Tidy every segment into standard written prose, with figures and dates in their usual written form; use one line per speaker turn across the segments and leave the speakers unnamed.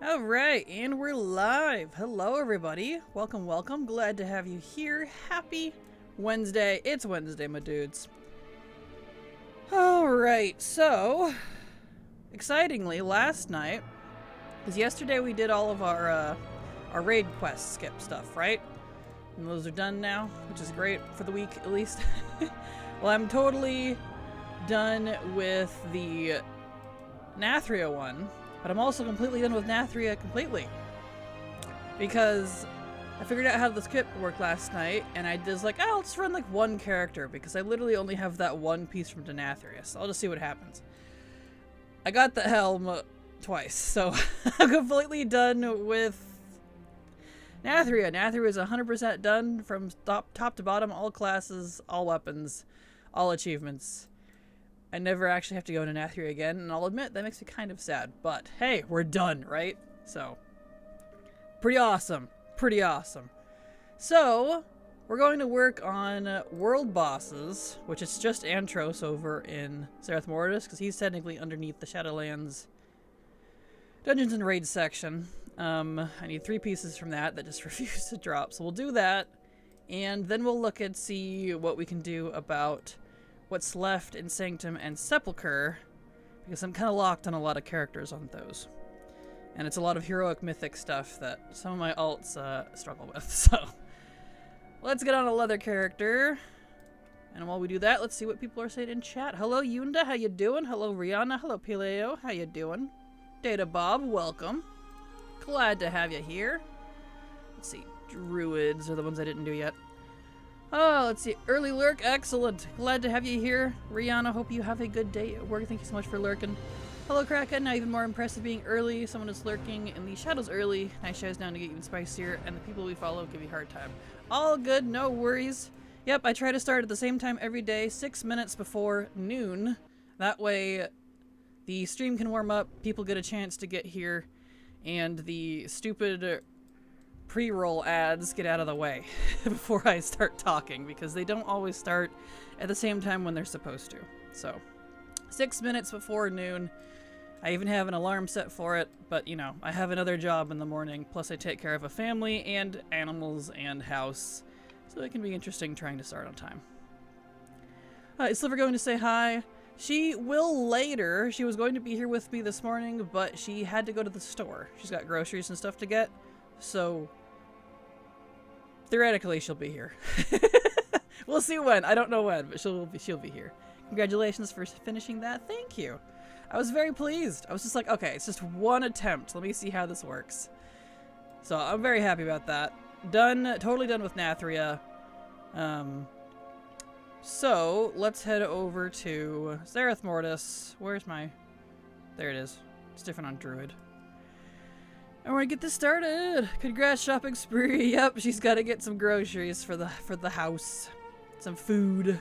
All right, and we're live. Hello, everybody. Welcome, welcome. Glad to have you here. Happy Wednesday. It's Wednesday, my dudes. All right, so excitingly, last night, because yesterday we did all of our raid quest skip stuff, right? And those are done now, which is great for the week, at least. Well, I'm totally done with the Nathria one. But I'm also completely done with Nathria completely. Because I figured out how the skip worked last night, and I was like, oh, let's run like one character, because I literally only have that one piece from Denathria, so I'll just see what happens. I got the helm twice, so I'm completely done with Nathria. Nathria is 100% done from top to bottom, all classes, all weapons, all achievements. I never actually have to go into Nathria again, and I'll admit, that makes me kind of sad. But, hey, we're done, right? So, pretty awesome. Pretty awesome. So, we're going to work on world bosses, which is just Antros over in Zereth Mortis, because he's technically underneath the Shadowlands Dungeons and Raids section. I need 3 pieces from that just refuse to drop, so we'll do that, and then we'll look and see what we can do about what's left in Sanctum and Sepulchre, because I'm kind of locked on a lot of characters on those. And it's a lot of heroic mythic stuff that some of my alts struggle with, so let's get on a leather character. And while we do that, let's see what people are saying in chat. Hello Yunda, how you doing? Hello Rihanna, hello Pileo, how you doing? Data Bob, welcome. Glad to have you here. Let's see, druids are the ones I didn't do yet. Oh, let's see. Early lurk, excellent. Glad to have you here. Rihanna, hope you have a good day at work. Thank you so much for lurking. Hello, Kraken. Now even more impressive being early. Someone is lurking in the shadows early. Nice shadows down to get even spicier, and the people we follow give you a hard time. All good, no worries. Yep, I try to start at the same time every day, 6 minutes before noon. That way, the stream can warm up, people get a chance to get here, and the stupid pre-roll ads get out of the way before I start talking, because they don't always start at the same time when they're supposed to. So 6 minutes before noon. I even have an alarm set for it, but you know, I have another job in the morning, plus I take care of a family and animals and house, so it can be interesting trying to start on time. Is Sliver going to say hi? She will later. She was going to be here with me this morning, but she had to go to the store. She's got groceries and stuff to get. So, theoretically, she'll be here. We'll see when. I don't know when, but she'll be here. Congratulations for finishing that. Thank you. I was very pleased. I was just like, okay, it's just one attempt. Let me see how this works. So, I'm very happy about that. Done. Totally done with Nathria. So, let's head over to Zereth Mortis. Where's my... There it is. It's different on Druid. I want to get this started. Congrats, shopping spree. Yep, she's got to get some groceries for the house. Some food.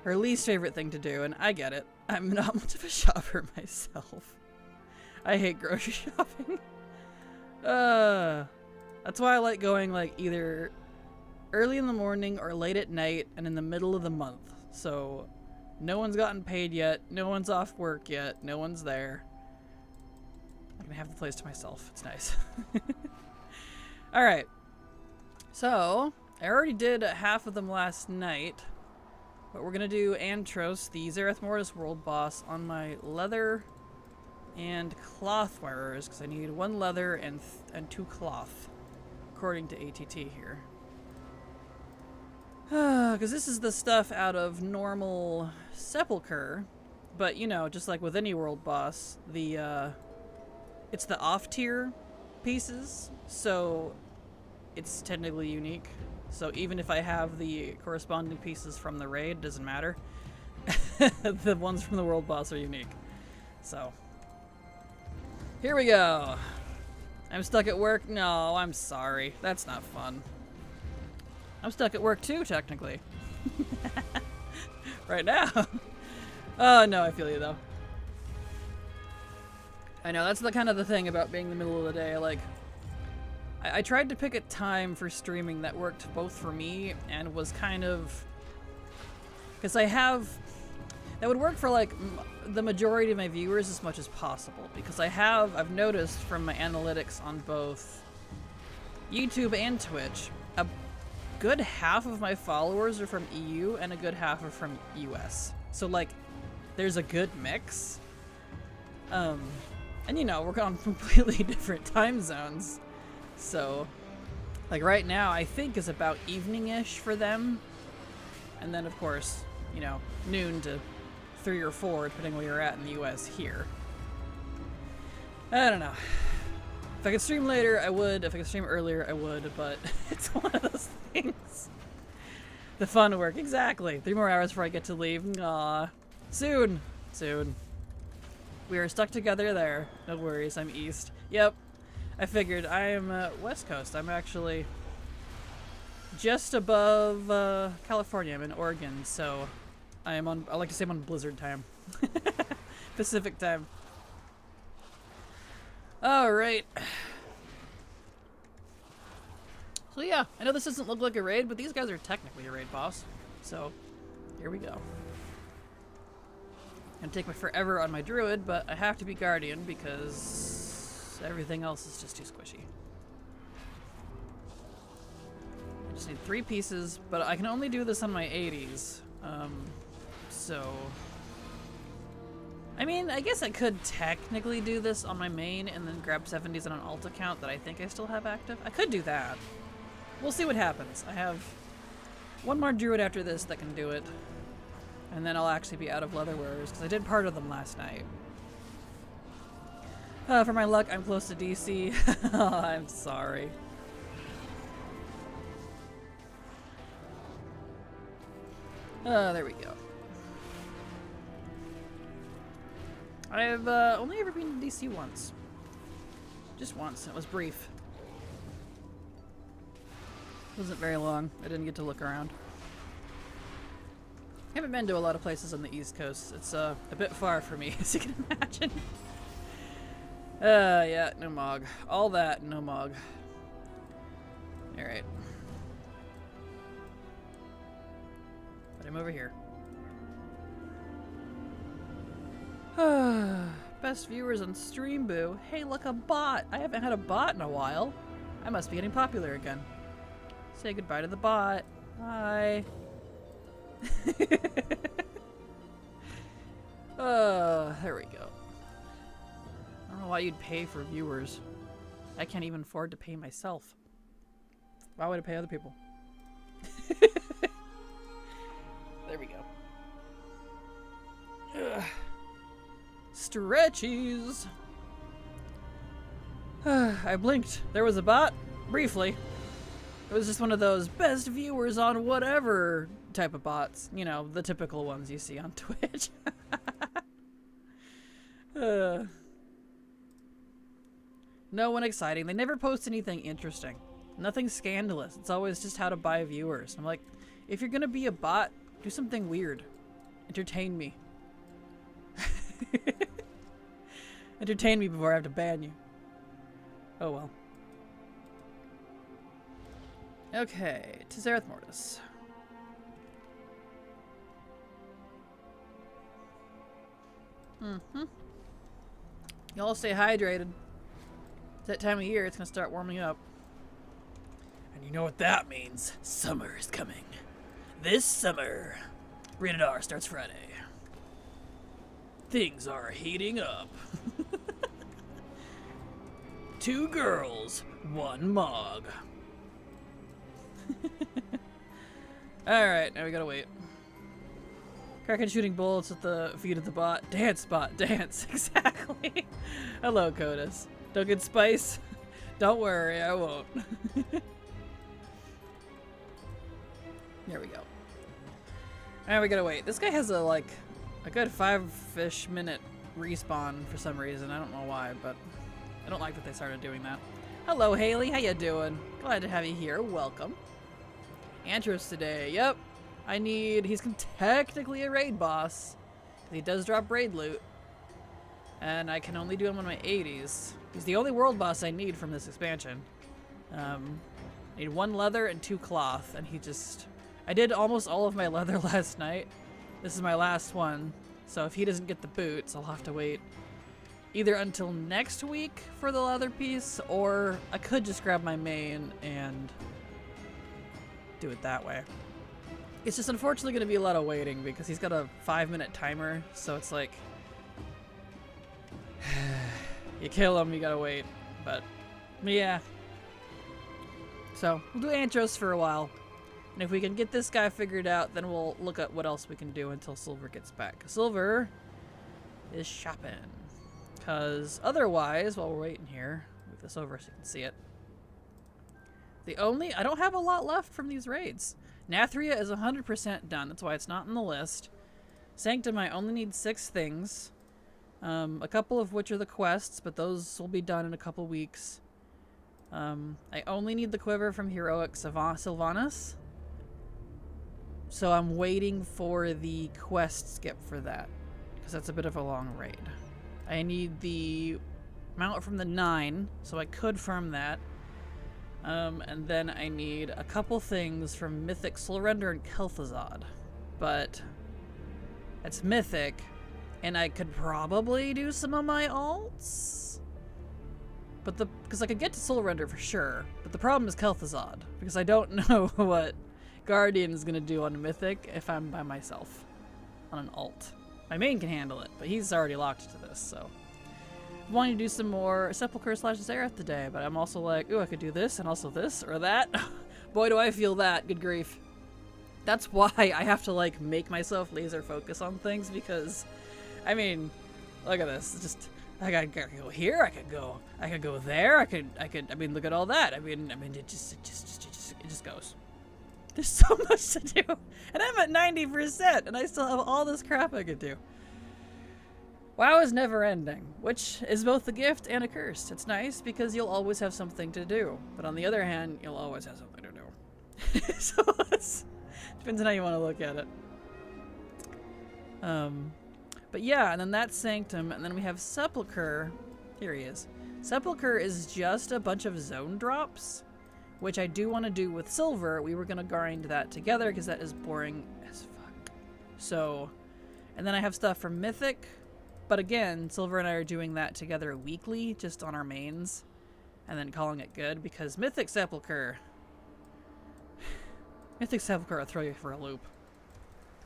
Her least favorite thing to do, and I get it. I'm not much of a shopper myself. I hate grocery shopping. That's why I like going like either early in the morning or late at night and in the middle of the month. So no one's gotten paid yet. No one's off work yet. No one's there. I can have the place to myself. It's nice. Alright. So, I already did half of them last night. But we're going to do Antros, the Zereth Mortis world boss, on my leather and cloth wearers. Because I need 1 leather and 2 cloth. According to ATT here. Because this is the stuff out of normal Sepulchre. But, you know, just like with any world boss, it's the off-tier pieces, so it's technically unique. So even if I have the corresponding pieces from the raid, it doesn't matter. The ones from the world boss are unique. So, here we go. I'm stuck at work? No, I'm sorry. That's not fun. I'm stuck at work too, technically. Right now. Oh, no, I feel you, though. I know, that's the kind of the thing about being in the middle of the day. Like, I tried to pick a time for streaming that worked both for me and was kind of... Because I have... That would work for like the majority of my viewers as much as possible, because I've noticed from my analytics on both YouTube and Twitch, a good half of my followers are from EU and a good half are from US. So like, there's a good mix. And you know, we're on completely different time zones. So, like right now, I think is about evening-ish for them. And then of course, you know, noon to 3 or 4, depending where you're at in the US here. I don't know. If I could stream later, I would. If I could stream earlier, I would. But it's one of those things. The fun work, exactly. 3 more hours before I get to leave. Aw. Soon. Soon. We are stuck together there. No worries, I'm east. Yep. I figured. I am west coast. I'm actually just above California. I'm in Oregon, so I like to say I'm on blizzard time. Pacific time. Alright. So yeah, I know this doesn't look like a raid, but these guys are technically a raid boss. So, here we go. Gonna take me forever on my druid, but I have to be guardian because everything else is just too squishy. I just need 3 pieces, but I can only do this on my 80s. So I mean, I guess I could technically do this on my main and then grab 70s on an alt account that I think I still have active. I could do that. We'll see what happens. I have 1 more druid after this that can do it. And then I'll actually be out of leather wearers, because I did part of them last night. For my luck, I'm close to DC. Oh, I'm sorry. There we go. I've only ever been to DC once. Just once. It was brief. It wasn't very long. I didn't get to look around. I haven't been to a lot of places on the East Coast. It's a bit far for me, as you can imagine. Yeah, no mog. All that, no mog. Alright. But I'm over here. Best viewers on Stream Boo. Hey, look, a bot! I haven't had a bot in a while. I must be getting popular again. Say goodbye to the bot. Bye. There we go. I don't know why you'd pay for viewers. I can't even afford to pay myself. Why would I pay other people? There we go. Ugh. Stretchies! I blinked. There was a bot. Briefly. It was just one of those best viewers on whatever type of bots. You know, the typical ones you see on Twitch. No one exciting. They never post anything interesting. Nothing scandalous. It's always just how to buy viewers. I'm like, if you're gonna be a bot, do something weird. Entertain me. Entertain me before I have to ban you. Oh well. Okay, to Zerath Mortis. Y'all stay hydrated. It's that time of year, it's gonna start warming up. And you know what that means. Summer is coming. This summer. Rated R starts Friday. Things are heating up. 2 girls, 1 mog. Alright, now we gotta wait. Kraken shooting bullets at the feet of the bot. Dance, bot, dance. Exactly. Hello, Codus. Don't get spice? Don't worry, I won't. There we go. Now we gotta wait. This guy has a good 5-ish minute respawn for some reason. I don't know why, but I don't like that they started doing that. Hello, Haley. How you doing? Glad to have you here. Welcome. Antros today. Yep. He's technically a raid boss. He does drop raid loot. And I can only do him on my 80s. He's the only world boss I need from this expansion. I need 1 leather and 2 cloth. And I did almost all of my leather last night. This is my last one. So if he doesn't get the boots, I'll have to wait either until next week for the leather piece, or I could just grab my main and do it that way. It's just unfortunately going to be a lot of waiting because he's got a 5-minute timer, so it's like you kill him, you gotta wait. But yeah. So we'll do Antros for a while. And if we can get this guy figured out, then we'll look at what else we can do until Silver gets back. Silver is shopping. Because otherwise, while we're waiting here, move this over so you can see it. I don't have a lot left from these raids. Nathria is 100% done. That's why it's not on the list. Sanctum, I only need 6 things. A couple of which are the quests, but those will be done in a couple weeks. I only need the quiver from Heroic Sylvanas. So I'm waiting for the quest skip for that, because that's a bit of a long raid. I need the mount from the 9, so I could farm that. And then I need a couple things from Mythic Soulrender and Kel'Thuzad. But it's Mythic, and I could probably do some of my alts. But because I could get to Soulrender for sure, but the problem is Kel'Thuzad, because I don't know what Guardian is going to do on a Mythic if I'm by myself on an alt. My main can handle it, but he's already locked to this, so. I'm wanting to do some more Sepulchre / Zareth today, but I'm also like, ooh, I could do this and also this or that. Boy, do I feel that. Good grief. That's why I have to, like, make myself laser focus on things, because, I mean, look at this. It's just, I could go here, I could go there, I mean, look at all that. I mean, it just goes. There's so much to do, and I'm at 90%, and I still have all this crap I could do. WoW is never ending, which is both a gift and a curse. It's nice because you'll always have something to do, but on the other hand, you'll always have something to do. So it's, depends on how you want to look at it. But yeah, and then that's Sanctum, and then we have Sepulchre. Here he is. Sepulchre is just a bunch of zone drops, which I do want to do with Silver. We were going to grind that together because that is boring as fuck. So, and then I have stuff from Mythic, but again, Silver and I are doing that together weekly, just on our mains, and then calling it good, because Mythic Sepulchre will throw you for a loop.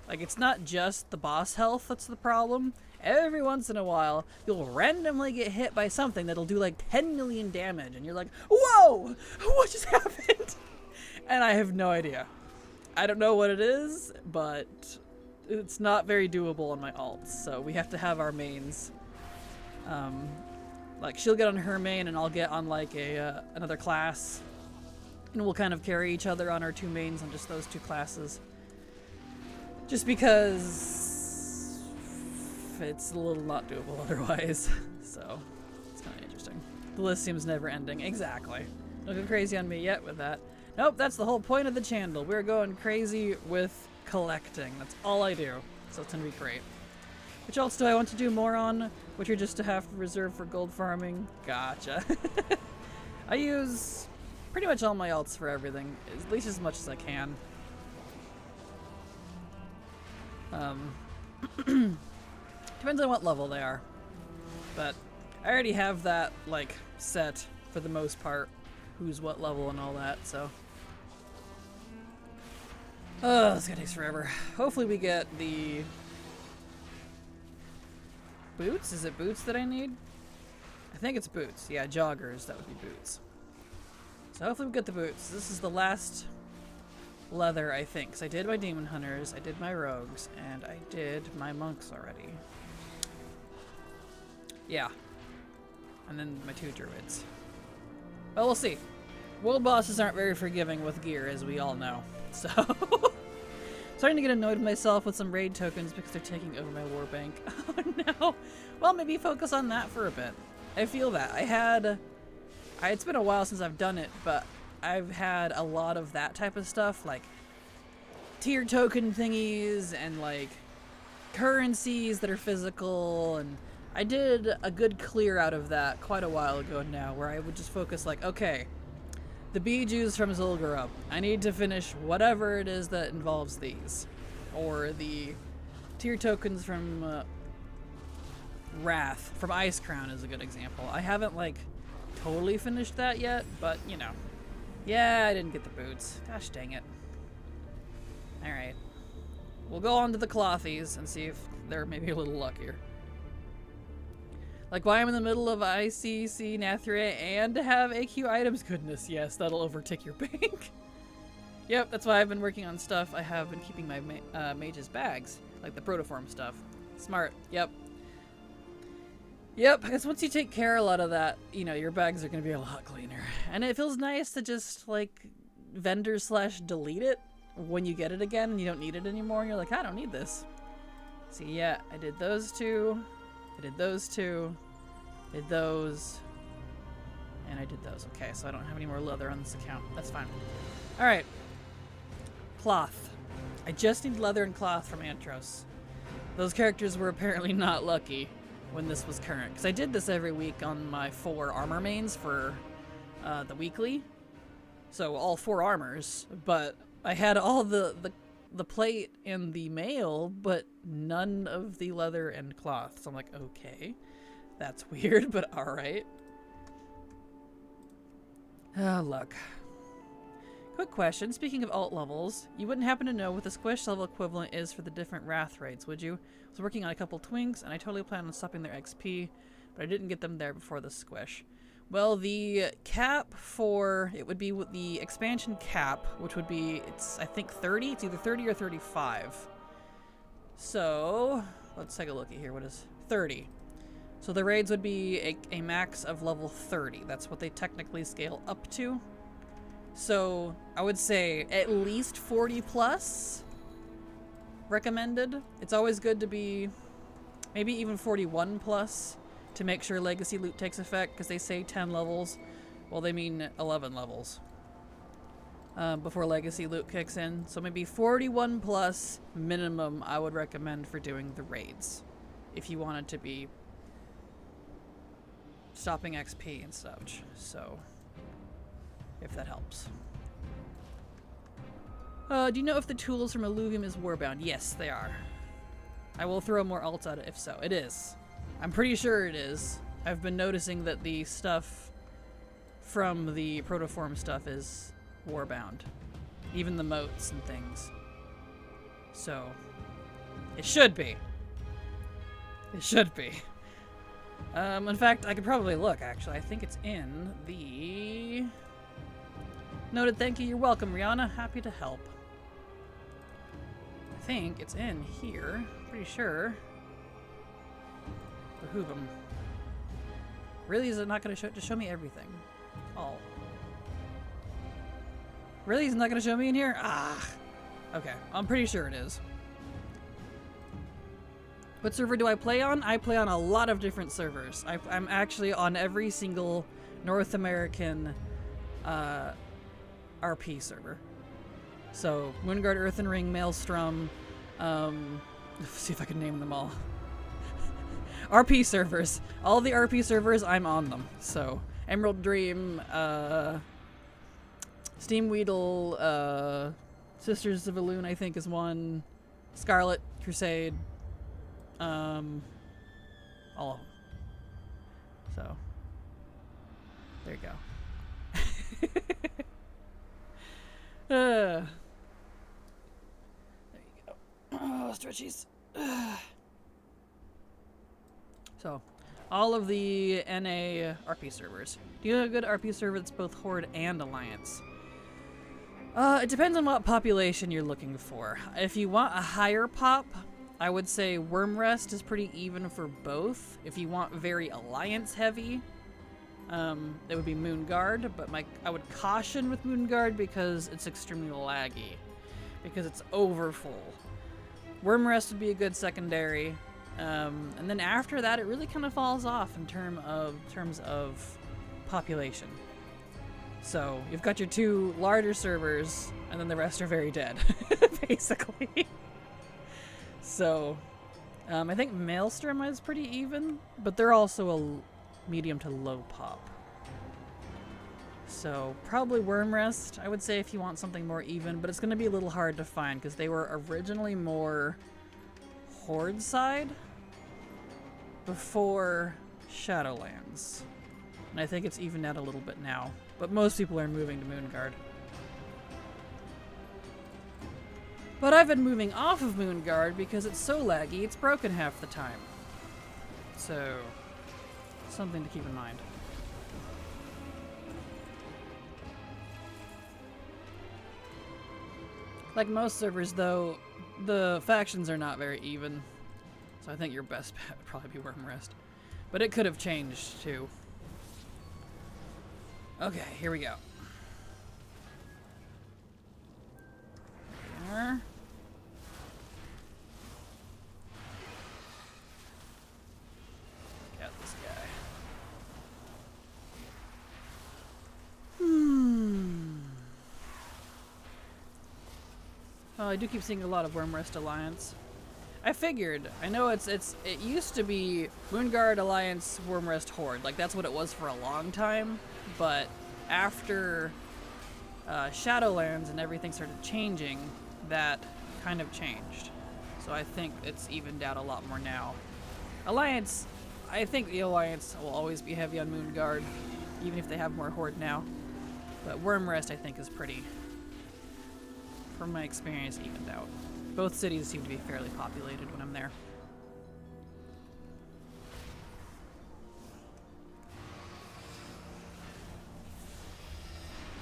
Like, it's not just the boss health that's the problem. Every once in a while, you'll randomly get hit by something that'll do like 10 million damage, and you're like, whoa! What just happened? And I have no idea. I don't know what it is, but it's not very doable on my alts, so we have to have our mains. Like, she'll get on her main, and I'll get on, like, another class. And we'll kind of carry each other on our 2 mains on just those 2 classes. Just because it's a little not doable otherwise. So, it's kind of interesting. The list seems never ending. Exactly. Don't go crazy on me yet with that. Nope, that's the whole point of the channel. We're going crazy with collecting. That's all I do. So it's gonna be great. Which else do I want to do more on? Which are just to have reserved for gold farming? Gotcha. I use pretty much all my alts for everything. At least as much as I can. Depends on what level they are, but I already have that, like, set for the most part, who's what level and all that, so. Oh, this guy takes forever. Hopefully we get the boots. Is it boots that I need? I think it's boots. Yeah, joggers, that would be boots. So hopefully we get the boots. This is the last leather, I think, because I did my demon hunters, I did my rogues, and I did my monks already. Yeah. And then my 2 druids. Well, we'll see. World bosses aren't very forgiving with gear, as we all know. So, starting to get annoyed with myself with some raid tokens because they're taking over my war bank. Oh no. Well, maybe focus on that for a bit. I feel that. It's been a while since I've done it, but I've had a lot of that type of stuff, like tier token thingies and like currencies that are physical, and I did a good clear out of that quite a while ago now, where I would just focus like, okay, the Bijus from Zul'Gurub, I need to finish whatever it is that involves these, or the tier tokens from Wrath from Ice Crown is a good example. I haven't, like, totally finished that yet, but, you know. Yeah, I didn't get the boots. Gosh dang it. Alright. We'll go on to the clothies and see if they're maybe a little luckier. Like, why I'm in the middle of ICC Nathria and to have AQ items? Goodness, yes, that'll overtake your bank. Yep, that's why I've been working on stuff. I have been keeping my mage's bags, like the protoform stuff. Smart, yep. Yep, because once you take care of a lot of that, you know, your bags are going to be a lot cleaner. And it feels nice to just, like, vendor/delete it when you get it again and you don't need it anymore. And you're like, I don't need this. See, yeah, I did those two. I did those two. Did those. And I did those. Okay, so I don't have any more leather on this account. That's fine. Alright. Cloth. I just need leather and cloth from Antros. Those characters were apparently not lucky when this was current. Because I did this every week on my 4 armor mains for the weekly. So all 4 armors. But I had all the plate and the mail, but none of the leather and cloth. So I'm like, okay. That's weird, but alright. Oh, look. Quick question. Speaking of alt levels, you wouldn't happen to know what the squish level equivalent is for the different wrath rates, would you? I was working on a couple twinks, and I totally planned on stopping their XP, but I didn't get them there before the squish. Well, the cap for it would be with the expansion cap, which would be, it's I think 30. It's either 30 or 35. So let's take a look at here. What is 30? So the raids would be a max of level 30. That's what they technically scale up to. So I would say at least 40 plus recommended. It's always good to be maybe even 41 plus to make sure legacy loot takes effect, because they say 10 levels. Well, they mean 11 levels before legacy loot kicks in. So maybe 41 plus minimum I would recommend for doing the raids if you wanted to be stopping XP and such. So if that helps. Do you know if the tools from Illuvium is warbound? Yes, they are. I will throw more alts at it if so. It is. I'm pretty sure it is. I've been noticing that the stuff from the protoform stuff is warbound. Even the moats and things. So, it should be. It should be. In fact, I could probably look, actually. I think it's in the... Noted, thank you. You're welcome, Rihanna. Happy to help. I think it's in here. Pretty sure. Behoove him. Really? Is it not going to show me everything? Oh. Really? Is it not going to show me in here? Ah. Okay. I'm pretty sure it is. What server do I play on? I play on a lot of different servers. I'm actually on every single North American RP server. So, Moonguard, Earthen Ring, Maelstrom, let's see if I can name them all. RP servers. All the RP servers, I'm on them. So, Emerald Dream, Steam Weedle, Sisters of Elune, I think is one. Scarlet, Crusade, all of them. So, there you go. There you go. Oh, stretchies. So, all of the NA RP servers. Do you have a good RP server that's both Horde and Alliance? It depends on what population you're looking for. If you want a higher pop, I would say Wormrest is pretty even for both. If you want very Alliance heavy, it would be Moonguard, but I would caution with Moonguard because it's extremely laggy, because it's over full. Wormrest would be a good secondary, and then after that it really kind of falls off in terms of population. So you've got your 2 larger servers, and then the rest are very dead, basically. So I think Maelstrom is pretty even, but they're also a medium to low pop. So probably Wormrest, I would say, if you want something more even, but it's going to be a little hard to find because they were originally more Horde side. before Shadowlands. And I think it's evened out a little bit now. But most people are moving to Moonguard. But I've been moving off of Moonguard because it's so laggy, it's broken half the time. So, something to keep in mind. Like most servers, though, the factions are not very even. So I think your best bet would probably be Wormrest. But it could have changed, too. Okay, here we go. There. Got this guy. Oh, I do keep seeing a lot of Wormrest Alliance. I figured. I know it used to be Moonguard Alliance Wormrest Horde. Like that's what it was for a long time. But after Shadowlands and everything started changing, that kind of changed. So I think it's evened out a lot more now. Alliance, I think the Alliance will always be heavy on Moonguard, even if they have more Horde now. But Wormrest, I think, is pretty, from my experience, evened out. Both cities seem to be fairly populated when I'm there.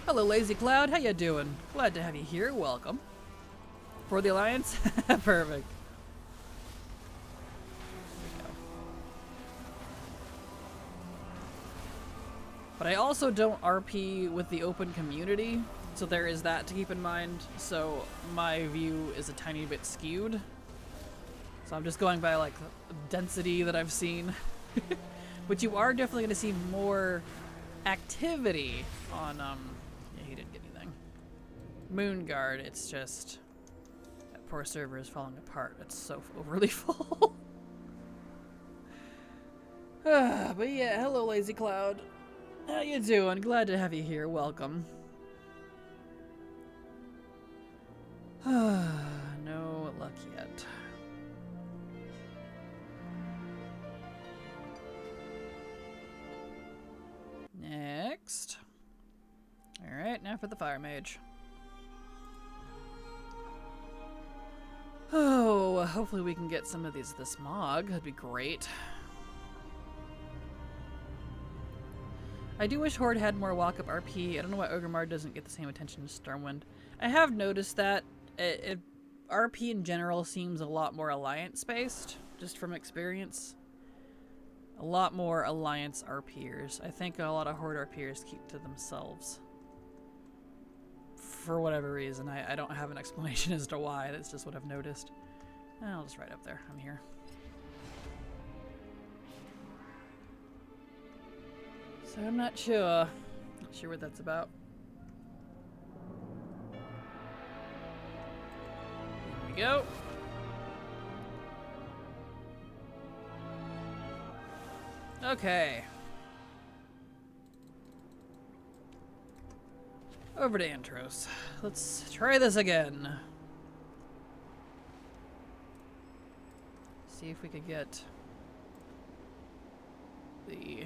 Hello, Lazy Cloud. How you doing? Glad to have you here. Welcome. For the Alliance? Perfect. There we go. But I also don't RP with the open community, so there is that to keep in mind. So my view is a tiny bit skewed. So I'm just going by like density that I've seen. But you are definitely going to see more activity on yeah, he didn't get anything. Moonguard, it's just that poor server is falling apart. It's so overly full. But yeah, hello Lazy Cloud. How you doing? Glad to have you here. Welcome. No luck yet. Next. Alright, now for the Fire Mage. Oh, hopefully we can get some of this Mog. That'd be great. I do wish Horde had more walk-up RP. I don't know why Ogremar doesn't get the same attention as Stormwind. I have noticed that RP in general seems a lot more alliance-based, just from experience. A lot more alliance RPers. I think a lot of Horde RPers keep to themselves. For whatever reason. I don't have an explanation as to why. That's just what I've noticed. I'll just write up there. I'm here. So I'm not sure. Not sure what that's about. Here we go. Okay. Over to Antros. Let's try this again. See if we could get the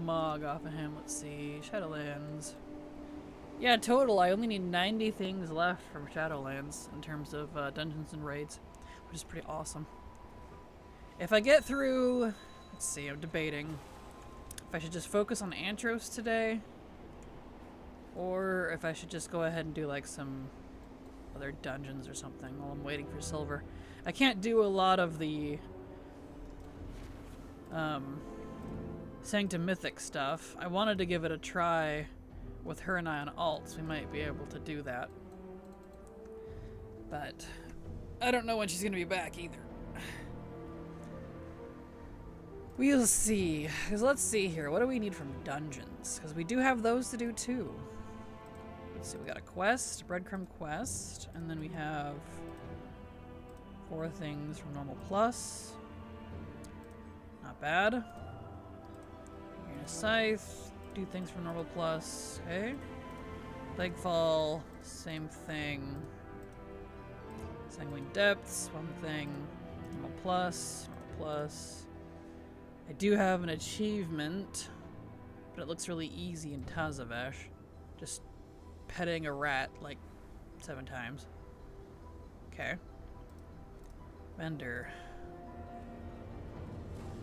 Mog off of him. Let's see. Shadowlands. Yeah, total. I only need 90 things left from Shadowlands in terms of dungeons and raids, which is pretty awesome. If I get through... Let's see, I'm debating if I should just focus on Antros today, or if I should just go ahead and do like some other dungeons or something while I'm waiting for silver. I can't do a lot of the Sanctum Mythic stuff. I wanted to give it a try with her and I on alts. We might be able to do that. But I don't know when she's going to be back either. We'll see. Because let's see here. What do we need from dungeons? Because we do have those to do too. Let's see. We got a quest, breadcrumb quest, and then we have 4 things from normal plus. Not bad. Arena Scythe, do things from normal plus. Okay. Legfall, same thing. Sanguine Depths, one thing. Normal plus, normal plus. I do have an achievement, but it looks really easy in Tazavesh. Just petting a rat like 7 times. Okay. Vendor.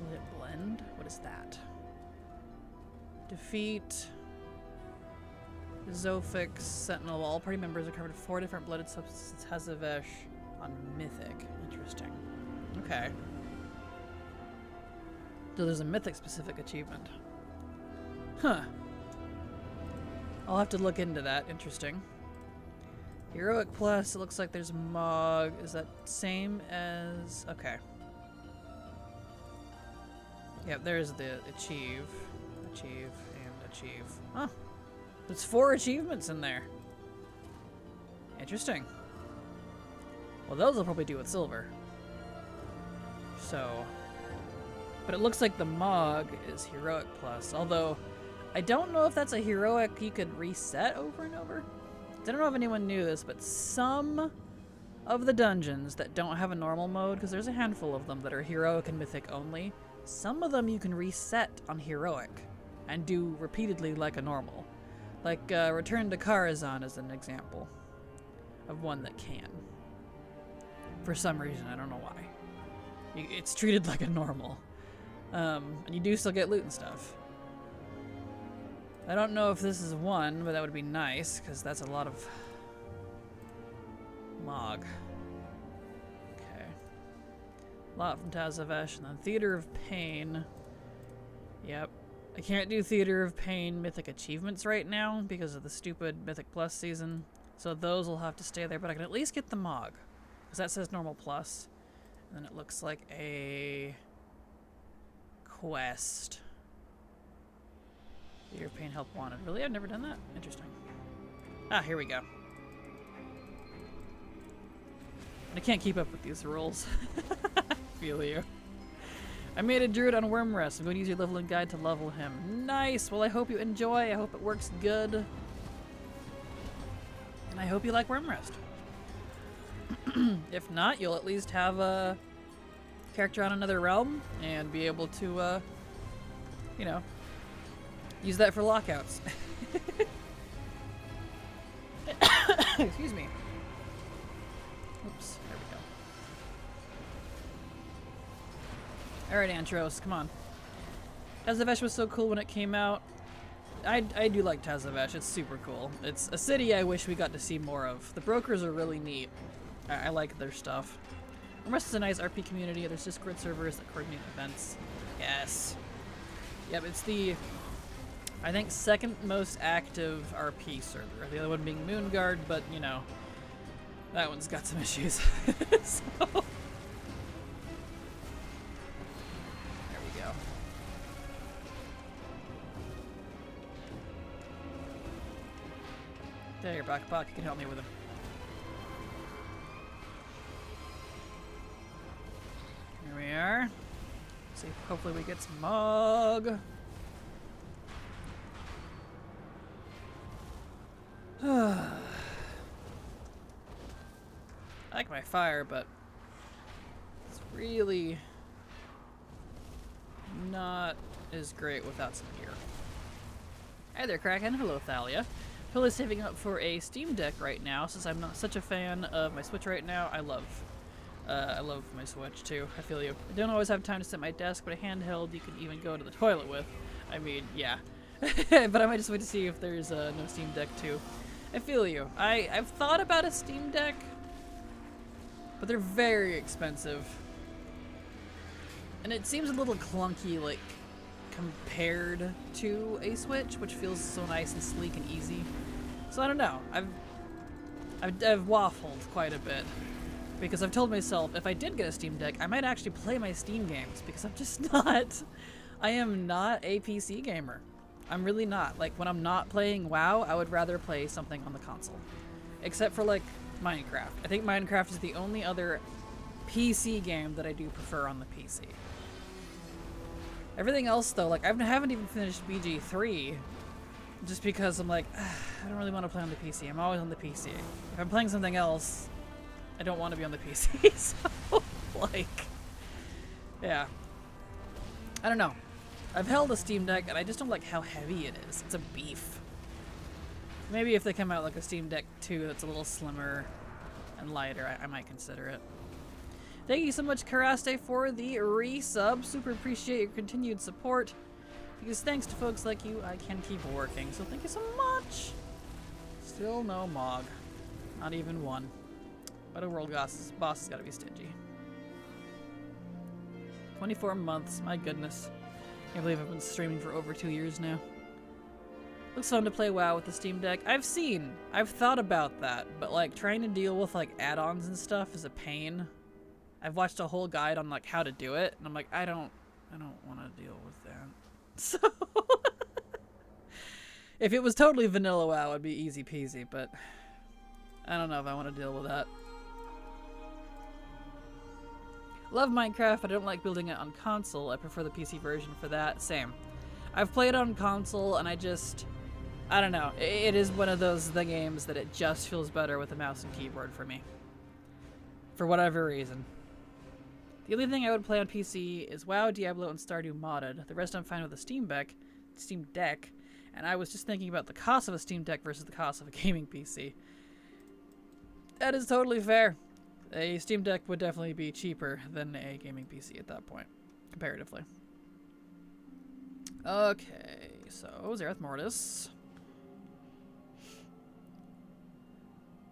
Will it blend? What is that? Defeat Zophix Sentinel. All party members are covered in 4 different blooded substances Tazavesh on Mythic. Interesting. Okay. So there's a Mythic specific achievement. Huh. I'll have to look into that. Interesting. Heroic Plus, it looks like there's Mog. Is that same as... Okay. Yep, there's the Achieve. Achieve, and Achieve. Huh. There's 4 achievements in there. Interesting. Well, those will probably do with silver. So... But it looks like the Mog is Heroic Plus, although I don't know if that's a Heroic you could reset over and over. I don't know if anyone knew this, but some of the dungeons that don't have a normal mode, because there's a handful of them that are Heroic and Mythic only, some of them you can reset on Heroic and do repeatedly like a normal. Like Return to Karazhan is an example of one that can. For some reason, I don't know why. It's treated like a normal. And you do still get loot and stuff. I don't know if this is one, but that would be nice, because that's a lot of Mog. Okay. A lot from Tazavesh, and then Theater of Pain. Yep. I can't do Theater of Pain Mythic achievements right now because of the stupid Mythic Plus season, so those will have to stay there, but I can at least get the Mog, because that says Normal Plus, and then it looks like a quest. Theater of Pain Help Wanted. Really? I've never done that? Interesting. Ah, here we go. I can't keep up with these rules. Feel you. I made a druid on Worm Rest. I'm going to use your leveling guide to level him. Nice! Well, I hope you enjoy. I hope it works good. And I hope you like Worm Rest. If not, you'll at least have a character on another realm and be able to, you know, use that for lockouts. Excuse me. Oops, there we go. Alright, Antros, come on. Tazavesh was so cool when it came out. I do like Tazavesh, it's super cool. It's a city I wish we got to see more of. The brokers are really neat. I like their stuff. Rest is a nice RP community. There's Discord servers that coordinate events. Yes. Yep, it's the, I think, second most active RP server. The other one being Moonguard, but, you know, that one's got some issues. So. There we go. There, you're back, Buck. You can help me with him. Here we are. Let's see, hopefully we get some Mog. I like my fire, but it's really not as great without some gear. Hi there, Kraken. Hello, Thalia. Totally saving up for a Steam Deck right now, since I'm not such a fan of my Switch right now. I love my Switch too. I feel you. I don't always have time to sit at my desk, but a handheld you can even go to the toilet with. I mean, yeah. But I might just wait to see if there's no Steam Deck too. I feel you. I've thought about a Steam Deck, but they're very expensive. And it seems a little clunky, like, compared to a Switch, which feels so nice and sleek and easy. So I don't know. I've waffled quite a bit. Because I've told myself, if I did get a Steam Deck, I might actually play my Steam games, because I'm just not... I am not a PC gamer. I'm really not. Like, when I'm not playing WoW, I would rather play something on the console. Except for, like, Minecraft. I think Minecraft is the only other PC game that I do prefer on the PC. Everything else, though, like, I haven't even finished BG3, just because I'm like, I don't really want to play on the PC. I'm always on the PC. If I'm playing something else, I don't want to be on the PC, so, like, yeah. I don't know. I've held a Steam Deck and I just don't like how heavy it is. It's a beef. Maybe if they come out like a Steam Deck 2 that's a little slimmer and lighter, I might consider it. Thank you so much, Karaste, for the resub. Super appreciate your continued support. Because thanks to folks like you, I can keep working. So thank you so much. Still no Mog. Not even one. But a world boss has got to be stingy. 24 months. My goodness. Can't believe I've been streaming for over 2 years now. Looks fun to play WoW with the Steam Deck. I've thought about that, but like trying to deal with like add-ons and stuff is a pain. I've watched a whole guide on like how to do it, and I'm like, I don't want to deal with that. So if it was totally vanilla WoW, it'd be easy peasy, but I don't know if I want to deal with that. Love Minecraft, but I don't like building it on console. I prefer the PC version for that. Same. I've played on console, and I don't know. It is one of the games that it just feels better with a mouse and keyboard for me. For whatever reason. The only thing I would play on PC is WoW, Diablo, and Stardew modded. The rest I'm fine with a Steam Deck, and I was just thinking about the cost of a Steam Deck versus the cost of a gaming PC. That is totally fair. A Steam Deck would definitely be cheaper than a gaming PC at that point, comparatively. Okay, so Zerath Mortis.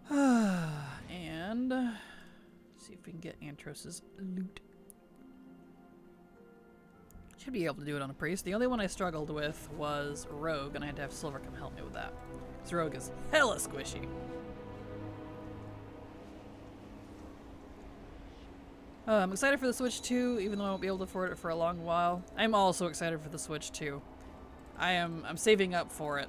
And see if we can get Antros' loot. Should be able to do it on a priest. The only one I struggled with was Rogue, and I had to have Silver come help me with that. Because Rogue is hella squishy. I'm excited for the Switch 2, even though I won't be able to afford it for a long while. I'm also excited for the Switch 2. I'm saving up for it.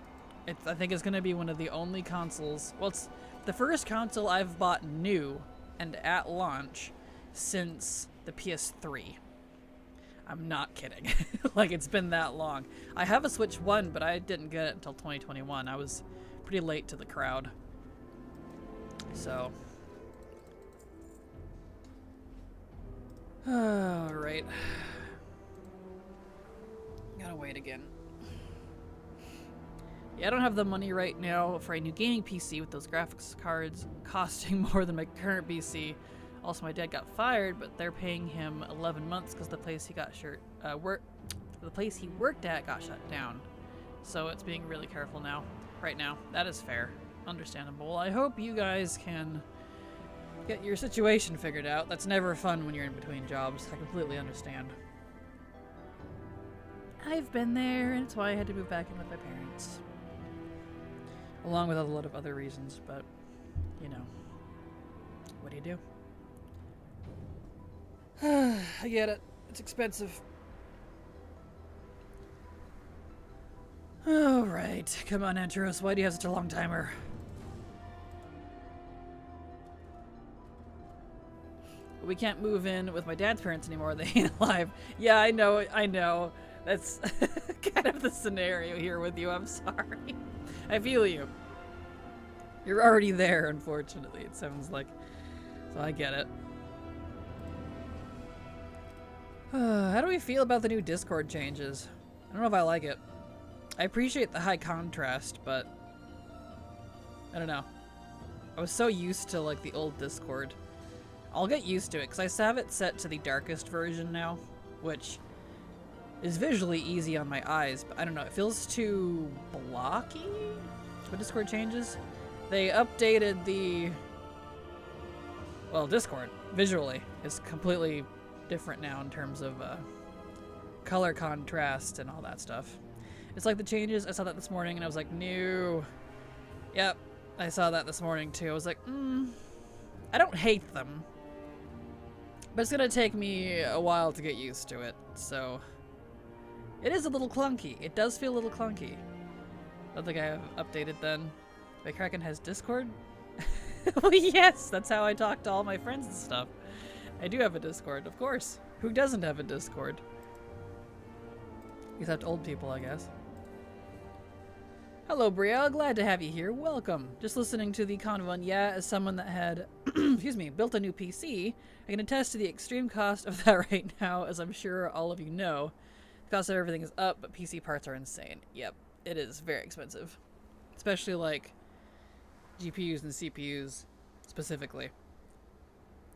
I think it's going to be one of the only consoles. Well, it's the first console I've bought new and at launch since the PS3. I'm not kidding. Like, it's been that long. I have a Switch 1, but I didn't get it until 2021. I was pretty late to the crowd. So. Alright. Gotta wait again. Yeah, I don't have the money right now for a new gaming PC with those graphics cards costing more than my current PC. Also, my dad got fired, but they're paying him 11 months because the place he worked at got shut down. So it's being really careful now. Right now. That is fair. Understandable. I hope you guys can get your situation figured out. That's never fun when you're in between jobs. I completely understand. I've been there, and it's why I had to move back in with my parents. Along with a lot of other reasons, but, you know, what do you do? I get it. It's expensive. Alright, come on, Antros. Why do you have such a long timer? We can't move in with my dad's parents anymore. They ain't alive. Yeah, I know. That's kind of the scenario here with you. I'm sorry. I feel you. You're already there, unfortunately, it sounds like. So I get it. How do we feel about the new Discord changes? I don't know if I like it. I appreciate the high contrast, but I don't know. I was so used to like the old Discord. I'll get used to it because I have it set to the darkest version now, which is visually easy on my eyes, but I don't know, it feels too blocky with Discord changes. They updated the... Well, Discord, visually, is completely different now in terms of color contrast and all that stuff. It's like the changes, I saw that this morning and I was like, no. Yep, I saw that this morning too. I was like, I don't hate them. But it's gonna take me a while to get used to it, so... It is a little clunky. It does feel a little clunky. I don't think I have updated then. Wait, Kraken has Discord? Well, yes, that's how I talk to all my friends and stuff. I do have a Discord, of course. Who doesn't have a Discord? Except old people, I guess. Hello, Brielle. Glad to have you here. Welcome. Just listening to the convo, and yeah, as someone that had, excuse me, built a new PC, I can attest to the extreme cost of that right now, as I'm sure all of you know. Cost of everything is up, but PC parts are insane. Yep, it is very expensive. Especially like GPUs and CPUs specifically.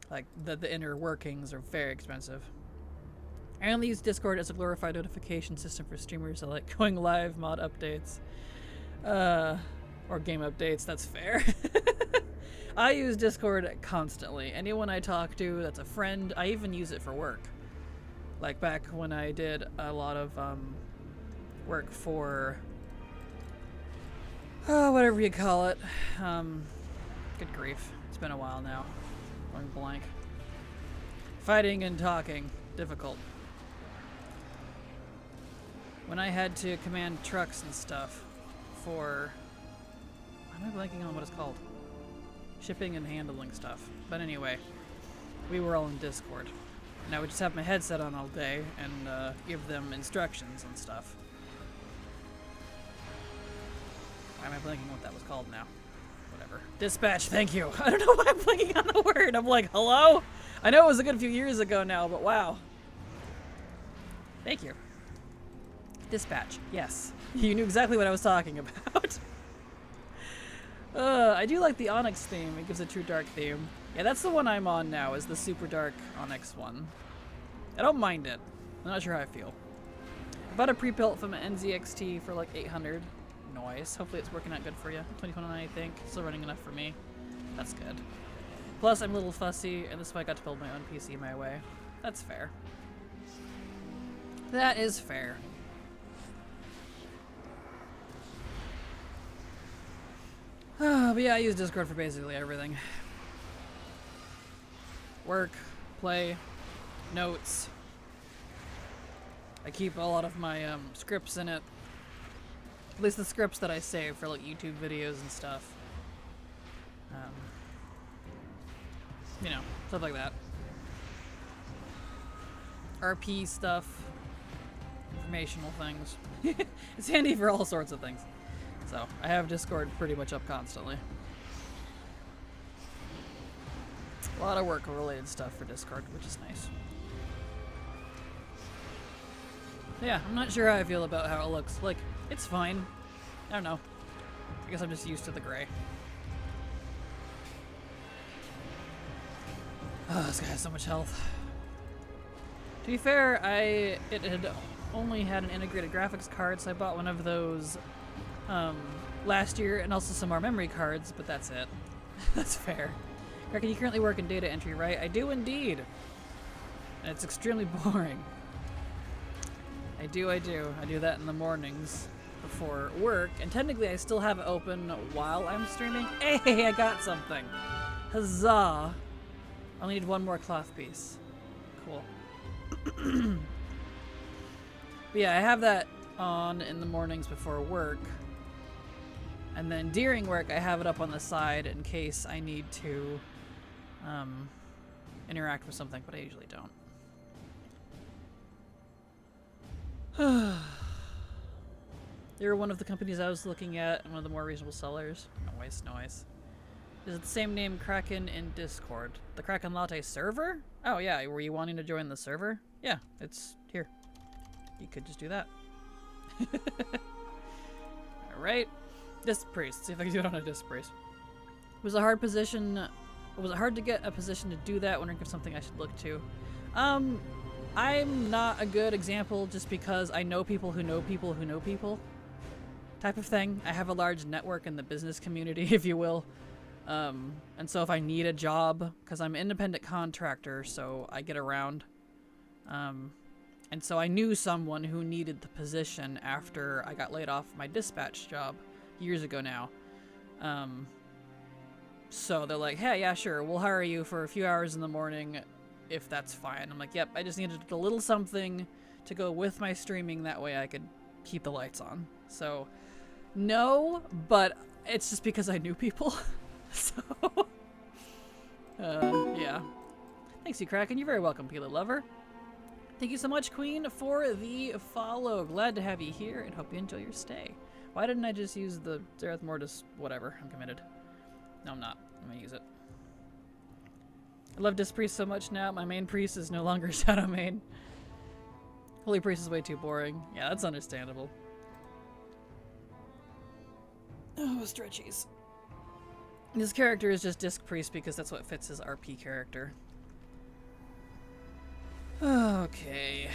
Like the inner workings are very expensive. I only use Discord as a glorified notification system for streamers that like going live, mod updates, or game updates. That's fair. I use Discord constantly. Anyone I talk to that's a friend, I even use it for work. Like back when I did a lot of work for whatever you call it. Good grief. It's been a while now. Going blank. Fighting and talking. Difficult. When I had to command trucks and stuff for... Why am I blanking on what it's called? Shipping and handling stuff. But anyway, we were all in Discord. And I would just have my headset on all day and give them instructions and stuff. Why am I blanking what that was called now? Whatever. Dispatch, thank you. I don't know why I'm blanking on the word. I'm like, hello? I know it was a good few years ago now, but wow. Thank you. Dispatch, yes. You knew exactly what I was talking about. I do like the Onyx theme. It gives a true dark theme. Yeah, that's the one I'm on now, is the super dark Onyx one. I don't mind it. I'm not sure how I feel. I bought a pre-built from an NZXT for like 800. Nice. Hopefully it's working out good for you. 2029, I think. Still running enough for me. That's good. Plus, I'm a little fussy, and this is why I got to build my own PC my way. That's fair. That is fair. But yeah, I use Discord for basically everything. Work, play, notes. I keep a lot of my scripts in it. At least the scripts that I save for like YouTube videos and stuff. You know, stuff like that. RP stuff. Informational things. It's handy for all sorts of things. So, I have Discord pretty much up constantly. A lot of work-related stuff for Discord, which is nice. Yeah, I'm not sure how I feel about how it looks. Like, it's fine. I don't know. I guess I'm just used to the gray. Oh, this guy has so much health. To be fair, it had only had an integrated graphics card, so I bought one of those last year, and also some more memory cards, but that's it. That's fair. Reckon you currently work in data entry, right? I do indeed. And it's extremely boring. I do. I do that in the mornings before work, and technically I still have it open while I'm streaming. Hey, I got something! Huzzah! I only need one more cloth piece. Cool. But yeah, I have that on in the mornings before work. And then during work, I have it up on the side in case I need to interact with something, but I usually don't. They were one of the companies I was looking at, and one of the more reasonable sellers. Noise, noise. Is it the same name, Kraken, in Discord? The Kraken Latte server? Oh yeah, were you wanting to join the server? Yeah, it's here. You could just do that. Alright. Disc Priest. See if I can do it on a Disc Priest. Was it a hard position? Was it hard to get a position to do that? Wondering if something I should look to. I'm not a good example just because I know people who know people who know people. Type of thing. I have a large network in the business community, if you will. And so if I need a job, because I'm an independent contractor, so I get around. And so I knew someone who needed the position after I got laid off my dispatch job years ago now. So they're like, hey, yeah, sure, we'll hire you for a few hours in the morning if that's fine. I'm like, yep, I just needed a little something to go with my streaming, that way I could keep the lights on. So, no, but it's just because I knew people. So, yeah. Thanks, you Kraken. You're very welcome, Peeler Lover. Thank you so much, Queen, for the follow. Glad to have you here and hope you enjoy your stay. Why didn't I just use the Zerath Mortis? Whatever, I'm committed. No, I'm not. I'm gonna use it. I love Disc Priest so much now. My main priest is no longer Shadow Main. Holy Priest is way too boring. Yeah, that's understandable. Oh, stretchies. This character is just Disc Priest because that's what fits his RP character. Okay.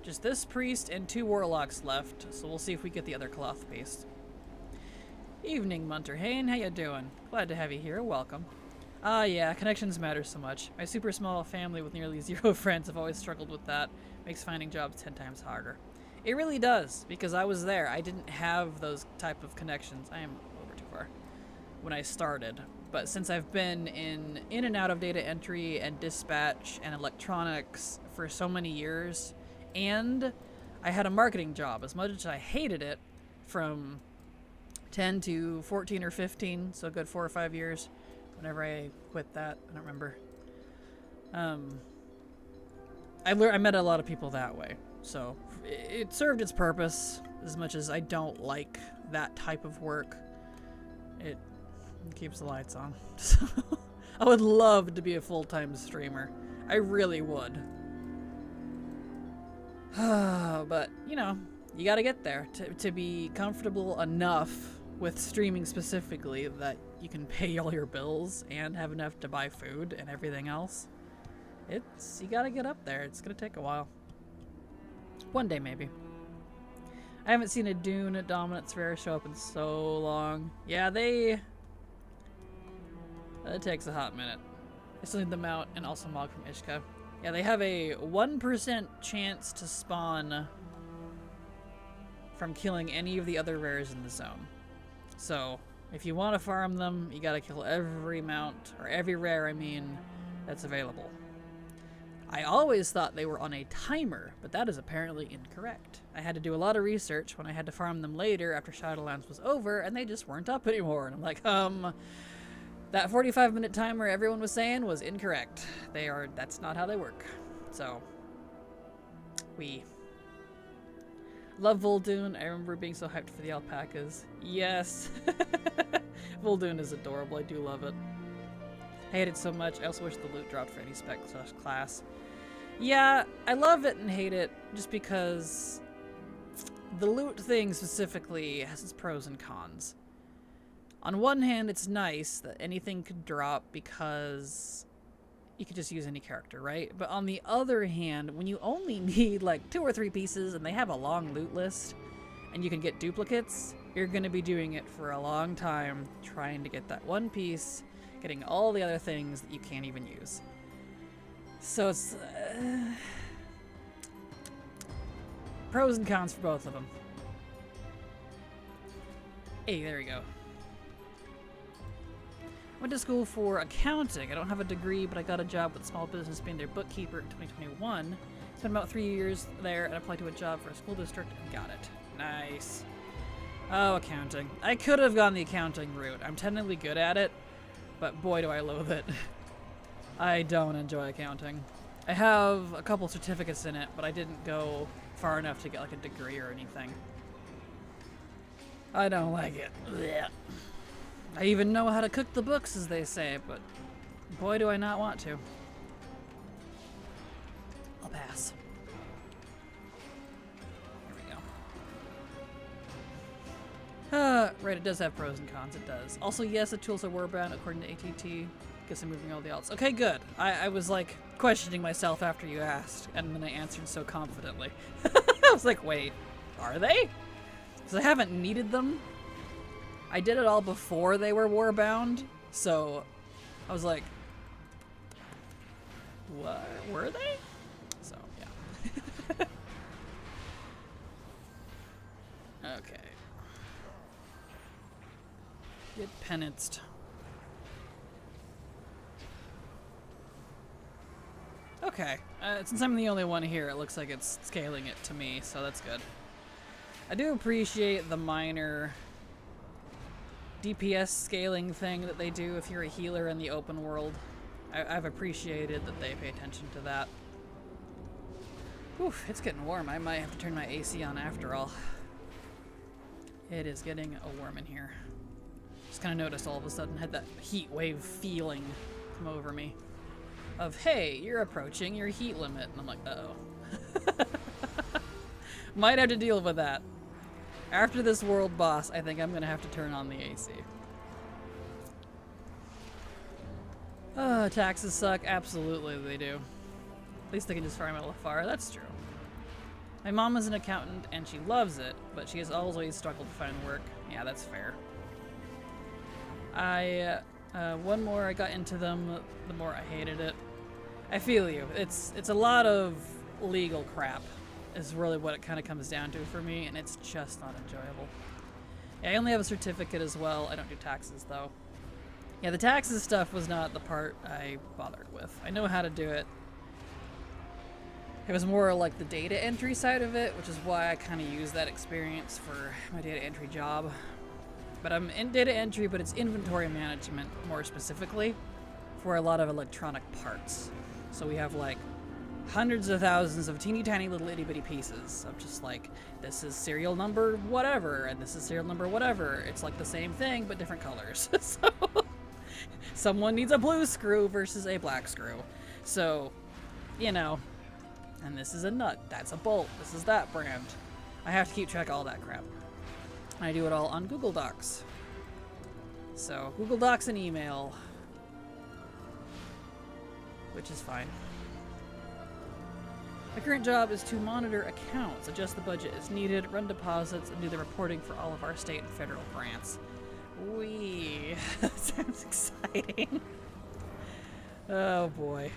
Just this priest and 2 warlocks left, so we'll see if we get the other cloth paste. Evening, Munterhane. How you doing? Glad to have you here. Welcome. Ah, yeah, connections matter so much. My super small family with nearly 0 friends have always struggled with that. Makes finding jobs 10 times harder. It really does, because I was there. I didn't have those type of connections. I am over too far. When I started. But since I've been in and out of data entry and dispatch and electronics for so many years, and I had a marketing job, as much as I hated it, from 10 to 14 or 15, so a good 4 or 5 years. Whenever I quit that, I don't remember. I met a lot of people that way, so it served its purpose. As much as I don't like that type of work, it keeps the lights on. So I would love to be a full-time streamer. I really would. But, you know, you gotta get there to be comfortable enough with streaming specifically that you can pay all your bills and have enough to buy food and everything else. You gotta get up there. It's gonna take a while. One day, maybe. I haven't seen a Dune Dominance Rare show up in so long. Yeah, it takes a hot minute. I still need them out, and also Mog from Ishka. Yeah, they have a 1% chance to spawn from killing any of the other rares in the zone. So, if you want to farm them, you gotta kill every mount, or every rare, I mean, that's available. I always thought they were on a timer, but that is apparently incorrect. I had to do a lot of research when I had to farm them later after Shadowlands was over, and they just weren't up anymore. And I'm like, that 45-minute timer everyone was saying was incorrect. That's not how they work. So, we love Vol'dun. I remember being so hyped for the alpacas. Yes. Vol'dun is adorable. I do love it. I hate it so much. I also wish the loot dropped for any spec/class. Yeah, I love it and hate it just because the loot thing specifically has its pros and cons. On one hand, it's nice that anything could drop because you could just use any character, right? But on the other hand, when you only need like 2 or 3 pieces and they have a long loot list and you can get duplicates, you're going to be doing it for a long time trying to get that one piece, getting all the other things that you can't even use. So it's pros and cons for both of them. Hey, there we go. Went to school for accounting. I don't have a degree, but I got a job with small business being their bookkeeper in 2021. Spent about 3 years there and applied to a job for a school district and got it. Nice. Oh, accounting. I could have gone the accounting route. I'm technically good at it, but boy do I loathe it. I don't enjoy accounting. I have a couple certificates in it, but I didn't go far enough to get like a degree or anything. I don't like it. Blech. I even know how to cook the books, as they say, but boy do I not want to. I'll pass. There we go. Right, it does have pros and cons, it does. Also, yes, the tools are warbound according to ATT. Guess I'm moving all the alts. Okay, good. I was like questioning myself after you asked, and then I answered so confidently. I was like, wait, are they? Because I haven't needed them. I did it all before they were warbound, so I was like, what? Were they? So, yeah. Okay. Get penanced. Okay, since I'm the only one here, it looks like it's scaling it to me, so that's good. I do appreciate the minor DPS scaling thing that they do if you're a healer in the open world. I've appreciated that they pay attention to that. Oof, it's getting warm. I might have to turn my AC on after all. It is getting warm in here. Just kind of noticed all of a sudden, had that heat wave feeling come over me. of, hey, you're approaching your heat limit. And I'm like, uh-oh. Might have to deal with that. After this world boss, I think I'm gonna have to turn on the AC. Taxes suck. Absolutely they do. At least they can just farm out far. That's true. My mom is an accountant and she loves it, but she has always struggled to find work. Yeah, that's fair. One more I got into them, the more I hated it. I feel you. It's a lot of legal crap is really what it kind of comes down to for me, and it's just not enjoyable. Yeah, I only have a certificate as well. I don't do taxes though. Yeah, the taxes stuff was not the part I bothered with. I know how to do it. It was more like the data entry side of it, which is why I kind of use that experience for my data entry job. But I'm in data entry, but it's inventory management more specifically for a lot of electronic parts. So we have like hundreds of thousands of teeny tiny little itty bitty pieces of just like, this is serial number whatever, and this is serial number whatever. It's like the same thing, but different colors. So someone needs a blue screw versus a black screw. So, you know, and this is a nut, that's a bolt, this is that brand. I have to keep track of all that crap. I do it all on Google Docs. So, Google Docs and email. Which is fine. My current job is to monitor accounts, adjust the budget as needed, run deposits, and do the reporting for all of our state and federal grants. Wee. That sounds exciting. Oh boy.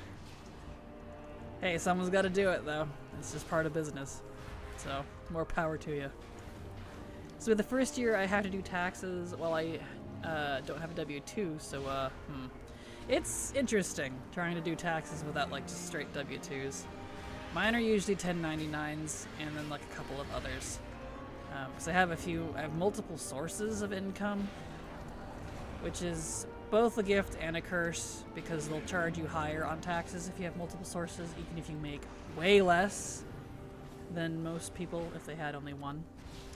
Hey, someone's got to do it though. It's just part of business. So, more power to you. So the first year I have to do taxes while I don't have a W-2, so it's interesting trying to do taxes without like just straight W-2s. Mine are usually 1099s and then like a couple of others. Because I have multiple sources of income, which is both a gift and a curse because they'll charge you higher on taxes if you have multiple sources, even if you make way less than most people if they had only one.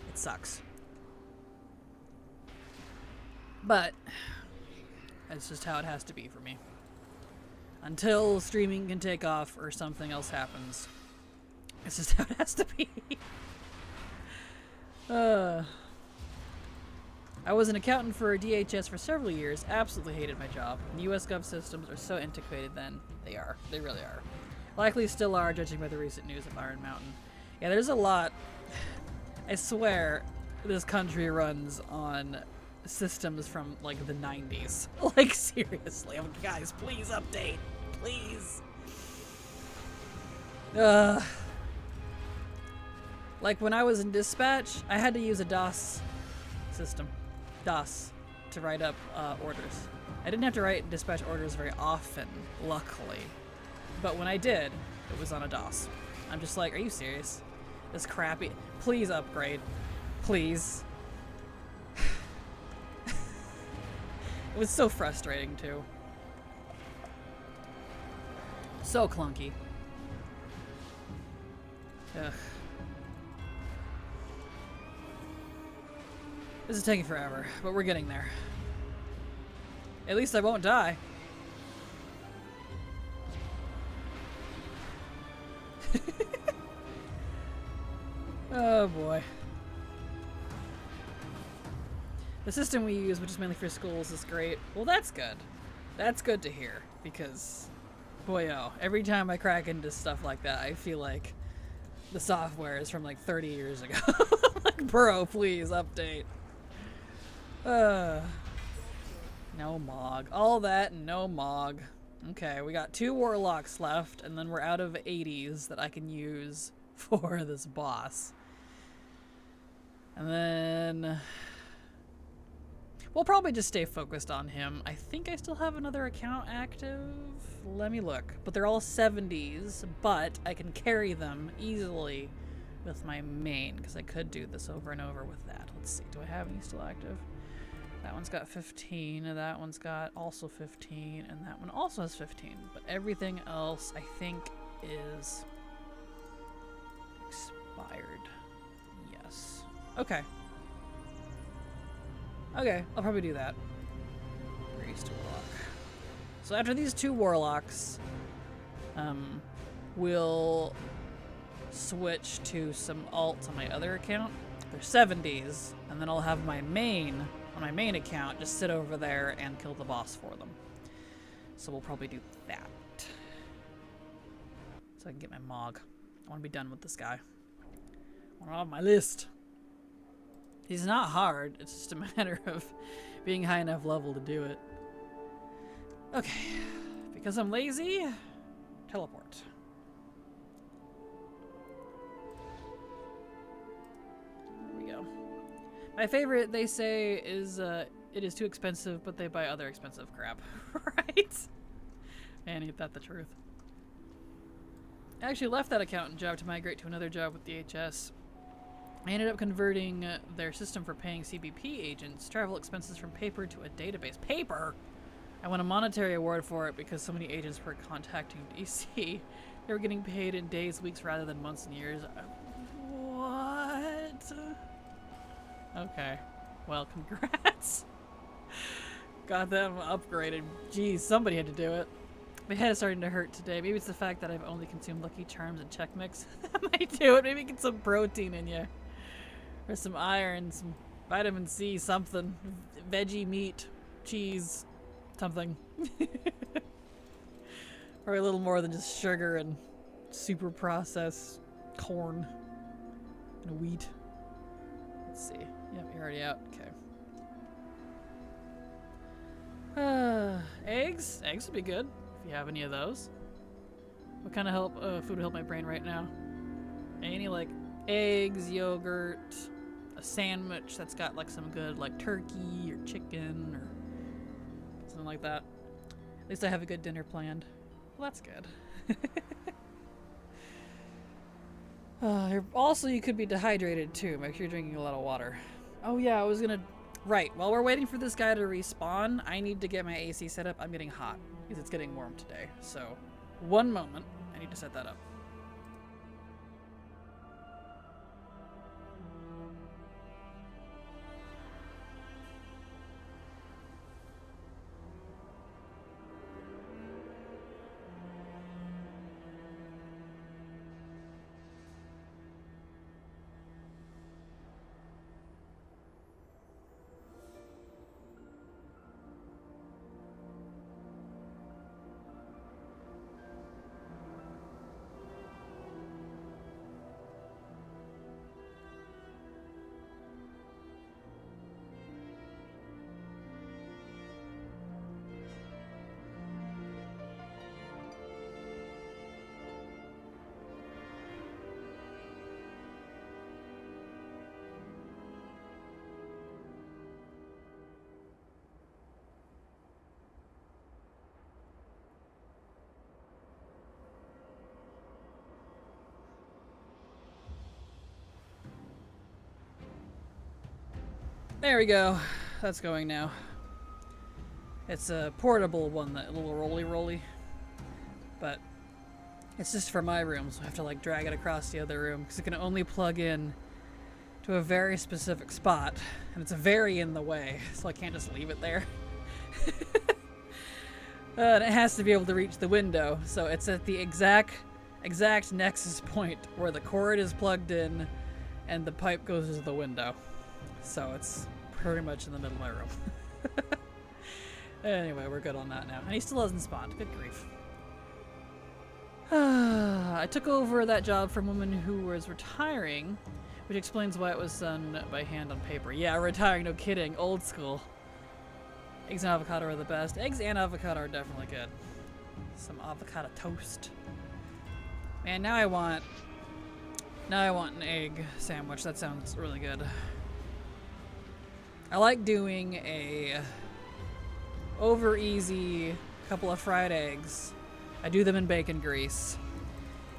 It sucks. But that's just how it has to be for me. Until streaming can take off or something else happens. It's just how it has to be. I was an accountant for DHS for several years, absolutely hated my job. The US Gov systems are so antiquated then. They are. They really are. Likely still are, judging by the recent news of Iron Mountain. Yeah, there's a lot. I swear this country runs on systems from like the 90s. Like seriously. I'm like, guys, please update. Please. Like when I was in dispatch, I had to use a DOS system. DOS to write up orders. I didn't have to write dispatch orders very often, luckily. But when I did, it was on a DOS. I'm just like, are you serious? This crappy. Please upgrade. Please. It was so frustrating too. So clunky. Ugh. This is taking forever, but we're getting there. At least I won't die. Oh boy. The system we use, which is mainly for schools, is great. Well, that's good. That's good to hear, because boy, oh, every time I crack into stuff like that, I feel like the software is from like 30 years ago. Like, bro, please update. No Mog. All that and no Mog. Okay, we got 2 warlocks left, and then we're out of 80s that I can use for this boss. And then we'll probably just stay focused on him. I think I still have another account active. Let me look. But they're all 70s, but I can carry them easily with my main, because I could do this over and over with that. Let's see, do I have any still active? That one's got 15, and that one's got also 15, and that one also has 15. But everything else, I think, is expired. Yes. Okay. Okay, I'll probably do that. Priest Warlock. So after these 2 warlocks, will switch to some alts on my other account. They're 70s, and then I'll have my main, on my main account, just sit over there and kill the boss for them. So we'll probably do that. So I can get my Mog. I want to be done with this guy. I want to have my list. He's not hard, it's just a matter of being high enough level to do it. Okay, because I'm lazy, teleport. There we go. My favorite, they say, is it is too expensive, but they buy other expensive crap. Right? Man, ain't that the truth. I actually left that accountant job to migrate to another job with DHS. I ended up converting their system for paying CBP agents travel expenses from paper to a database. Paper? I won a monetary award for it because so many agents were contacting DC. They were getting paid in days, weeks, rather than months and years. What? Okay. Well, congrats. Got them upgraded. Geez, somebody had to do it. My head is starting to hurt today. Maybe it's the fact that I've only consumed Lucky Charms and Check Mix. That might do it. Maybe get some protein in you. Or some iron, some vitamin C, something. Veggie meat, cheese, something. Or a little more than just sugar and super processed corn and wheat. Let's see. Yep, you're already out. Okay. Eggs? Eggs would be good if you have any of those. What kind of food would help my brain right now? Any like eggs, yogurt, a sandwich that's got like some good like turkey or chicken or something like that. At least I have a good dinner planned. Well, that's good. Also, you could be dehydrated too. Make sure you're drinking a lot of water. Oh yeah, I was gonna... Right, while we're waiting for this guy to respawn, I need to get my AC set up. I'm getting hot because it's getting warm today. So, one moment. I need to set that up. There we go. That's going now. It's a portable one, that little roly. But it's just for my room, so I have to like drag it across the other room because it can only plug in to a very specific spot, and it's very in the way, so I can't just leave it there. And it has to be able to reach the window, so it's at the exact nexus point where the cord is plugged in and the pipe goes to the window. So it's pretty much in the middle of my room. Anyway, we're good on that now. And he still hasn't spawned. Good grief. I took over that job from a woman who was retiring, which explains why it was done by hand on paper. Yeah, retiring, no kidding. Old school. Eggs and avocado are the best. Eggs and avocado are definitely good. Some avocado toast. Man, now I want an egg sandwich. That sounds really good. I like doing a over easy couple of fried eggs. I do them in bacon grease.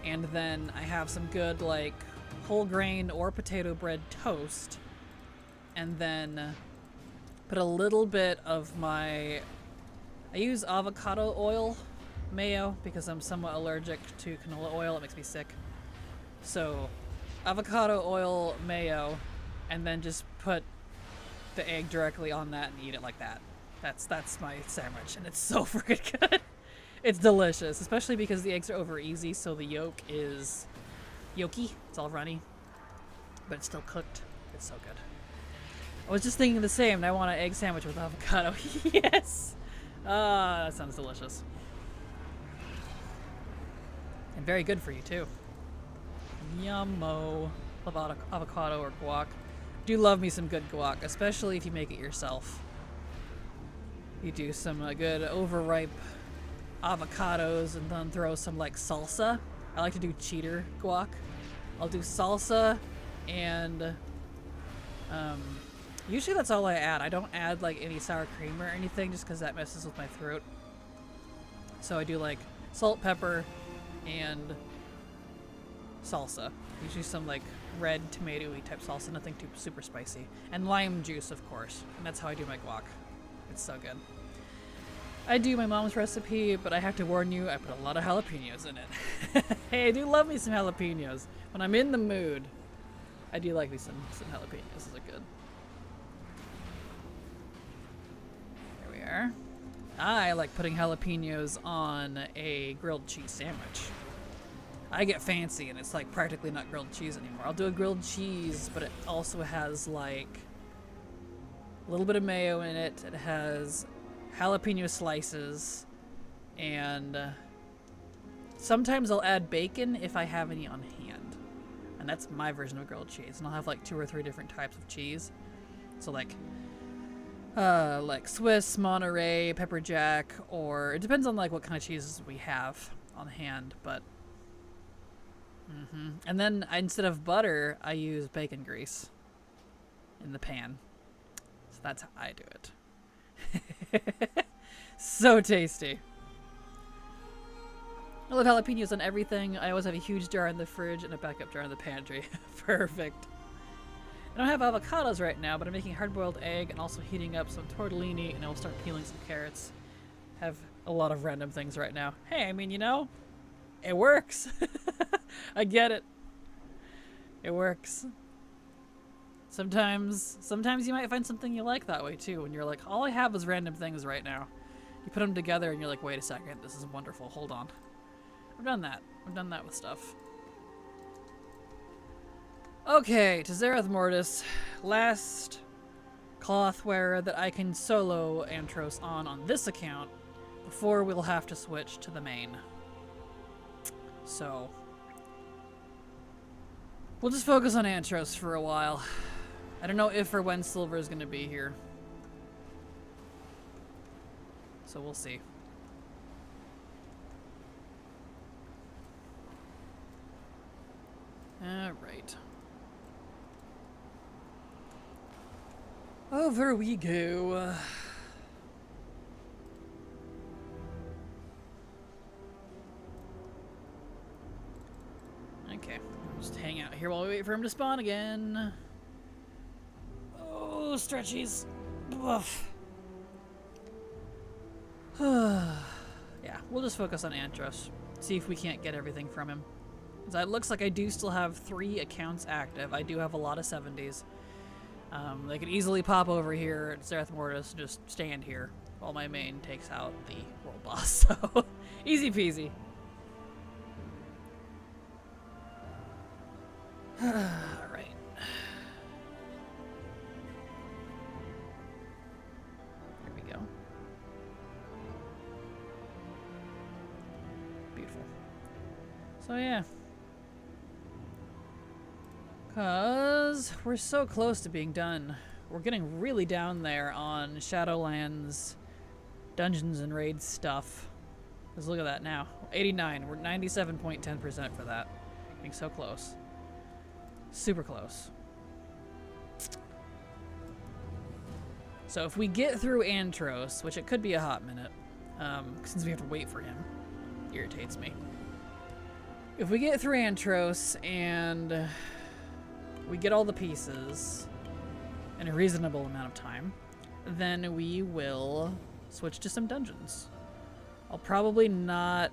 And then I have some good like whole grain or potato bread toast. And then put a little bit of I use avocado oil mayo because I'm somewhat allergic to canola oil. It makes me sick. So avocado oil mayo, and then just put the egg directly on that and eat it like that. That's my sandwich, and it's so freaking good. It's delicious, especially because the eggs are over easy, so the yolk is yolky. It's all runny, but it's still cooked. It's so good. I was just thinking the same, and I want an egg sandwich with avocado. Yes! Ah, that sounds delicious. And very good for you, too. Yummo. Love avocado or guac. Do love me some good guac, especially if you make it yourself. You do some good overripe avocados and then throw some like salsa. I like to do cheater guac. I'll do salsa and usually that's all I add. I don't add like any sour cream or anything just because that messes with my throat. So I do like salt, pepper, and salsa. Usually some like red tomato-y type salsa, nothing too super spicy. And lime juice, of course. And that's how I do my guac. It's so good. I do my mom's recipe, but I have to warn you, I put a lot of jalapenos in it. Hey, I do love me some jalapenos. When I'm in the mood, I do like me some jalapenos. Those are good. There we are. I like putting jalapenos on a grilled cheese sandwich. I get fancy and it's like practically not grilled cheese anymore. I'll do a grilled cheese, but it also has like a little bit of mayo in it. It has jalapeno slices, and sometimes I'll add bacon if I have any on hand. And that's my version of grilled cheese. And I'll have like 2 or 3 different types of cheese. So like Swiss, Monterey, pepper jack, or it depends on like what kind of cheeses we have on hand, but and then instead of butter, I use bacon grease in the pan. So that's how I do it. So tasty. I love jalapenos on everything. I always have a huge jar in the fridge and a backup jar in the pantry. Perfect. I don't have avocados right now, but I'm making hard-boiled egg and also heating up some tortellini, and I'll start peeling some carrots. Have a lot of random things right now. Hey, I mean, you know, it works. I get it. It works. Sometimes you might find something you like that way too, when you're like, all I have is random things right now. You put them together and you're like, wait a second, this is wonderful, hold on. I've done that. I've done that with stuff. Okay, to Zerath Mortis, last cloth wearer that I can solo Antros on this account before we'll have to switch to the main. So we'll just focus on Antros for a while. I don't know if or when Silver is going to be here. So we'll see. Alright. Over we go. Okay, I'll just hang out here while we wait for him to spawn again. Oh, stretchies. Woof. Yeah, we'll just focus on Antros. See if we can't get everything from him. So it looks like I do still have 3 accounts active. I do have a lot of 70s. They could easily pop over here at Zerath Mortis and just stand here while my main takes out the world boss. So, easy peasy. Alright. Here we go. Beautiful. So yeah. Because we're so close to being done. We're getting really down there on Shadowlands, Dungeons and Raids stuff. Let's look at that now. 89. We're 97.10% for that. Getting so close. Super close. So if we get through Antros, which it could be a hot minute, since we have to wait for him, irritates me. If we get through Antros and we get all the pieces in a reasonable amount of time, then we will switch to some dungeons. I'll probably not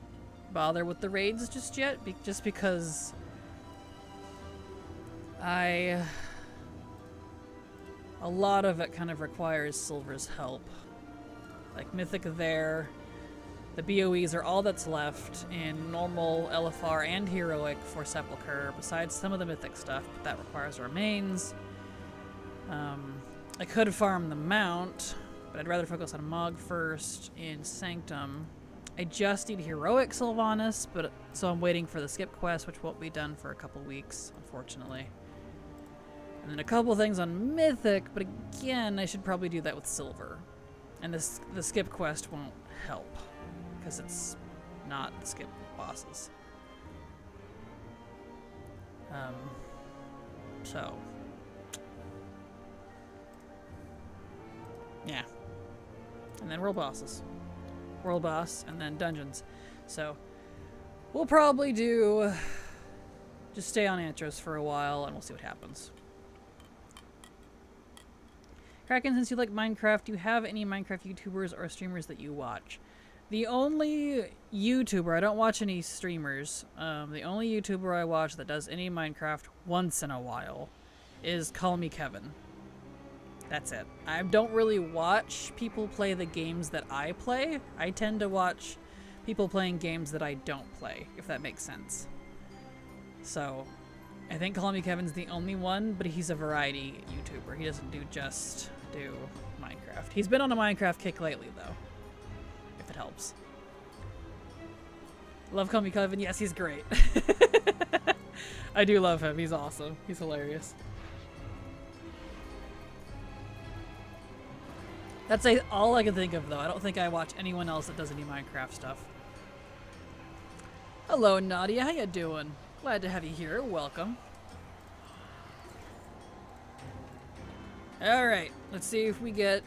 bother with the raids just yet, just because a lot of it kind of requires Silver's help. Like Mythic there, The BOEs are all that's left in normal, LFR, and heroic for Sepulchre, besides some of the mythic stuff, but that requires remains. I could farm the mount, but I'd rather focus on Mog first in Sanctum. I just need heroic Sylvanas, but so I'm waiting for the skip quest, which won't be done for a couple weeks, unfortunately. And then a couple things on mythic, but again, I should probably do that with silver. And the skip quest won't help, because it's not the skip bosses. So yeah. And then world bosses. World boss, and then dungeons. So we'll probably just stay on Antros for a while, and we'll see what happens. Kraken, since you like Minecraft, do you have any Minecraft YouTubers or streamers that you watch? The only YouTuber, I don't watch any streamers, the only YouTuber I watch that does any Minecraft once in a while is Call Me Kevin. That's it. I don't really watch people play the games that I play. I tend to watch people playing games that I don't play, if that makes sense. So, I think Call Me Kevin's the only one, but he's a variety YouTuber. He doesn't just do Minecraft. He's been on a Minecraft kick lately, though, if it helps. Love Call Me Kevin. Yes, he's great. I do love him. He's awesome. He's hilarious. That's all I can think of, though. I don't think I watch anyone else that does any Minecraft stuff. Hello, Nadia. How you doing? Glad to have you here. Welcome. Alright, let's see if we get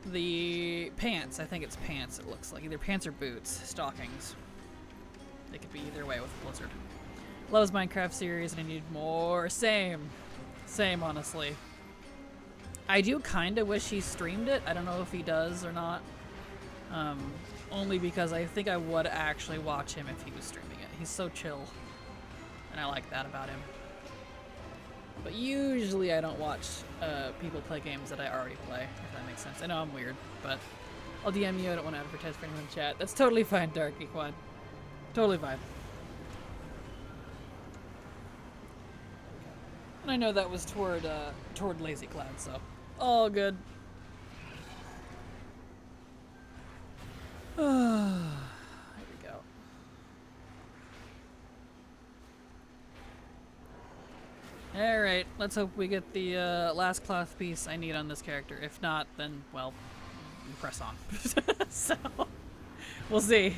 the pants. I think it's pants, it looks like. Either pants or boots. Stockings. They could be either way with Blizzard. Loves Minecraft series and I need more. Same. Same, honestly. I do kind of wish he streamed it. I don't know if he does or not. Only because I think I would actually watch him if he was streaming it. He's so chill. And I like that about him. But usually I don't watch people play games that I already play, if that makes sense. I know I'm weird, but I'll DM you. I don't want to advertise for anyone in chat. That's totally fine, Dark Equad. Totally fine. And I know that was toward Lazy Cloud, so all good. Here we go. Alright, let's hope we get the last cloth piece I need on this character. If not, then, well, press on. So, we'll see.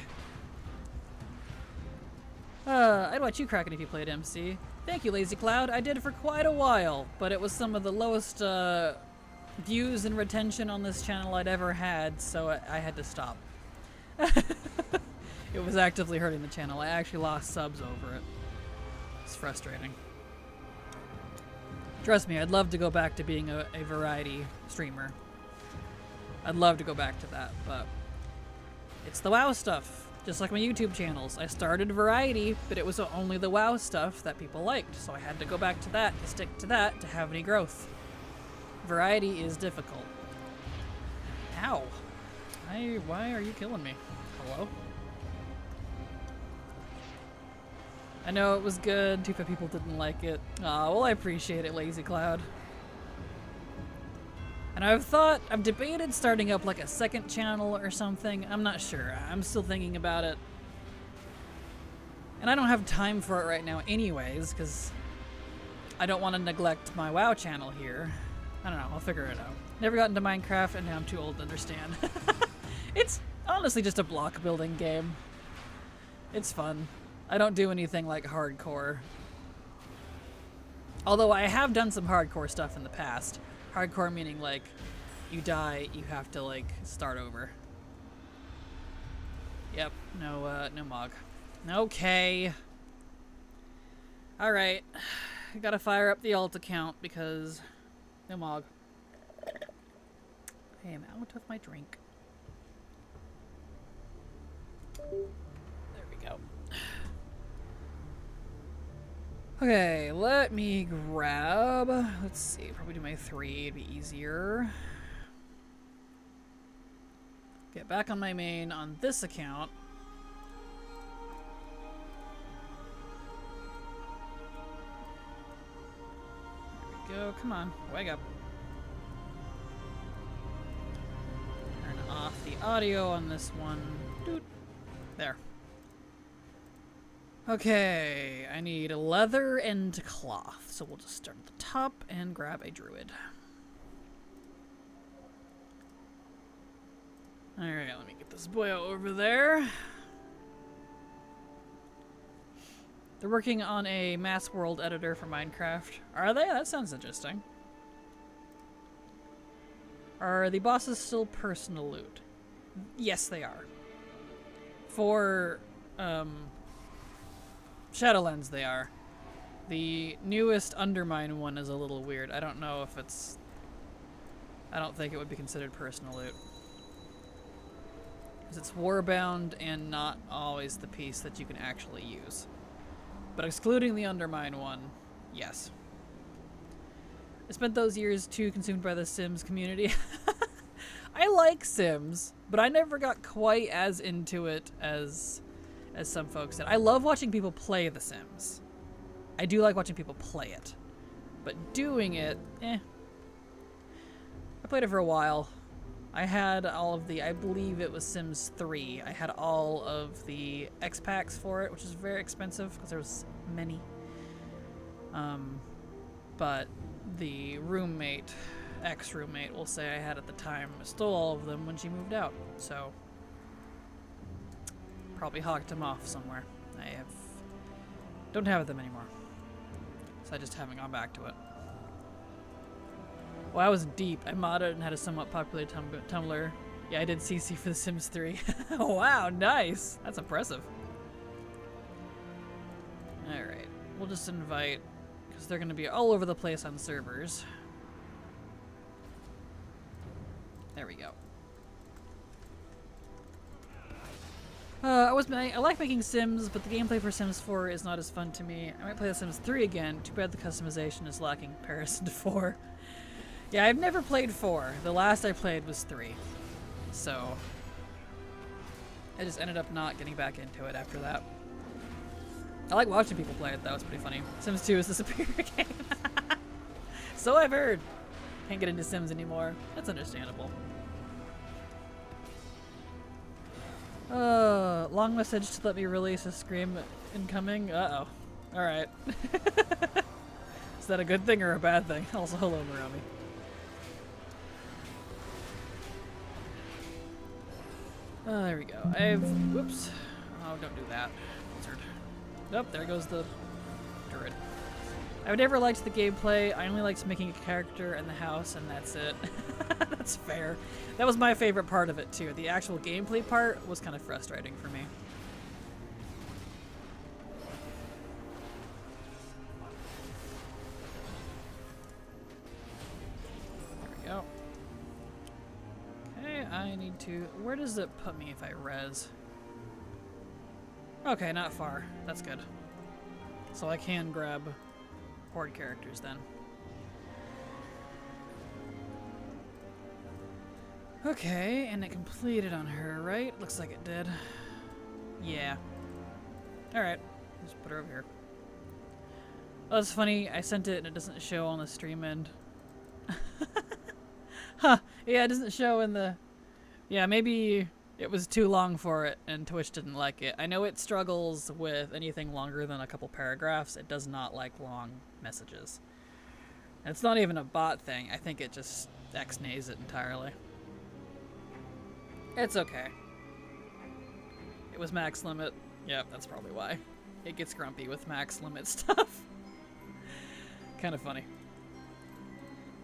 I'd watch you, Kraken, if you played MC. Thank you, Lazy Cloud. I did for quite a while, but it was some of the lowest views and retention on this channel I'd ever had, so I had to stop. It was actively hurting the channel. I actually lost subs over it. It's frustrating. Trust me, I'd love to go back to being a variety streamer. I'd love to go back to that, but it's the WoW stuff. Just like my YouTube channels. I started variety, but it was only the WoW stuff that people liked, so I had to go back to that, to stick to that, to have any growth. Variety is difficult. Ow. Why are you killing me? Hello? I know it was good, too bad people didn't like it. Aw, well I appreciate it, Lazy Cloud. And I've debated starting up like a second channel or something. I'm not sure. I'm still thinking about it. And I don't have time for it right now anyways, because I don't want to neglect my WoW channel here. I don't know. I'll figure it out. Never got into Minecraft, and now I'm too old to understand. It's honestly just a block building game. It's fun. I don't do anything like hardcore. Although I have done some hardcore stuff in the past. Hardcore meaning like you die, you have to like start over. Yep, no Mog. Okay. Alright. I gotta fire up the alt account because no Mog. I am out of my drink. There we go. Okay, let me grab, let's see, probably do my 3, it'd be easier. Get back on my main on this account. go. Come on, wake up. Turn off the audio on this one. Doot. There. Okay, I need leather and cloth, so we'll just start at the top and grab a druid. Alright, let me get this boy over there. They're working on a mass world editor for Minecraft. Are they? That sounds interesting. Are the bosses still personal loot? Yes, they are. For Shadowlands, they are. The newest Undermine one is a little weird. I don't know if it's... I don't think it would be considered personal loot. Because it's warbound and not always the piece that you can actually use. But excluding the Undermine one, yes. I spent those years too consumed by the Sims community. I like Sims, but I never got quite as into it as some folks did. I love watching people play The Sims. I do like watching people play it. But doing it, I played it for a while. I had all of the, I believe it was Sims 3. I had all of the X packs for it, which is very expensive because there was many. But the roommate, ex-roommate, we'll say I had at the time, stole all of them when she moved out. So probably hawked them off somewhere. Don't have them anymore. So I just haven't gone back to it. Well, I was deep. I modded and had a somewhat popular Tumblr. Yeah, I did CC for The Sims 3. Wow, nice! That's impressive. Alright, we'll just invite, because they're going to be all over the place on servers. There we go. I like making Sims, but the gameplay for Sims 4 is not as fun to me. I might play The Sims 3 again. Too bad the customization is lacking in comparison to 4. Yeah, I've never played 4. The last I played was 3. So I just ended up not getting back into it after that. I like watching people play it though, it's pretty funny. Sims 2 is the superior game. So I've heard. Can't get into Sims anymore. That's understandable. Long message to let me release a scream incoming. Uh-oh. Alright. Is that a good thing or a bad thing? Also, hello, Murami. Oh, there we go. Whoops. Oh, don't do that. Wizard. Nope, there goes the druid. I've never liked the gameplay. I only liked making a character and the house, and that's it. That's fair. That was my favorite part of it, too. The actual gameplay part was kind of frustrating for me. There we go. Okay, I need to... Where does it put me if I res? Okay, not far. That's good. So I can grab horde characters then. Okay, and it completed on her, right? Looks like it did. Yeah. Alright, just put her over here. Oh, that's funny. I sent it and it doesn't show on the stream end. Huh. Yeah, it doesn't show in the... Yeah, maybe it was too long for it and Twitch didn't like it. I know it struggles with anything longer than a couple paragraphs. It does not like long messages. And it's not even a bot thing. I think it just X-nays it entirely. It's okay. It was max limit. Yep, that's probably why. It gets grumpy with max limit stuff. Kind of funny.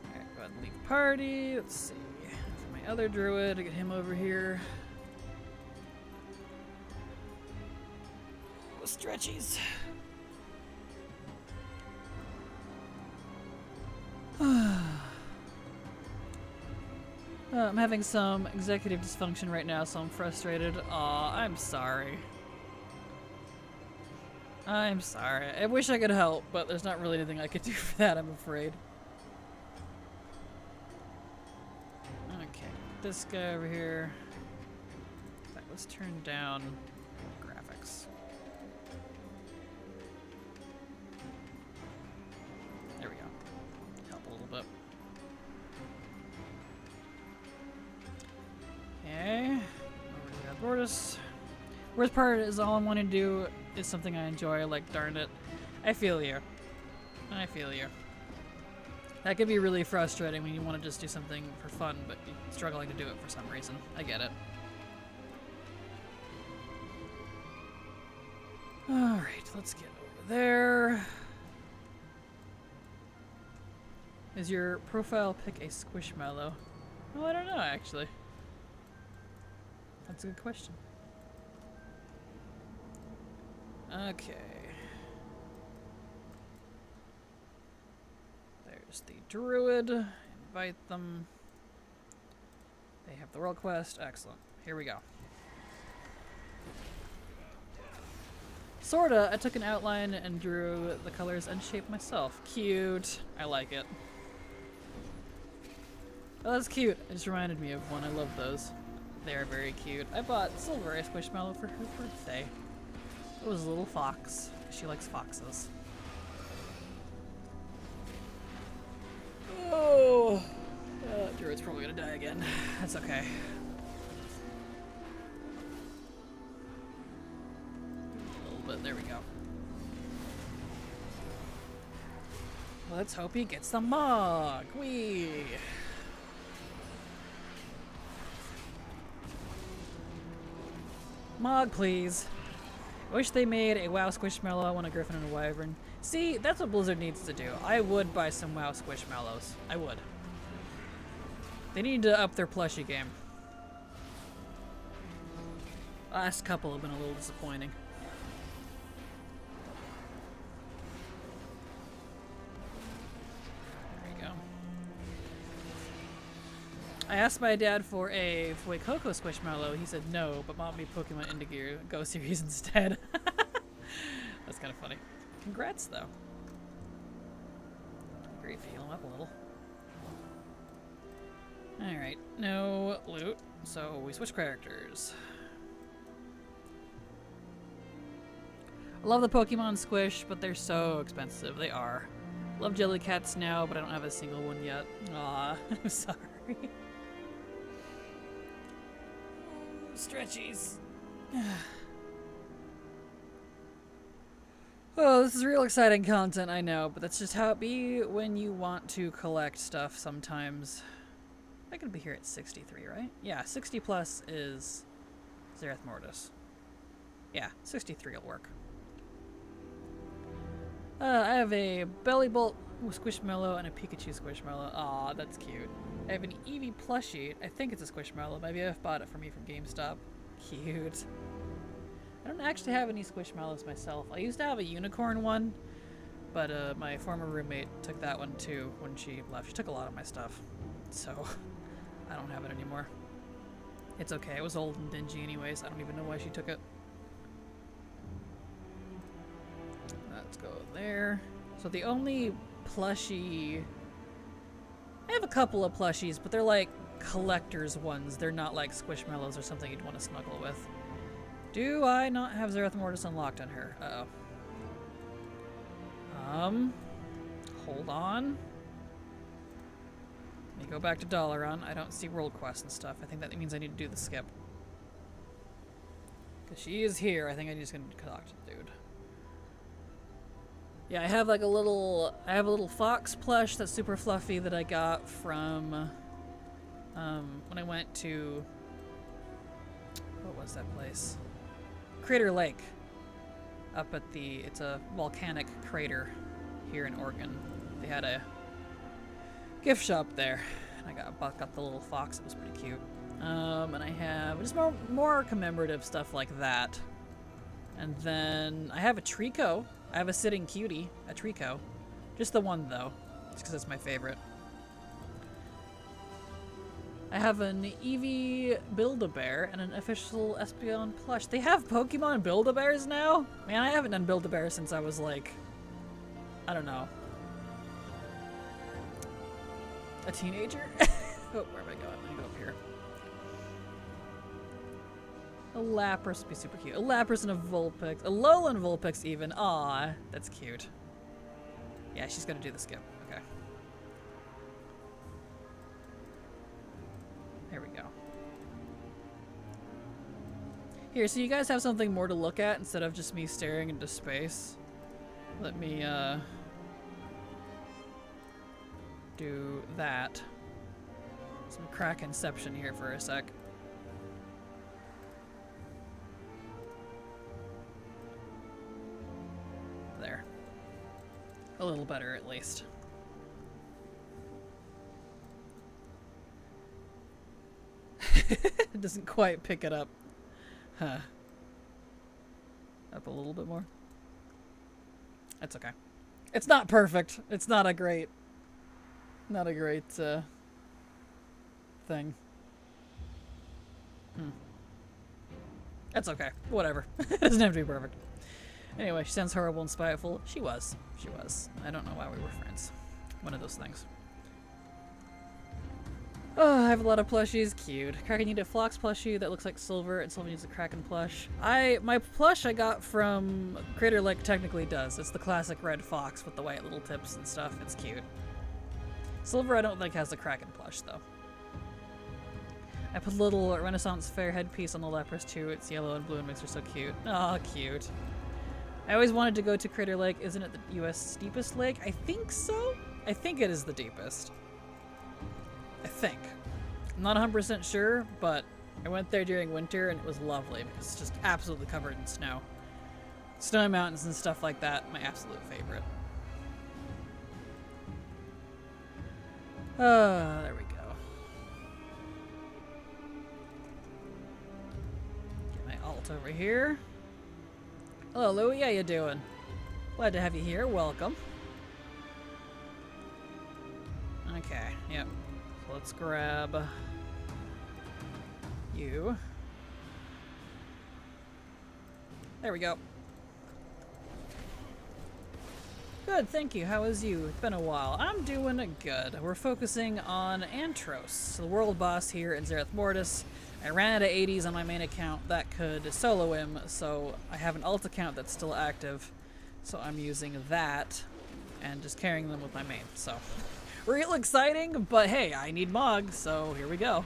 Alright, go ahead and leave party. Let's see. For my other druid, to get him over here. With stretchies. I'm having some executive dysfunction right now, so I'm frustrated. Aw, I'm sorry. I'm sorry. I wish I could help, but there's not really anything I could do for that, I'm afraid. Okay, this guy over here. That was turned down. Graphics. There we go. Help Worst part is all I want to do is something I enjoy, like, darn it. I feel you. I feel you. That could be really frustrating when you want to just do something for fun, but you're struggling to do it for some reason. I get it. Alright, let's get over there. Is your profile pick a squishmallow? Oh, I don't know, actually. That's a good question. Okay. There's the druid. Invite them. They have the world quest. Excellent. Here we go. Sorta. I took an outline and drew the colors and shape myself. Cute. I like it. Oh, that's cute. It just reminded me of one. I love those. They are very cute. I bought Silver a squishmallow for her birthday. It was a little fox. She likes foxes. Oh! Druid's probably gonna die again. That's okay. A little bit. There we go. Let's hope he gets the mug. Whee! Mog, please. I wish they made a WoW Squishmallow. I want a Griffin and a Wyvern. See, that's what Blizzard needs to do. I would buy some WoW Squishmallows. I would. They need to up their plushie game. Last couple have been a little disappointing. There you go. I asked my dad for a Fuecoco Squishmallow. He said no, but bought me Pokemon Indigear Go series instead. That's kind of funny. Congrats, though. Great, heal him up a little. Alright, no loot, so we switch characters. I love the Pokemon Squish, but they're so expensive. They are. Love Jellycats now, but I don't have a single one yet. Aw, I'm sorry. Stretchies. Oh, this is real exciting content, I know, but that's just how it be when you want to collect stuff sometimes. I could be here at 63, right? Yeah, 60 plus is Zerath Mortis. Yeah, 63 will work. I have a Bellybolt Squishmallow and a Pikachu Squishmallow. Aw, that's cute. I have an Eevee plushie. I think it's a Squishmallow. My BF bought it for me from GameStop. Cute. I don't actually have any Squishmallows myself. I used to have a unicorn one, but my former roommate took that one too when she left. She took a lot of my stuff, so I don't have it anymore. It's okay. It was old and dingy anyways. I don't even know why she took it. Let's go there. So the only plushie... I have a couple of plushies, but they're like collector's ones. They're not like Squishmallows or something you'd want to snuggle with. Do I not have Zerath Mortis unlocked on her? Uh-oh. Hold on. Let me go back to Dalaran. I don't see world quests and stuff. I think that means I need to do the skip. Because she is here. I think I'm just going to talk to the dude. Yeah, I have like a little fox plush that's super fluffy that I got from when I went to, what was that place? Crater Lake. Up at it's a volcanic crater here in Oregon. They had a gift shop there. And I got the little fox. It was pretty cute. And I have just more commemorative stuff like that. And then I have a Trico. I have a sitting cutie, a Trico. Just the one though, just because it's my favorite. I have an Eevee Build-A-Bear and an official Espeon plush. They have Pokemon Build-A-Bears now? Man, I haven't done Build-A-Bear since I was like, I don't know, a teenager? Oh, where am I going? Let me go up here. A Lapras would be super cute. A Lapras and a Vulpix. A Alolan Vulpix even. Aw, that's cute. Yeah, she's gonna do the skip. Okay. There we go. Here, so you guys have something more to look at instead of just me staring into space. Let me, do that. Some crack inception here for a sec. There. A little better, at least. It doesn't quite pick it up. Huh. Up a little bit more. That's okay. It's not perfect. It's not a great... Not a great, thing. That's okay. Whatever. It doesn't have to be perfect. Anyway, she sounds horrible and spiteful. She was. She was. I don't know why we were friends. One of those things. Oh, I have a lot of plushies. Cute. Kraken needs a Phlox plushie that looks like silver, and Silver needs a Kraken plush. My plush I got from Crater Lake technically does. It's the classic red fox with the white little tips and stuff. It's cute. Silver I don't think has the Kraken plush though. I put a little Renaissance Fair headpiece on the Leprous too. It's yellow and blue and makes her so cute. Aw, cute. I always wanted to go to Crater Lake. Isn't it the US deepest lake? I think so. I think it is the deepest. I think. I'm not 100% sure, but I went there during winter and it was lovely because it's just absolutely covered in snow. Snowy mountains and stuff like that, my absolute favorite. There we go. Get my alt over here. Hello, Louie. How you doing? Glad to have you here. Welcome. Okay, yep. So let's grab you. There we go. Good, thank you. How is you? It's been a while. I'm doing good. We're focusing on Antros, the world boss here in Zereth Mortis. I ran out of 80s on my main account that could solo him, so I have an alt account that's still active. So I'm using that and just carrying them with my main. So real exciting, but hey, I need Mog, so here we go.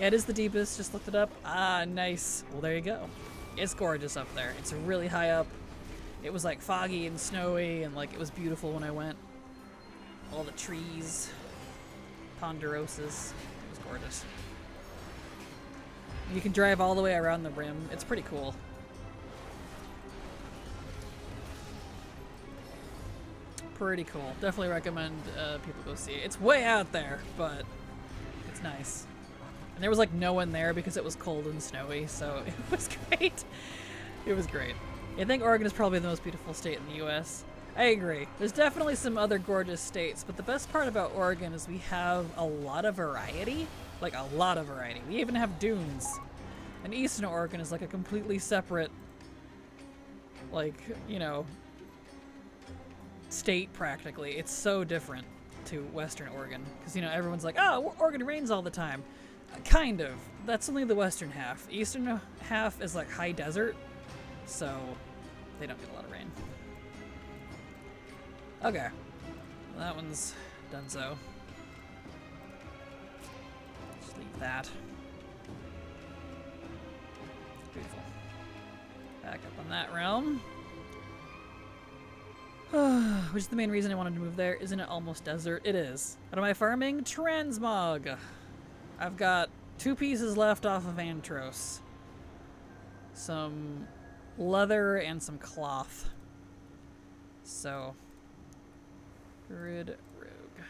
Yeah, it is the deepest. Just looked it up. Ah, nice. Well, there you go. It's gorgeous up there. It's really high up. It was like foggy and snowy and like it was beautiful when I went. All the trees, ponderosas. It was gorgeous. You can drive all the way around the rim. It's pretty cool. Pretty cool. Definitely recommend people go see it. It's way out there, but it's nice. And there was like no one there because it was cold and snowy, so it was great. It was great. I think Oregon is probably the most beautiful state in the US. I agree. There's definitely some other gorgeous states, but the best part about Oregon is we have a lot of variety. Like a lot of variety. We even have dunes. And Eastern Oregon is like a completely separate, like, you know, state practically. It's so different to Western Oregon. Because, you know, everyone's like, oh, Oregon rains all the time. Kind of. That's only the western half. Eastern half is like high desert. So they don't get a lot of rain. Okay. Well, that one's done so. Just leave that. Beautiful. Back up on that realm. Which is the main reason I wanted to move there. Isn't it almost desert? It is. What am I farming? Transmog. I've got 2 pieces left off of Antros. Some leather and some cloth. So, Grid Rogue.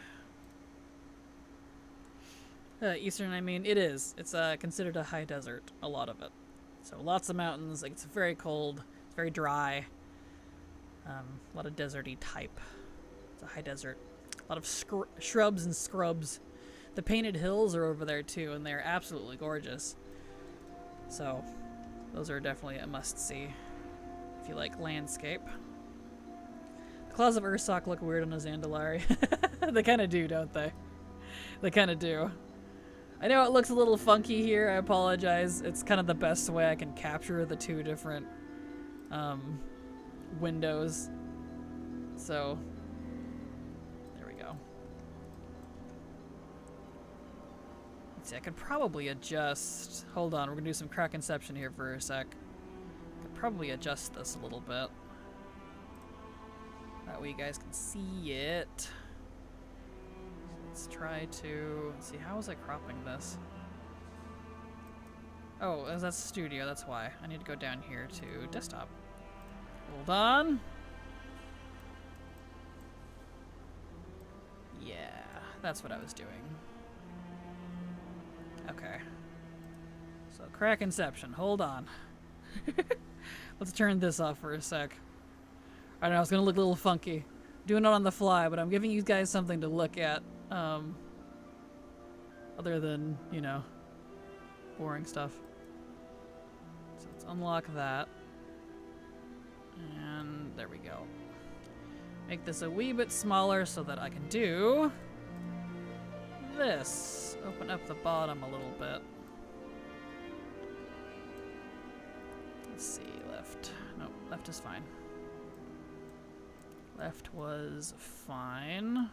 Eastern, I mean, it is. It's considered a high desert, a lot of it. So lots of mountains, like, it's very cold, it's very dry. A lot of deserty type. It's a high desert. A lot of shrubs and scrubs. The painted hills are over there too, and they're absolutely gorgeous. So, those are definitely a must-see if you like landscape. The claws of Ursoc look weird on a Zandalari. They kind of do, don't they? They kind of do. I know it looks a little funky here, I apologize. It's kind of the best way I can capture the 2 different windows. So, there we go. Let's see, I could probably adjust. Hold on, we're gonna do some crack inception here for a sec. Could probably adjust this a little bit. That way you guys can see it. So let's try to... Let's see, how was I cropping this? Oh, that's studio, that's why. I need to go down here to desktop. Hold on. Yeah, that's what I was doing. Okay. So, crack inception. Hold on. Let's turn this off for a sec. I don't know, it's gonna look a little funky. Doing it on the fly, but I'm giving you guys something to look at. Other than, you know, boring stuff. So let's unlock that. And there we go. Make this a wee bit smaller so that I can do this. Open up the bottom a little bit. Let's see, left. Nope, left is fine. Left was fine.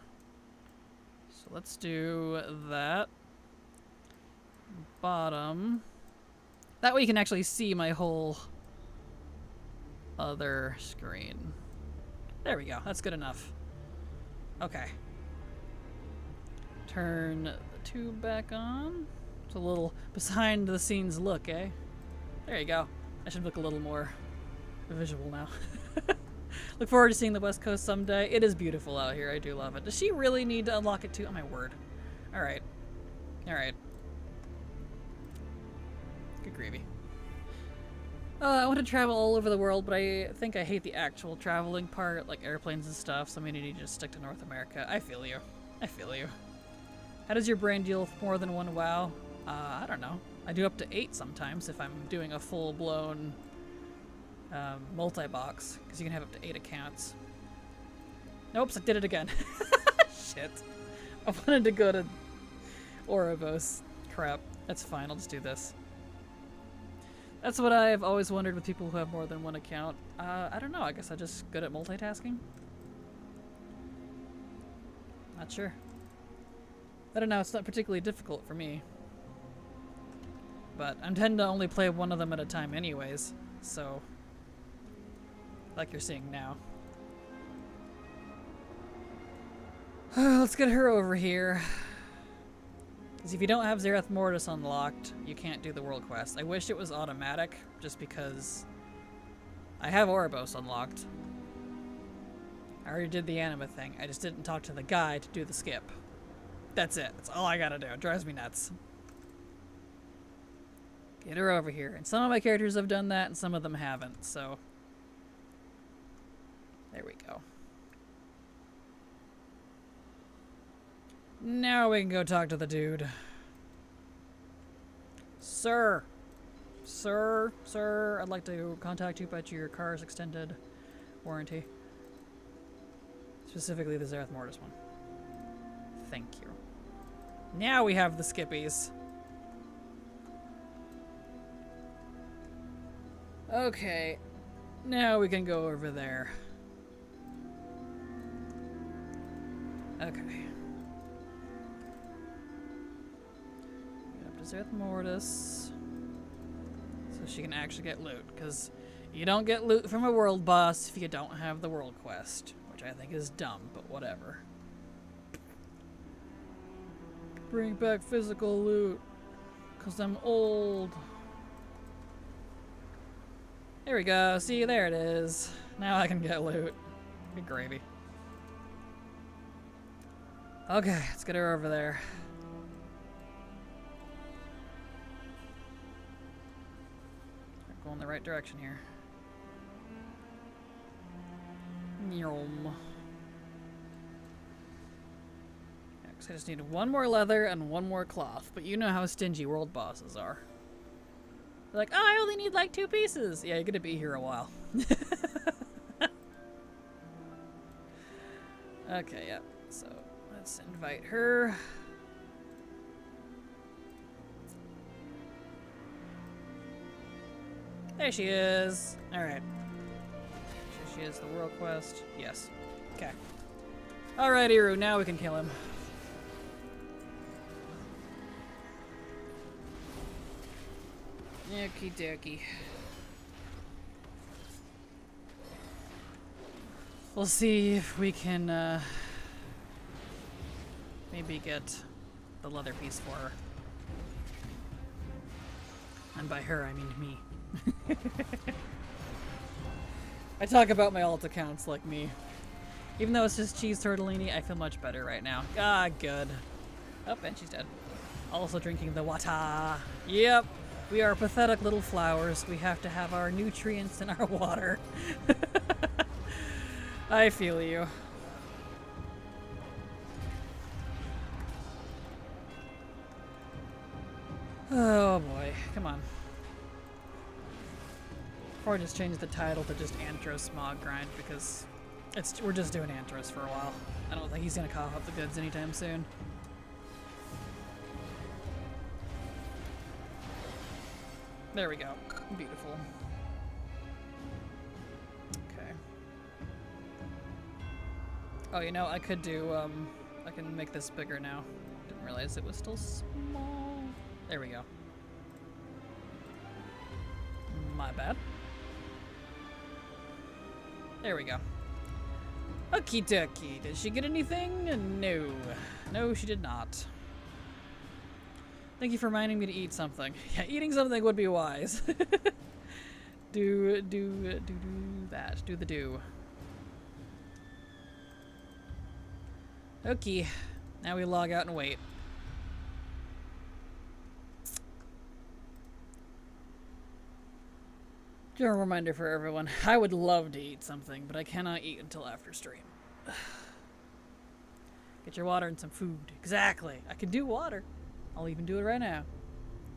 So let's do that. Bottom. That way you can actually see my whole other screen. There we go. That's good enough. Okay. Turn the tube back on. It's a little behind the scenes look, eh? There you go. I should look a little more visual now. Look forward to seeing the West Coast someday. It is beautiful out here. I do love it. Does she really need to unlock it too? Oh my word. Alright. Alright. Good gravy. I want to travel all over the world, but I think I hate the actual traveling part, like airplanes and stuff, so I'm gonna need to just stick to North America. I feel you. I feel you. How does your brain deal with more than one WoW? I don't know. I do up to 8 sometimes if I'm doing a full-blown multi-box, because you can have up to 8 accounts. Nope, I did it again. Shit. I wanted to go to Ouroboros. Crap. That's fine, I'll just do this. That's what I've always wondered with people who have more than one account. I don't know, I guess I'm just good at multitasking? Not sure. I don't know, it's not particularly difficult for me. But I tend to only play one of them at a time anyways, so... like you're seeing now. Let's get her over here. Because if you don't have Zerath Mortis unlocked, you can't do the world quest. I wish it was automatic, just because I have Ouroboros unlocked. I already did the anima thing. I just didn't talk to the guy to do the skip. That's it. That's all I gotta do. It drives me nuts. Get her over here. And some of my characters have done that, and some of them haven't, so... there we go. Now we can go talk to the dude. Sir! Sir, I'd like to contact you about your car's extended warranty. Specifically the Zerath Mortis one. Thank you. Now we have the skippies. Okay. Now we can go over there. Okay. Get up to Zerath Mortis. So she can actually get loot, because you don't get loot from a world boss if you don't have the world quest, which I think is dumb, but whatever. Bring back physical loot, because I'm old. There we go. See, there it is. Now I can get loot. Good gravy. Okay, let's get her over there. We're going the right direction here. Nyom. Yeah, 'cause I just need one more leather and one more cloth, but you know how stingy world bosses are. They're like, oh, I only need like 2 pieces. Yeah, you're gonna be here a while. Okay, yeah. So let's invite her. There she is. Alright. She is the world quest. Yes. Okay. Alright, Iru, now we can kill him. Okie dokie. We'll see if we can maybe get the leather piece for her. And by her, I mean me. I talk about my alt accounts like me. Even though it's just cheese tortellini, I feel much better right now. Ah, good. Oh, and she's dead. Also drinking the water. Yep. We are pathetic little flowers. We have to have our nutrients in our water. I feel you. Oh boy, come on. Or just change the title to just Antros Smog Grind because we're just doing Antros for a while. I don't think he's gonna cough up the goods anytime soon. There we go. Beautiful. Okay. Oh, you know, I could do, I can make this bigger now. Didn't realize it was still small. There we go. My bad. There we go. Okie dokie. Did she get anything? No. No, she did not. Thank you for reminding me to eat something. Yeah, eating something would be wise. do that. Do the do. Okay. Now we log out and wait. Just a reminder for everyone. I would love to eat something, but I cannot eat until after stream. Get your water and some food. Exactly. I can do water. I'll even do it right now.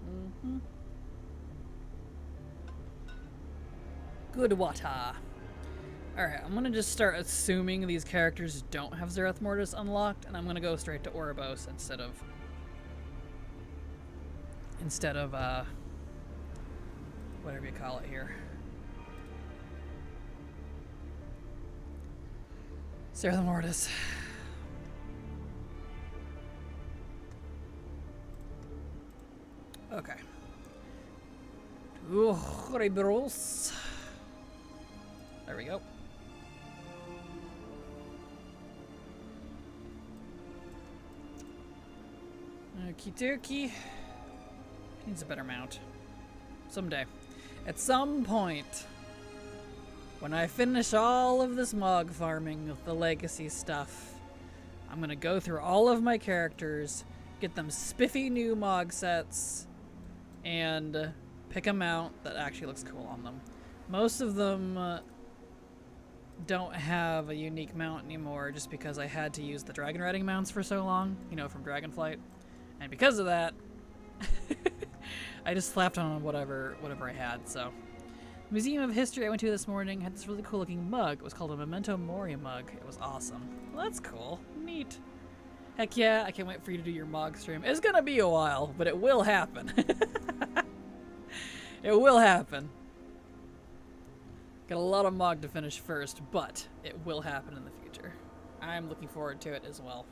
Mm-hmm. Good water. Alright, I'm gonna just start assuming these characters don't have Zerath Mortis unlocked, and I'm gonna go straight to Ouroboros instead of whatever you call it here. Zerath Mortis. Okay. Ouroboros. There we go. Okie dokie. Needs a better mount. Someday. At some point, when I finish all of this mog farming with the legacy stuff, I'm gonna go through all of my characters, get them spiffy new mog sets, and pick a mount that actually looks cool on them. Most of them don't have a unique mount anymore just because I had to use the dragon riding mounts for so long, you know, from Dragonflight. And because of that, I just slapped on whatever I had, so. The Museum of History I went to this morning had this really cool looking mug. It was called a Memento Mori mug. It was awesome. Well, that's cool. Neat. Heck yeah, I can't wait for you to do your mog stream. It's gonna be a while, but it will happen. It will happen. Got a lot of mog to finish first, but it will happen in the future. I'm looking forward to it as well.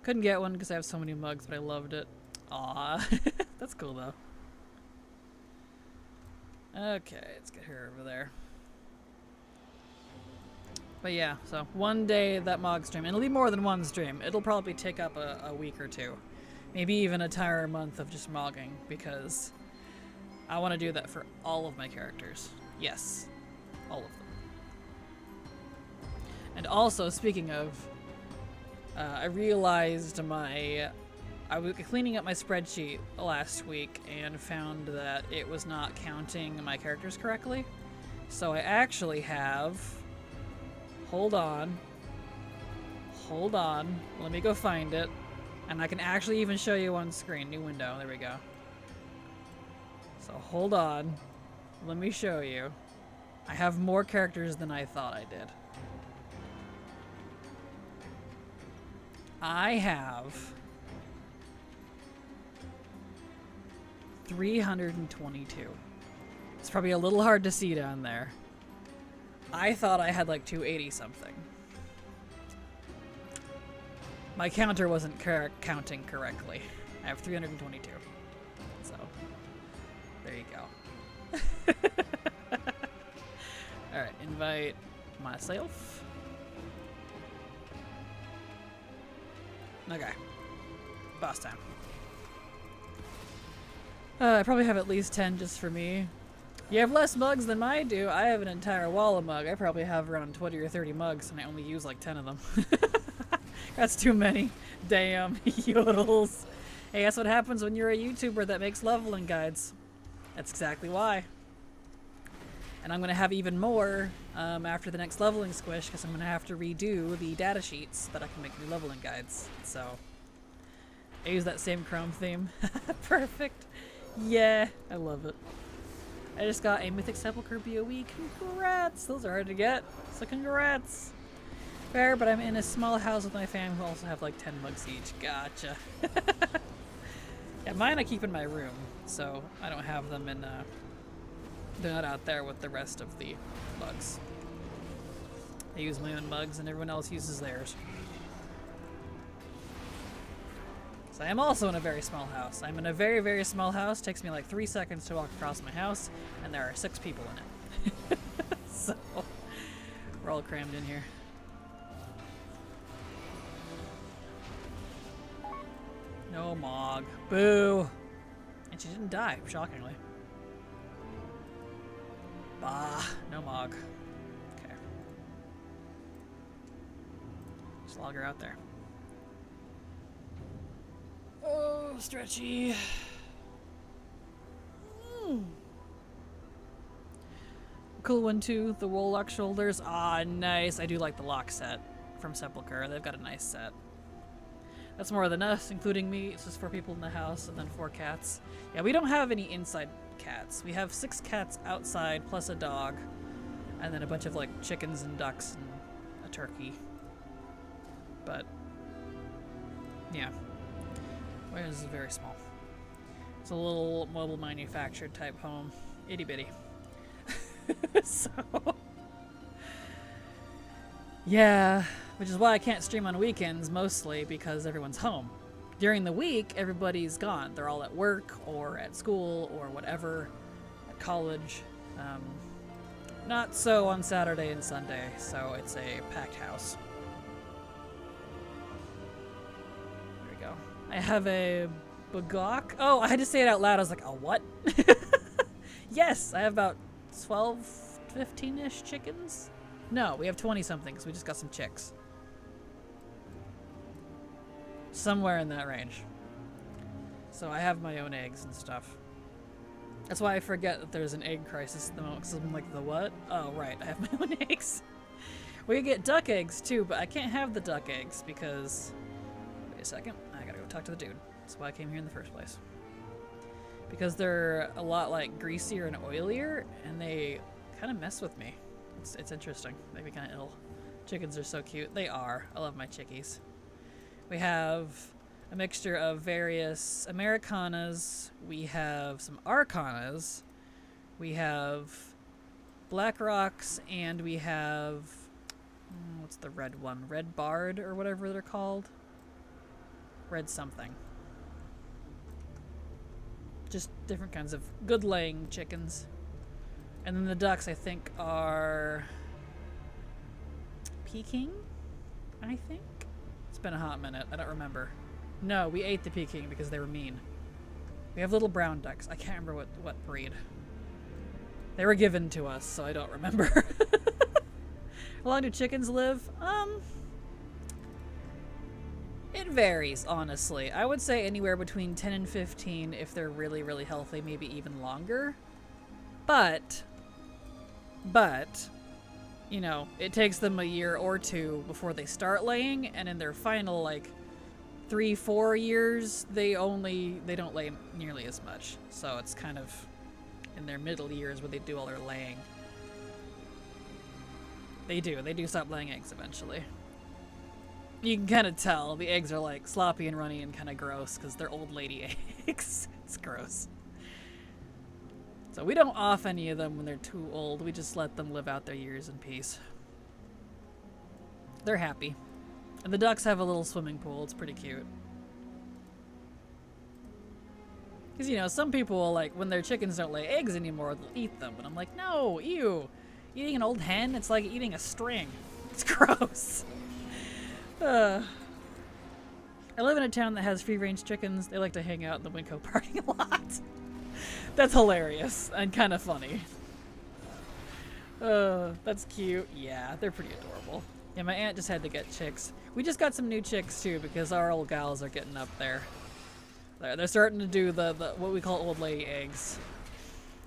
Couldn't get one because I have so many mugs, but I loved it. Aw, that's cool though. Okay, let's get her over there. But yeah, so one day that mog stream, and it'll be more than one stream. It'll probably take up a week or two. Maybe even an entire month of just mogging, because I want to do that for all of my characters. Yes, all of them. And also, speaking of, I realized I was cleaning up my spreadsheet last week and found that it was not counting my characters correctly. So I actually have, hold on, let me go find it. And I can actually even show you on screen. New window, there we go. So hold on, let me show you. I have more characters than I thought I did. I have 322. It's probably a little hard to see down there. I thought I had like 280 something. My counter wasn't counting correctly. I have 322. So There you go. Alright, invite myself. Okay. Boss time. I probably have at least 10 just for me. You have less mugs than I do. I have an entire wall of mug. I probably have around 20 or 30 mugs, and I only use like 10 of them. That's too many. Damn, yodels. Hey, that's what happens when you're a YouTuber that makes leveling guides. That's exactly why. And I'm going to have even more after the next leveling squish, because I'm going to have to redo the data sheets that I can make new leveling guides. So, I use that same Chrome theme. Perfect. Yeah, I love it. I just got a Mythic Sepulchre BOE. Congrats! Those are hard to get, so congrats! Fair, but I'm in a small house with my fam who also have like 10 mugs each. Gotcha. Yeah, mine I keep in my room, so I don't have them in, they're not out there with the rest of the mugs. I use my own mugs and everyone else uses theirs. So I am also in a very small house. I'm in a very, very small house. Takes me like 3 seconds to walk across my house, and there are 6 people in it. So, we're all crammed in here. No Mog. Boo! And she didn't die, shockingly. Bah, no Mog. Okay. Just log her out there. Oh, stretchy. Cool one too, the roll lock shoulders. Ah, nice. I do like the lock set from Sepulchre. They've got a nice set. That's more than us, including me. It's just 4 people in the house and then 4 cats. Yeah, we don't have any inside cats. We have 6 cats outside plus a dog. And then a bunch of like chickens and ducks and a turkey. But, yeah. It is very small. It's a little mobile manufactured type home. Itty bitty. So, yeah, which is why I can't stream on weekends mostly because everyone's home. During the week, everybody's gone. They're all at work or at school or whatever, at college. Not so on Saturday and Sunday, so it's a packed house. I have a bagok. Oh, I had to say it out loud. I was like, a what? Yes, I have about 12, 15-ish chickens. No, we have 20-something because we just got some chicks. Somewhere in that range. So I have my own eggs and stuff. That's why I forget that there's an egg crisis at the moment because I'm like, the what? Oh, right, I have my own eggs. We get duck eggs too, but I can't have the duck eggs because... Wait a second. Talk to the dude. That's why I came here in the first place. Because they're a lot like greasier and oilier, and they kind of mess with me. It's interesting. Make me kind of ill. Chickens are so cute. They are. I love my chickies. We have a mixture of various Americanas. We have some Arcanas. We have Black Rocks, and we have what's the red one? Red Bard or whatever they're called. Red something. Just different kinds of good laying chickens. And then the ducks I think are Peking, I think? It's been a hot minute. I don't remember. No, we ate the Peking because they were mean. We have little brown ducks. I can't remember what breed. They were given to us, so I don't remember. How long do chickens live? It varies, honestly. I would say anywhere between 10 and 15 if they're really, really healthy, maybe even longer. But, you know, it takes them a year or 2 before they start laying, and in their final, like, 3-4 years, they don't lay nearly as much. So it's kind of in their middle years where they do all their laying. They do stop laying eggs eventually. You can kind of tell the eggs are like sloppy and runny and kind of gross because they're old lady eggs. It's gross. So we don't off any of them when they're too old. We just let them live out their years in peace. They're happy. And the ducks have a little swimming pool. It's pretty cute. Because, you know, some people, like, when their chickens don't lay eggs anymore, they'll eat them. But I'm like, no, ew. Eating an old hen, it's like eating a string. It's gross. I live in a town that has free-range chickens. They like to hang out in the Winco parking lot. That's hilarious and kind of funny. That's cute. Yeah, they're pretty adorable. Yeah, my aunt just had to get chicks. We just got some new chicks, too, because our old gals are getting up there. They're starting to do the what we call old lady eggs.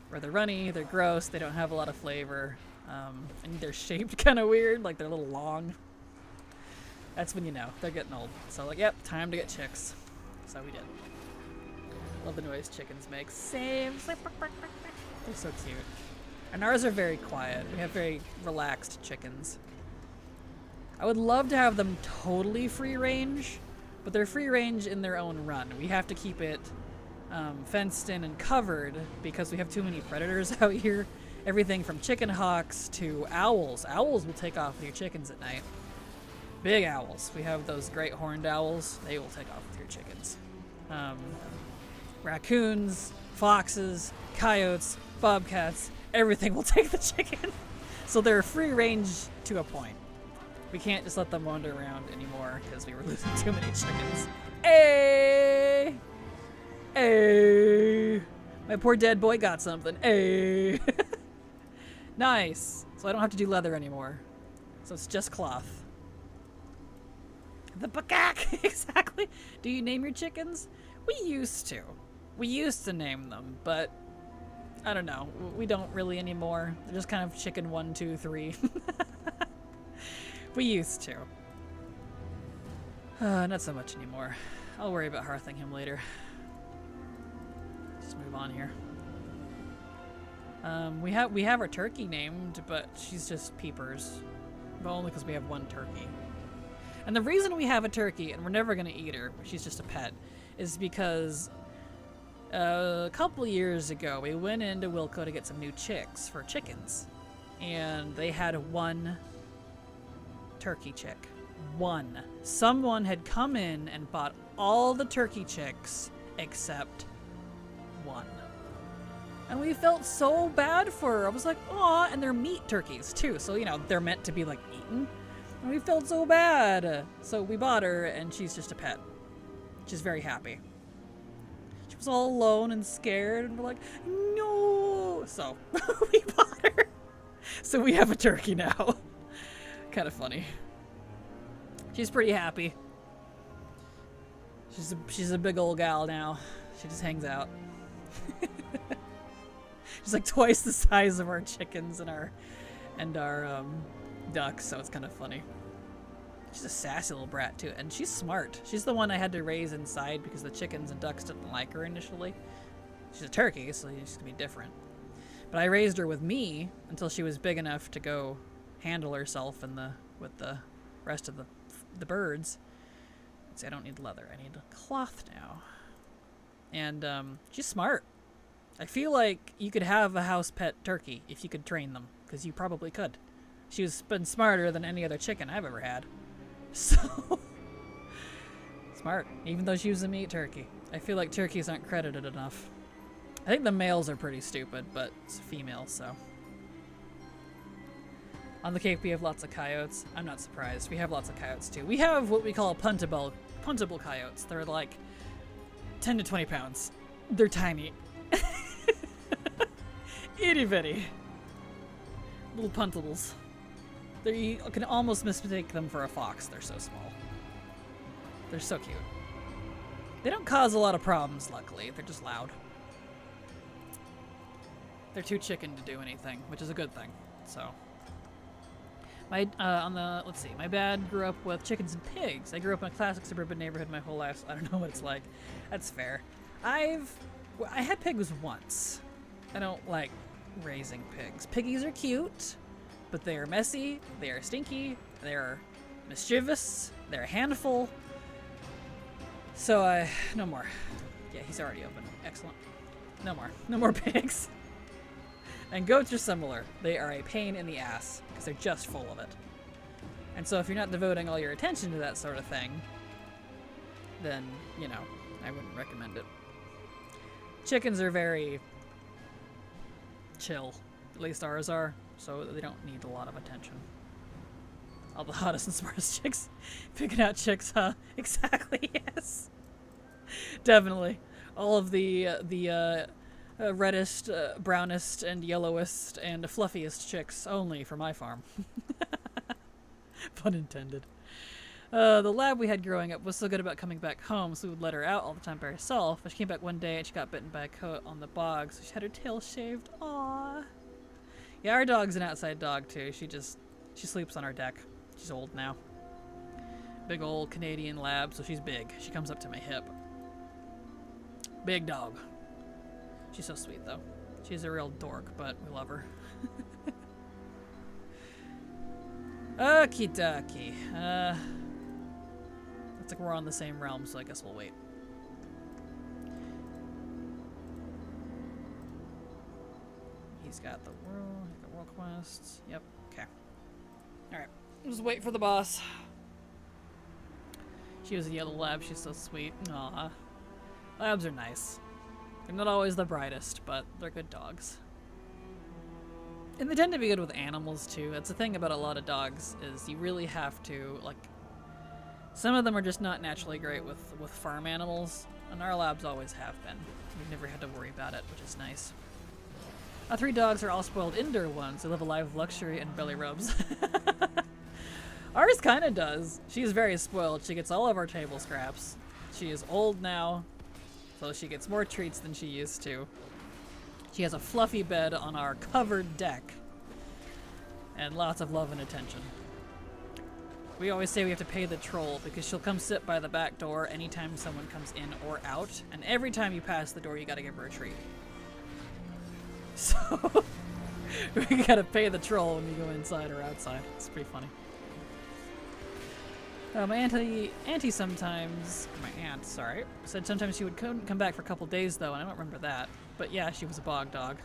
Where they're runny, they're gross, they don't have a lot of flavor. And they're shaped kind of weird, like they're a little long. That's when you know they're getting old. So like, yep, time to get chicks. So we did. Love the noise chickens make. Same. They're so cute. And ours are very quiet. We have very relaxed chickens. I would love to have them totally free range, but they're free range in their own run. We have to keep it fenced in and covered because we have too many predators out here. Everything from chicken hawks to owls. Owls will take off with your chickens at night. Big owls. We have those great horned owls. They will take off with your chickens. Raccoons, foxes, coyotes, bobcats, everything will take the chicken. So they're free range to a point. We can't just let them wander around anymore because we were losing too many chickens. Hey! Hey! My poor dead boy got something. Hey! Nice. So I don't have to do leather anymore. So it's just cloth. The bakak! Exactly. Do you name your chickens? We used to. We used to name them, but I don't know. We don't really anymore. They're just kind of chicken 1, 2, 3. We used to. Not so much anymore. I'll worry about hearthing him later. Just move on here. We have our turkey named, but she's just Peepers. But only because we have one turkey. And the reason we have a turkey, and we're never going to eat her, she's just a pet, is because a couple years ago we went into Wilco to get some new chicks for chickens. And they had one turkey chick. One. Someone had come in and bought all the turkey chicks except one. And we felt so bad for her. I was like, aw, and they're meat turkeys too. So, you know, they're meant to be like eaten. And we felt so bad. So we bought her and she's just a pet. She's very happy. She was all alone and scared and we're like, no. So we bought her. So we have a turkey now. Kind of funny. She's pretty happy. She's a big old gal now. She just hangs out. She's like twice the size of our chickens and our ducks, so it's kind of funny. She's a sassy little brat too, and she's smart. She's the one I had to raise inside because the chickens and ducks didn't like her initially. She's a turkey, so she's gonna be different. But I raised her with me until she was big enough to go handle herself with the rest of the birds. See, I don't need leather. I need cloth now. And she's smart. I feel like you could have a house pet turkey if you could train them, because you probably could. She's been smarter than any other chicken I've ever had. So smart, even though she was a meat turkey. I feel like turkeys aren't credited enough. I think the males are pretty stupid, but it's a female, so. On the Cape, we have lots of coyotes. I'm not surprised. We have lots of coyotes, too. We have what we call puntable coyotes. They're like 10 to 20 pounds. They're tiny. Itty bitty. Little puntables. You can almost mistake them for a fox. They're so small. They're so cute. They don't cause a lot of problems, luckily. They're just loud. They're too chicken to do anything, which is a good thing. So, my dad grew up with chickens and pigs. I grew up in a classic suburban neighborhood my whole life, so I don't know what it's like. That's fair. I had pigs once. I don't like raising pigs. Piggies are cute, but they are messy, they are stinky, they're mischievous, they're a handful. So, no more. Yeah, he's already open. Excellent. No more. No more pigs. And goats are similar. They are a pain in the ass because they're just full of it. And so if you're not devoting all your attention to that sort of thing, then, you know, I wouldn't recommend it. Chickens are very chill. At least ours are, so they don't need a lot of attention. All the hottest and smartest chicks. Picking out chicks, huh? Exactly, yes. Definitely. All of the reddest, brownest, and yellowest, and fluffiest chicks only for my farm. Pun intended. The lab we had growing up was so good about coming back home, so we would let her out all the time by herself. But she came back one day and she got bitten by a coat on the bog, so she had her tail shaved. Aww. Yeah, our dog's an outside dog too. She sleeps on our deck. She's old now. Big old Canadian lab, so she's big. She comes up to my hip. Big dog. She's so sweet though. She's a real dork, but we love her. Okie dokie. Looks like we're on the same realm, so I guess we'll wait. He's got the world quests. Yep. Okay. All right. Just wait for the boss. She was a yellow lab. She's so sweet. Aw. Labs are nice. They're not always the brightest, but they're good dogs. And they tend to be good with animals too. That's the thing about a lot of dogs, is you really have to, like, some of them are just not naturally great with farm animals, and our labs always have been. We've never had to worry about it, which is nice. Our 3 dogs are all spoiled indoor ones. They live a life of luxury and belly rubs. Ours kind of does. She's very spoiled. She gets all of our table scraps. She is old now, so she gets more treats than she used to. She has a fluffy bed on our covered deck, and lots of love and attention. We always say we have to pay the troll, because she'll come sit by the back door anytime someone comes in or out, and every time you pass the door you gotta give her a treat. So, we gotta pay the troll when you go inside or outside. It's pretty funny. My auntie sometimes, my aunt, sorry, said sometimes she would come back for a couple days though, and I don't remember that. But yeah, she was a bog dog.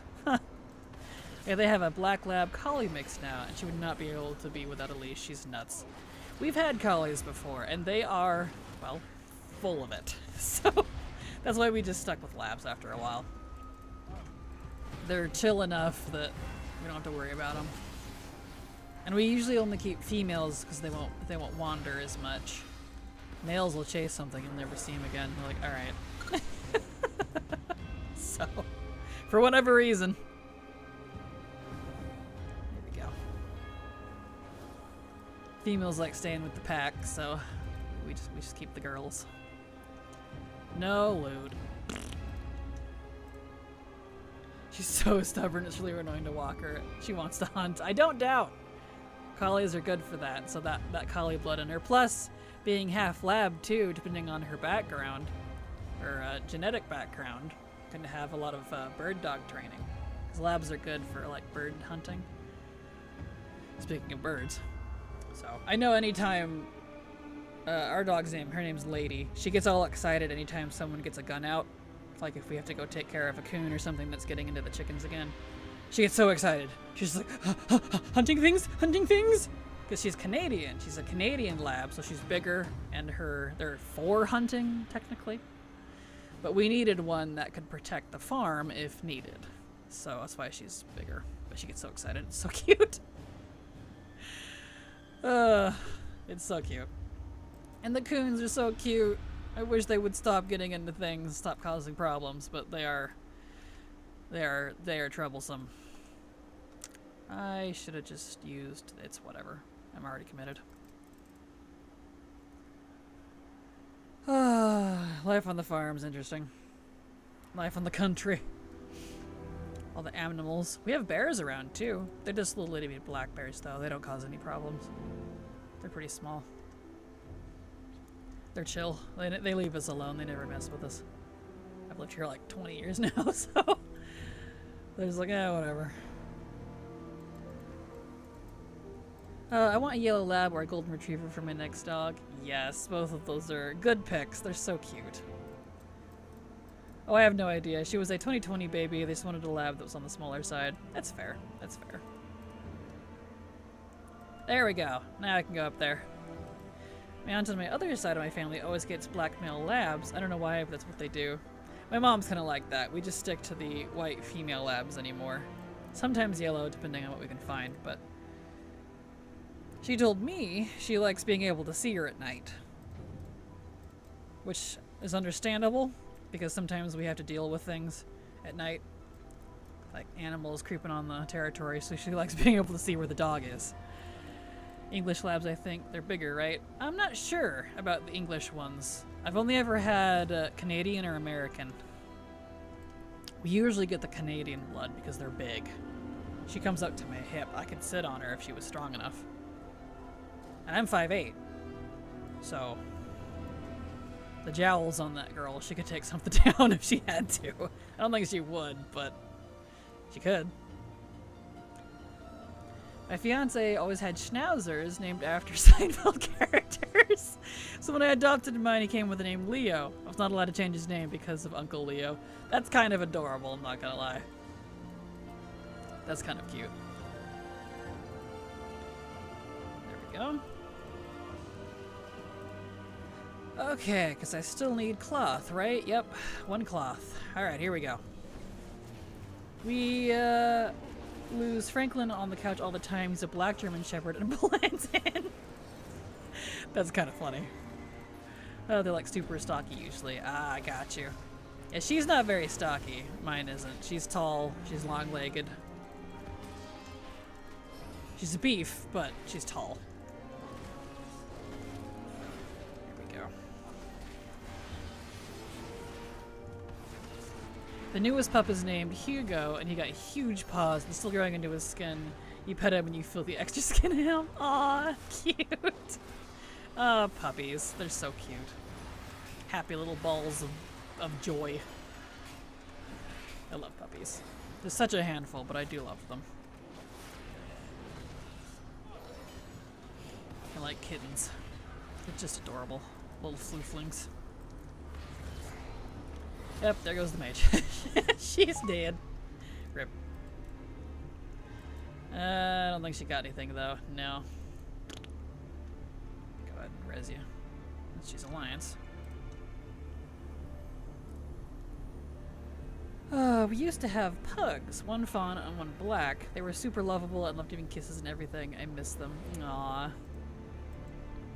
Yeah, they have a black lab collie mix now, and she would not be able to be without a leash. She's nuts. We've had collies before, and they are, well, full of it. So that's why we just stuck with labs after a while. They're chill enough that we don't have to worry about them. And we usually only keep females because they won't wander as much. Males will chase something and never see them again. We're like, all right. So, for whatever reason. There we go. Females like staying with the pack, so we just keep the girls. No lewd. She's so stubborn, it's really annoying to walk her. She wants to hunt. I don't doubt. Collies are good for that, so that collie blood in her. Plus, being half lab too, depending on her background, her genetic background, can have a lot of bird dog training. Because labs are good for like bird hunting. Speaking of birds. So, I know anytime our dog's her name's Lady. She gets all excited anytime someone gets a gun out. Like if we have to go take care of a coon or something that's getting into the chickens again. She gets so excited. She's like, hunting things? Hunting things? Because she's Canadian. She's a Canadian lab, so she's bigger, and they're for hunting, technically. But we needed one that could protect the farm if needed. So that's why she's bigger. But she gets so excited. It's so cute. It's so cute. And the coons are so cute. I wish they would stop getting into things, stop causing problems, but they are troublesome. I should have just used, it's whatever. I'm already committed. Life on the farm's interesting. Life on the country. All the animals. We have bears around too. They're just little itty bitty black bears though. They don't cause any problems. They're pretty small. They're chill. They leave us alone. They never mess with us. I've lived here like 20 years now, so they're just like, whatever. I want a yellow lab or a golden retriever for my next dog. Yes, both of those are good picks. They're so cute. Oh, I have no idea. She was a 2020 baby. They just wanted a lab that was on the smaller side. That's fair. That's fair. There we go. Now I can go up there. My aunt on my other side of my family always gets black male labs. I don't know why, but that's what they do. My mom's kind of like that. We just stick to the white female labs anymore. Sometimes yellow, depending on what we can find, but she told me she likes being able to see her at night. Which is understandable, because sometimes we have to deal with things at night. Like animals creeping on the territory, so she likes being able to see where the dog is. English labs, I think, they're bigger, right? I'm not sure about the English ones. I've only ever had Canadian or American. We usually get the Canadian blood because they're big. She comes up to my hip. I could sit on her if she was strong enough. And I'm 5'8". So the jowls on that girl, she could take something down if she had to. I don't think she would, but she could. My fiance always had schnauzers named after Seinfeld characters. So when I adopted mine, he came with the name Leo. I was not allowed to change his name because of Uncle Leo. That's kind of adorable, I'm not gonna lie. That's kind of cute. There we go. Okay, because I still need cloth, right? Yep, 1 cloth. Alright, here we go. We, lose Franklin on the couch all the time. He's a black German Shepherd and blends in. That's kind of funny. Oh, they're like super stocky usually. Ah, I got you. Yeah, she's not very stocky. Mine isn't. She's tall. She's long-legged. She's a beef, but she's tall. Here we go. The newest pup is named Hugo, and he got huge paws and still growing into his skin. You pet him and you feel the extra skin in him. Aw, cute. Oh, puppies. They're so cute. Happy little balls of joy. I love puppies. They're such a handful, but I do love them. I like kittens. They're just adorable. Little flooflings. Yep, there goes the mage. She's dead. Rip. I don't think she got anything, though. No. Go ahead and res you. She's Alliance. We used to have pugs. 1 fawn and 1 black. They were super lovable and loved giving kisses and everything. I miss them. Aww.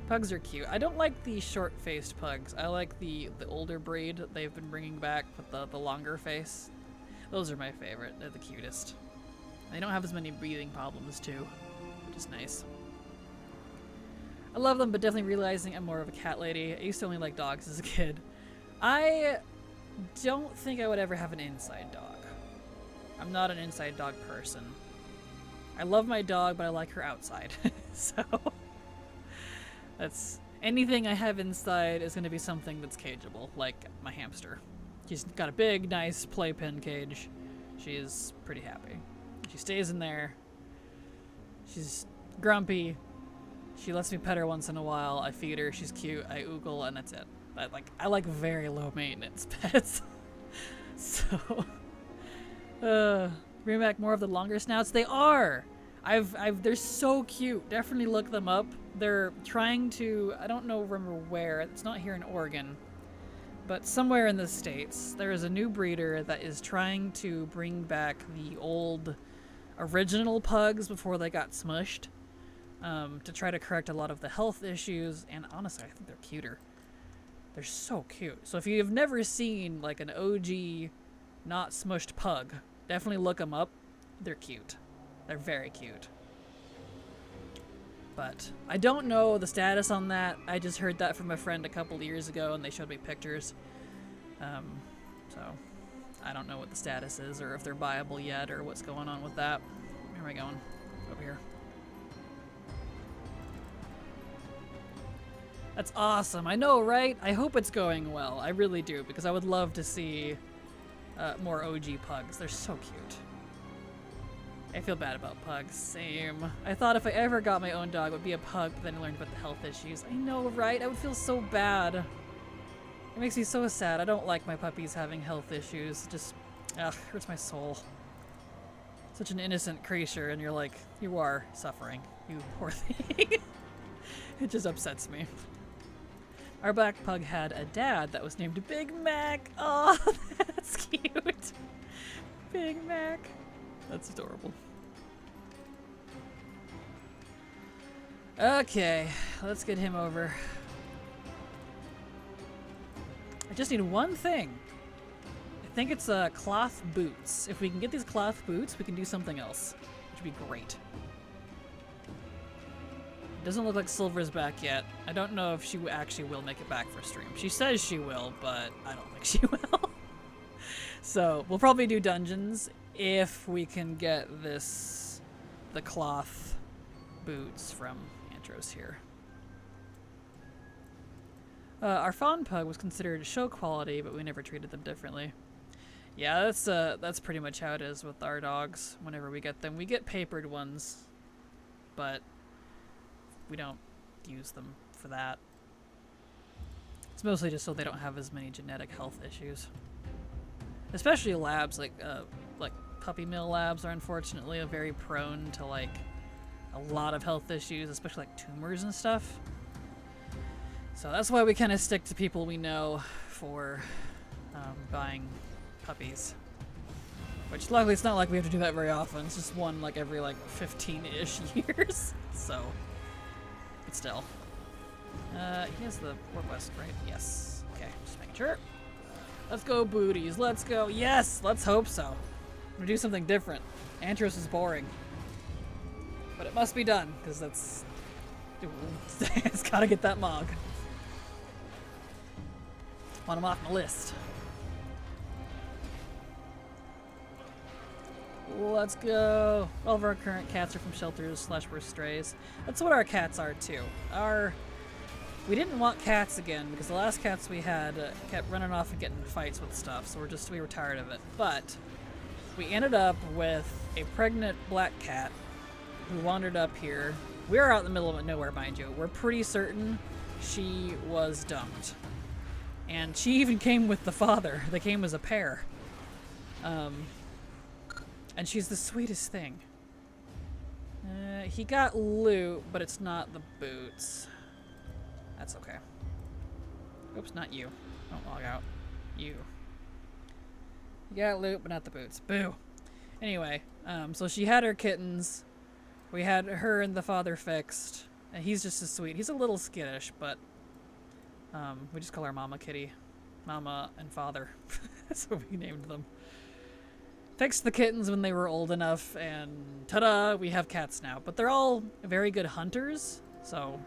Pugs are cute. I don't like the short-faced pugs. I like the older breed they've been bringing back with the longer face. Those are my favorite. They're the cutest. They don't have as many breathing problems too, which is nice. I love them, but definitely realizing I'm more of a cat lady. I used to only like dogs as a kid. I don't think I would ever have an inside dog. I'm not an inside dog person. I love my dog, but I like her outside. So that's anything I have inside is going to be something that's cageable, like my hamster. She's got a big, nice playpen cage. She is pretty happy. She stays in there. She's grumpy. She lets me pet her once in a while. I feed her. She's cute. I oogle, and that's it. I like very low maintenance pets. So, bring back more of the longer snouts. They are. They're so cute. Definitely look them up. They're trying to, I don't know, remember where. It's not here in Oregon, but somewhere in the States, there is a new breeder that is trying to bring back the old original pugs before they got smushed, to try to correct a lot of the health issues. And honestly, I think they're cuter. They're so cute. So if you've never seen like an OG not smushed pug, definitely look them up. They're cute. They're very cute. But I don't know the status on that. I just heard that from a friend a couple of years ago and they showed me pictures. So I don't know what the status is or if they're viable yet or what's going on with that. Where am I going? Over here. That's awesome. I know, right? I hope it's going well. I really do, because I would love to see more OG pugs. They're so cute. I feel bad about pugs. Same. I thought if I ever got my own dog, it would be a pug, but then I learned about the health issues. I know, right? I would feel so bad. It makes me so sad. I don't like my puppies having health issues. It just, hurts my soul. Such an innocent creature, and you're like, you are suffering. You poor thing. It just upsets me. Our black pug had a dad that was named Big Mac. Oh, that's cute. Big Mac. That's adorable. Okay, let's get him over. I just need one thing. I think it's cloth boots. If we can get these cloth boots, we can do something else, which would be great. Doesn't look like Silver's back yet. I don't know if she actually will make it back for stream. She says she will, but I don't think she will. So we'll probably do dungeons if we can get the cloth boots from Antros here. Our fawn pug was considered show quality, but we never treated them differently. Yeah, that's pretty much how it is with our dogs. Whenever we get them, we get papered ones, but we don't use them for that. It's mostly just so they don't have as many genetic health issues. Especially labs, like puppy mill labs are unfortunately very prone to like a lot of health issues, especially like tumors and stuff. So that's why we kind of stick to people we know for buying puppies. Which luckily it's not like we have to do that very often. It's just one like every like 15-ish years. So, but still. He has the Warcraft, right? Yes. Okay, just making sure. Let's go booties. Let's go. Yes, let's hope so. I'm gonna do something different. Antros is boring. But it must be done, because that's... it's gotta get that mog. Want him off my list. Let's go. All of our current cats are from shelters / were strays. That's what our cats are too. We didn't want cats again because the last cats we had kept running off and getting in fights with stuff, so we were tired of it. But we ended up with a pregnant black cat who wandered up here. We are out in the middle of nowhere, mind you. We're pretty certain she was dumped. And she even came with the father. They came as a pair. And she's the sweetest thing. He got loot, but it's not the boots. That's okay. Oops, not you. Don't log out. You. You got loot, but not the boots. Boo. Anyway, so she had her kittens. We had her and the father fixed. And he's just as sweet. He's a little skittish, but we just call her Mama Kitty. Mama and Father. That's what we named them. Fixed the kittens when they were old enough, and ta-da, we have cats now. But they're all very good hunters, so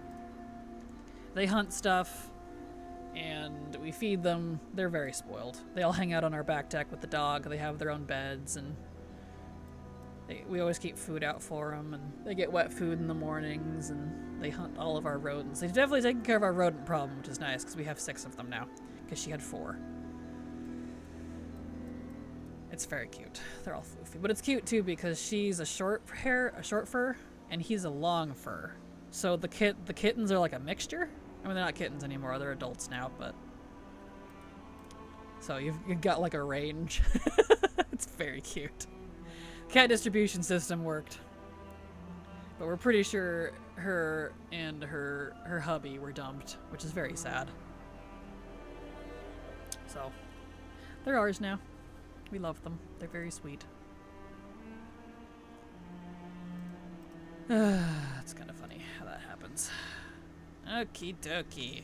they hunt stuff, and we feed them. They're very spoiled. They all hang out on our back deck with the dog. They have their own beds, and we always keep food out for them, and they get wet food in the mornings, and they hunt all of our rodents. They've definitely taken care of our rodent problem, which is nice, because we have 6 of them now, because she had 4. It's very cute. They're all floofy. But it's cute too because she's a short fur, and he's a long fur. So the kittens are like a mixture. I mean, they're not kittens anymore. They're adults now, but so you've got like a range. It's very cute. Cat distribution system worked, but we're pretty sure her and her hubby were dumped, which is very sad. So they're ours now. We love them. They're very sweet. It's kind of funny how that happens. Okie dokie.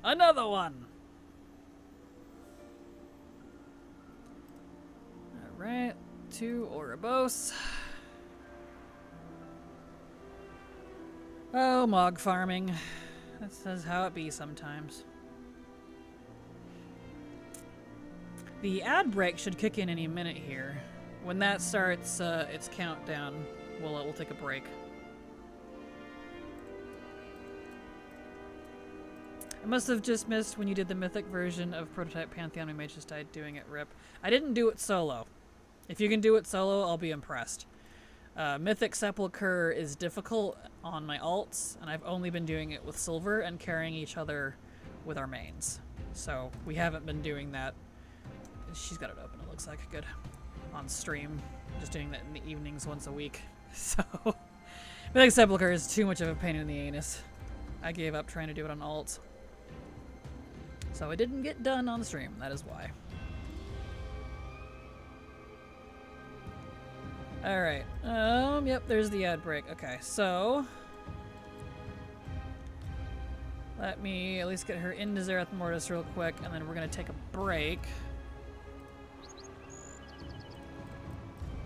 Another one! Alright, 2 Ouroboros. Oh, mog farming. That's how it be sometimes. The ad break should kick in any minute here. When that starts its countdown, we'll take a break. I must have just missed when you did the mythic version of Prototype Pantheon. My mage just died doing it, rip. I didn't do it solo. If you can do it solo, I'll be impressed. Mythic Sepulchre is difficult on my alts, and I've only been doing it with Silver and carrying each other with our mains. So we haven't been doing that. She's got it open, it looks like. Good. On stream. Just doing that in the evenings once a week. So, Mythic Sepulchre is too much of a pain in the anus. I gave up trying to do it on alt. So it didn't get done on the stream, that is why. Alright, yep, there's the ad break. Okay, so... let me at least get her into Zerath Mortis real quick, and then we're gonna take a break.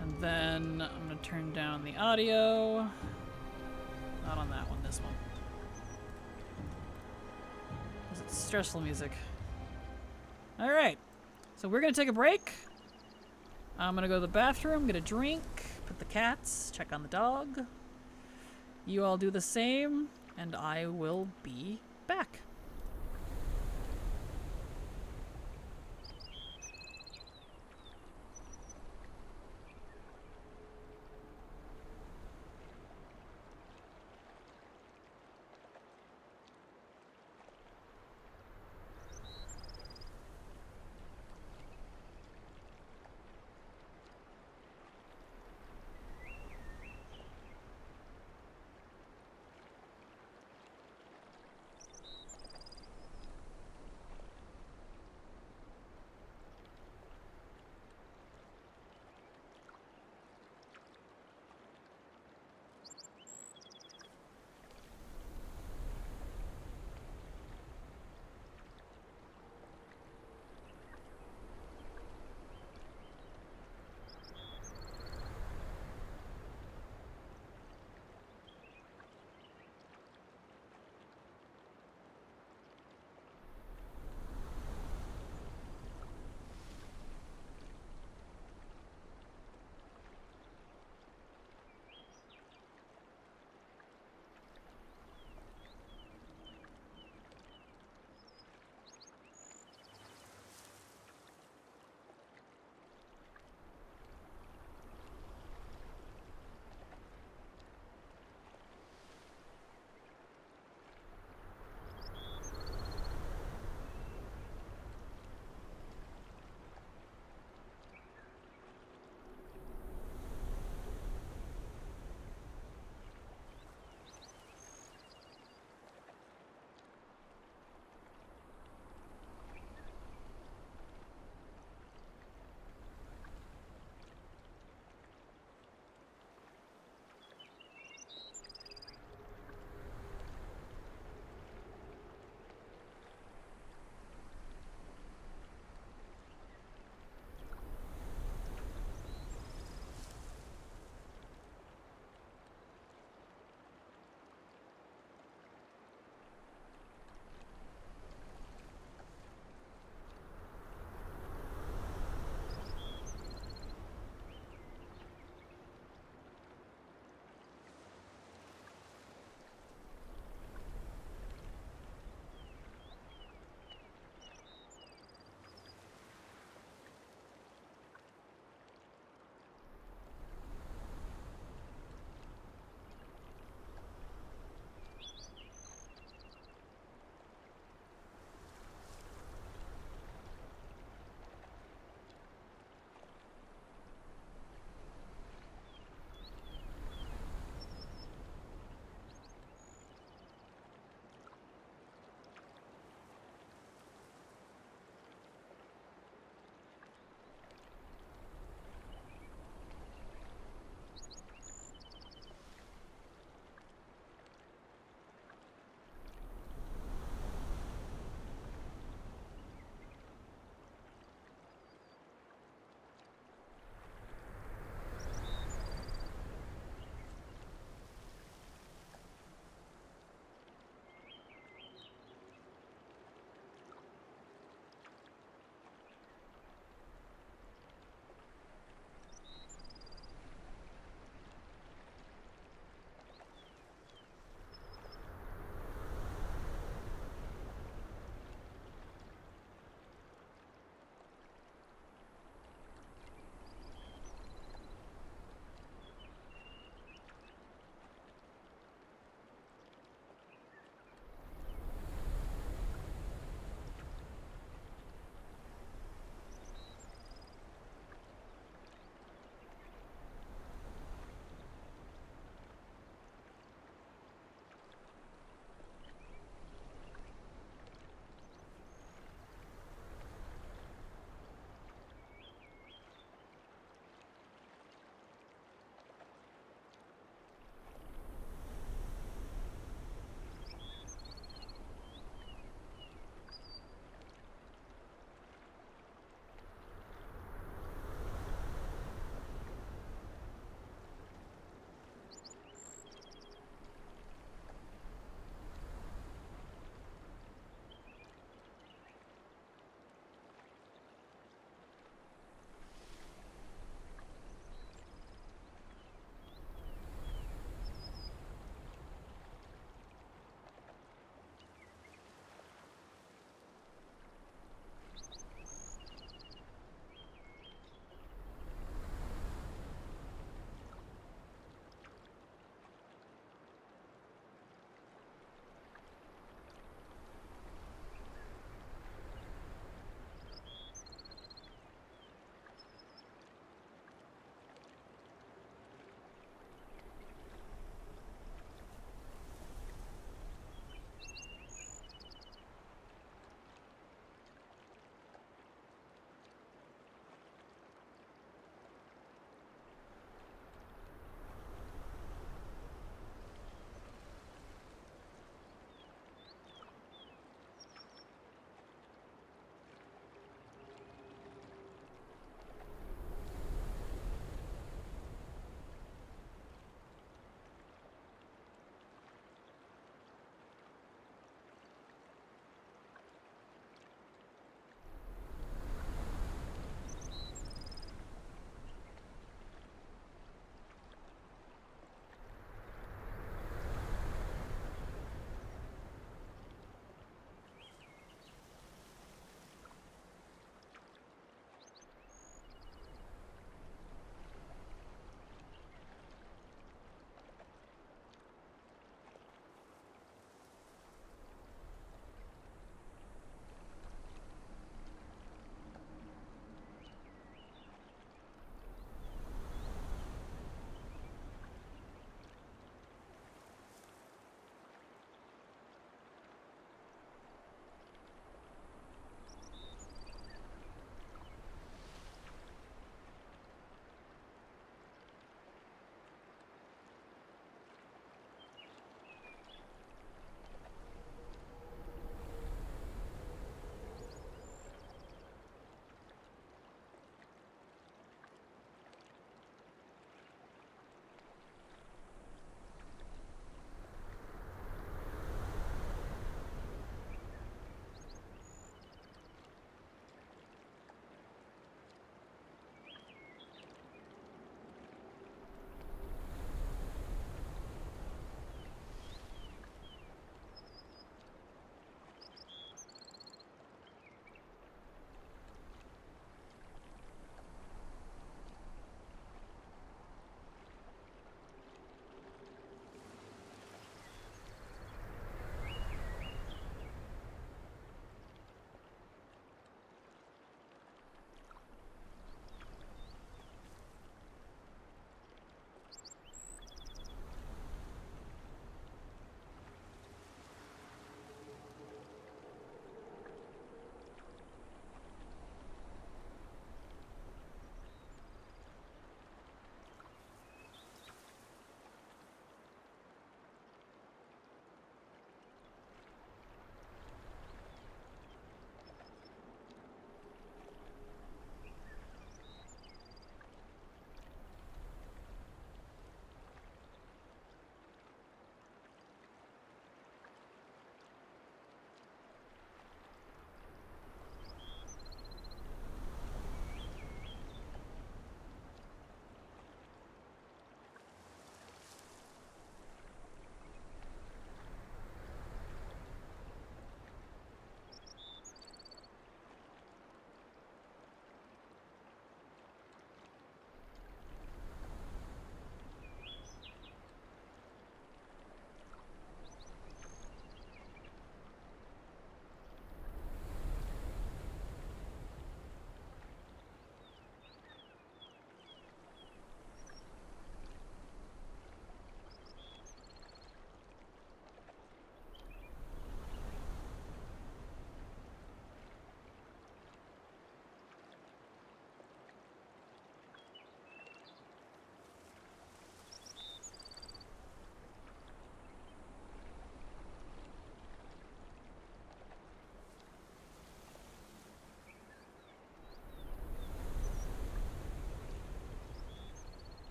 And then I'm gonna turn down the audio. Not on that one, this one. Because it's stressful music. Alright, so we're gonna take a break. I'm gonna go to the bathroom, get a drink, put the cats, check on the dog. You all do the same, and I will be back.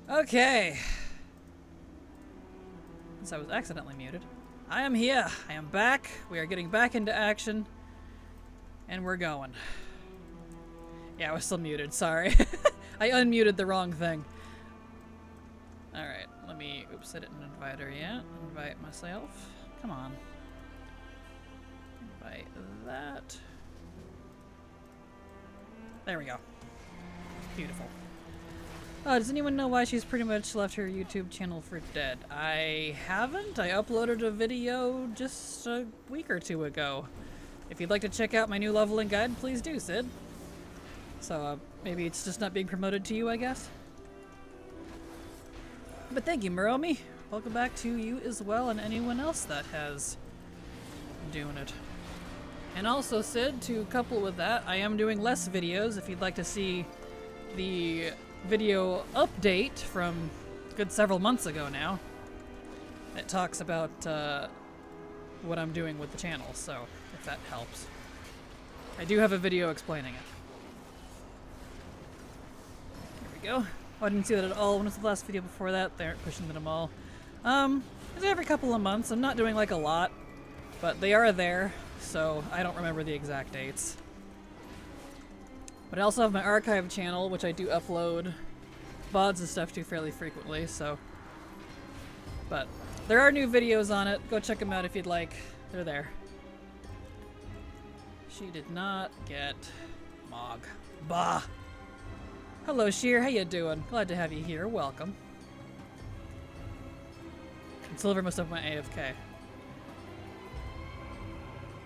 Okay. Since I was accidentally muted. I am here. I am back. We are getting back into action. And we're going. Yeah, I was still muted. Sorry. I unmuted the wrong thing. Alright, let me... Oops, I didn't invite her yet. Invite myself. Come on. Invite that. There we go. Beautiful. Does anyone know why she's pretty much left her YouTube channel for dead? I haven't. I uploaded a video just a week or two ago. If you'd like to check out my new leveling guide, please do, Sid. So, maybe it's just not being promoted to you, I guess? But thank you, Muromi. Welcome back to you as well, and anyone else that has doing it. And also, Sid, to couple with that, I am doing less videos if you'd like to see the video update from a good several months ago now. It talks about what I'm doing with the channel, so if that helps. I do have a video explaining it. There we go. Oh, I didn't see that at all. When was the last video before that? They aren't pushing them all. It's every couple of months. I'm not doing like a lot, but they are there, so I don't remember the exact dates. But I also have my archive channel, which I do upload VODs and stuff to fairly frequently, so... But there are new videos on it. Go check them out if you'd like. They're there. She did not get Mog. Bah! Hello, Sheer. How you doing? Glad to have you here. Welcome. And Silver must have my AFK.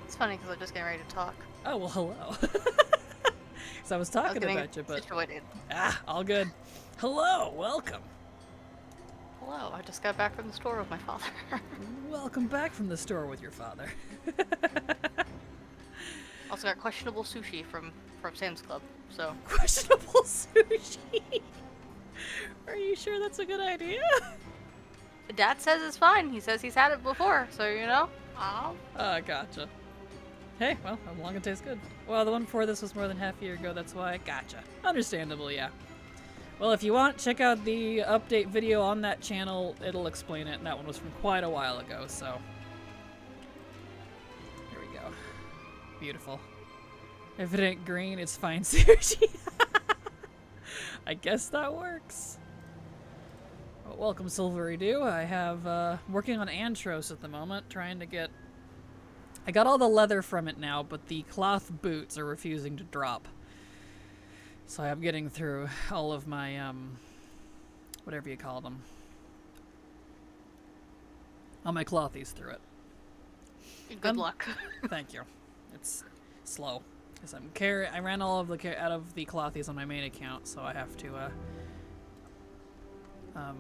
It's funny because I'm just getting ready to talk.
Oh, well, hello. So I was talking about you, but...
Situated.
Ah, all good. Hello, welcome.
Hello, I just got back from the store with my father.
Welcome back from the store with your father.
Also got questionable sushi from Sam's Club, so...
Questionable sushi? Are you sure that's a good idea?
Dad says it's fine. He says he's had it before, so you know.
Gotcha. Hey, well, as long as it tastes good. Well, the one before this was more than half a year ago, that's why. Gotcha. Understandable, yeah. Well, if you want, check out the update video on that channel. It'll explain it, and that one was from quite a while ago, so... Here we go. Beautiful. If it ain't green, it's fine sushi. I guess that works. Well, welcome, Silvery Dew. I have, working on Antros at the moment, trying to get... I got all the leather from it now, but the cloth boots are refusing to drop. So I'm getting through all of my, whatever you call them. All my clothies through it.
Good luck.
Thank you. It's slow. Because I ran all of the out of the clothies on my main account, so I have to, I'm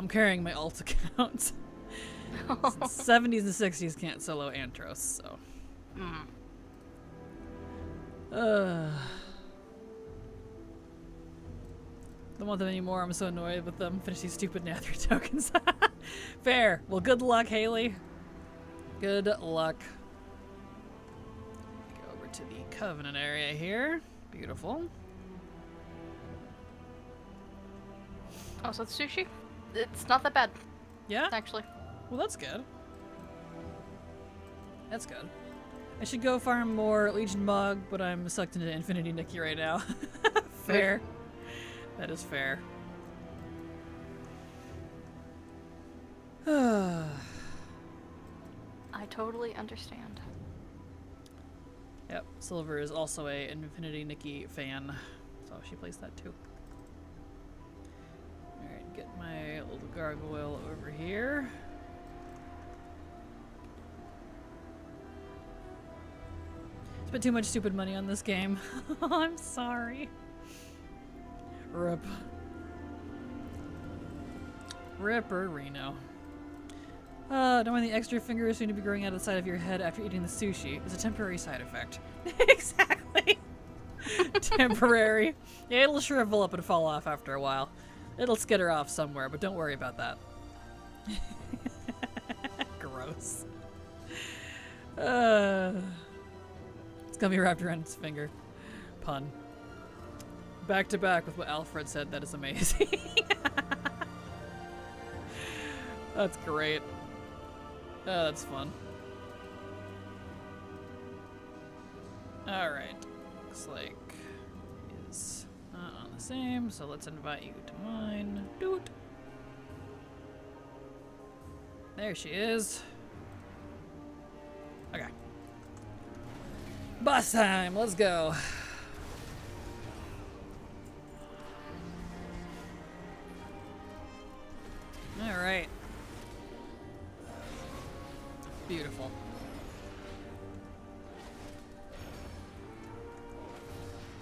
carrying my alt account. 70s and 60s can't solo Antros, so. Don't want them anymore. I'm so annoyed with them. Finish these stupid Nather tokens. Fair. Well, good luck, Haley. Good luck. Go over to the Covenant area here. Beautiful.
Oh, so the sushi? It's not that bad.
Yeah?
Actually.
Well, that's good. That's good. I should go farm more Legion Mog, but I'm sucked into Infinity Nikki right now. Fair. That is fair.
I totally understand.
Yep, Silver is also a Infinity Nikki fan, so she plays that too. Alright, get my little gargoyle over here. Spent too much stupid money on this game. I'm sorry. Rip. Ripperino. Knowing the extra fingers soon to be growing out of the side of your head after eating the sushi is a temporary side effect. Exactly. Temporary. Yeah, it'll shrivel up and fall off after a while. It'll skitter off somewhere, but don't worry about that. Gross. It's gonna be wrapped around its finger. Pun. Back to back with what Alfred said, that is amazing. That's great. Oh, that's fun. Alright. Looks like is not on the same, so let's invite you to mine. Doot. There she is. Okay. Boss time, let's go. Alright. Beautiful.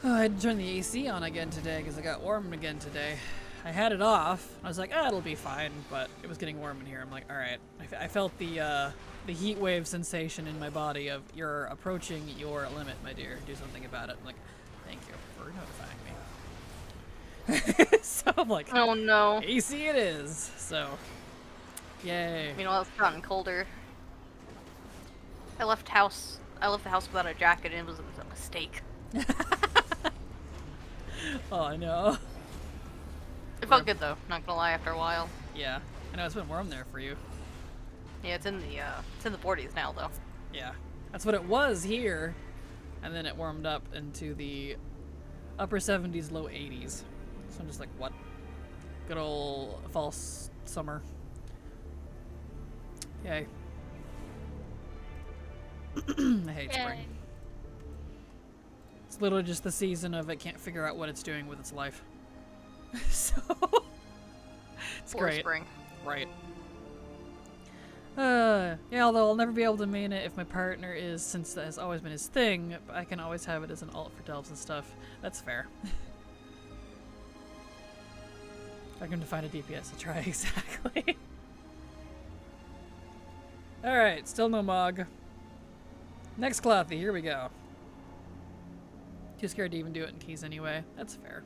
Oh, I had to turn the AC on again today because it got warm again today. I had it off. I was like, it'll be fine, but it was getting warm in here. I'm like, alright. I felt the heat wave sensation in my body of, you're approaching your limit, my dear. Do something about it. I'm like, thank you for notifying me. So I'm like,
Oh no.
AC it is. So, yay.
You know, it's gotten colder. I left the house without a jacket, and it was a mistake.
Oh, I know.
It felt good though, not gonna lie, after a while.
Yeah. I know it's been warm there for you.
Yeah, it's in the 40s now though.
Yeah. That's what it was here. And then it warmed up into the upper 70s, low 80s. So I'm just like, what? Good old false summer. Yay. I hate spring. It's literally just the season of it can't figure out what it's doing with its life. So it's
Poor
great.
spring.
Right. Yeah, although I'll never be able to main it if my partner is, since that has always been his thing, but I can always have it as an alt for delves and stuff. That's fair. If I can find a DPS to try, exactly. Alright, still no Mog. Next Clothy, here we go. Too scared to even do it in keys anyway. That's fair.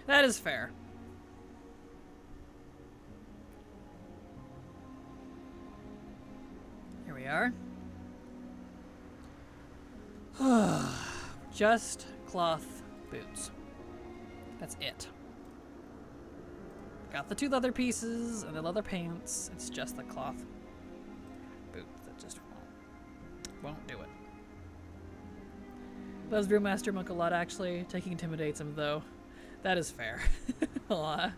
That is fair. Here we are. Just cloth boots. That's it. Got the 2 leather pieces and the leather pants. It's just the cloth boots that just won't do it. Loves Brewmaster Monk a lot, actually. Taking intimidates him, though. That is fair. A lot.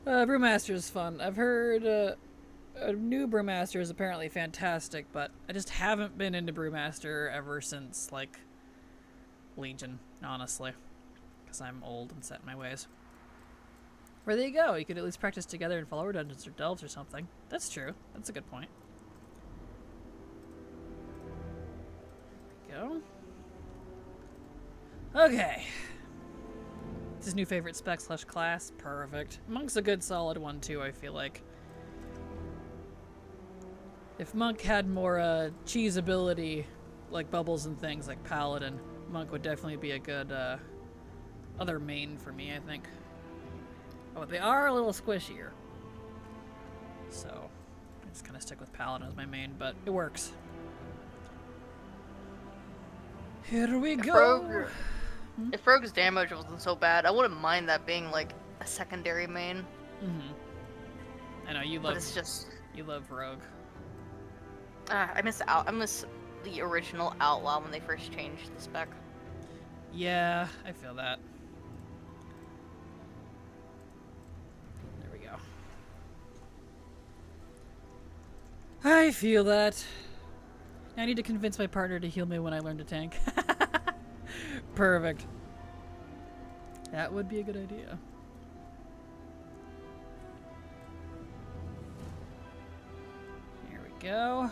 Brewmaster is fun. I've heard a new Brewmaster is apparently fantastic, but I just haven't been into Brewmaster ever since, like, Legion, honestly. Because I'm old and set in my ways. Where there you go. You could at least practice together in follower dungeons or delves or something. That's true. That's a good point. Go. Okay. It's his new favorite spec / class. Perfect. Monk's a good solid one too, I feel like. If Monk had more cheese ability, like bubbles and things like Paladin, Monk would definitely be a good other main for me, I think. Oh, but they are a little squishier. So, I just kind of stick with Paladin as my main, but it works. Here we go.
If Rogue's damage wasn't so bad, I wouldn't mind that being like a secondary main.
I know you love.
But it's just
you love Rogue.
I miss the original Outlaw when they first changed the spec.
Yeah, I feel that. There we go. I feel that. I need to convince my partner to heal me when I learn to tank. Perfect. That would be a good idea. Here we go.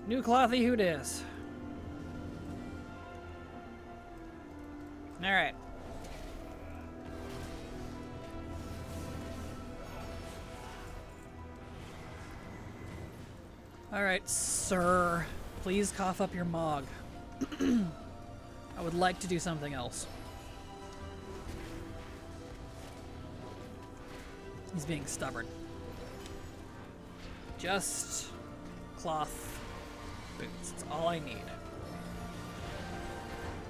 New Clothy, who dis? Alright. Alright, sir. Please cough up your Mog. I would like to do something else. He's being stubborn. Just cloth boots. That's all I need.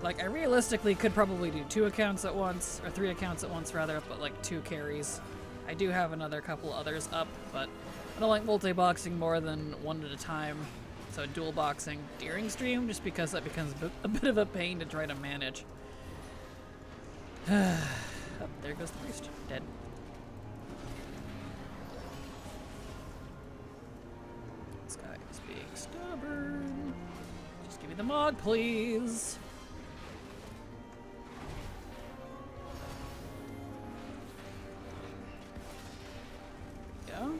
Like, I realistically could probably do 2 accounts at once, or 3 accounts at once rather, but like 2 carries. I do have another couple others up, but I don't like multi-boxing more than 1 at a time. So dual boxing during stream, just because that becomes a bit of a pain to try to manage. Oh, there goes the priest. Dead. This guy is being stubborn. Just give me the mod, please. There we go.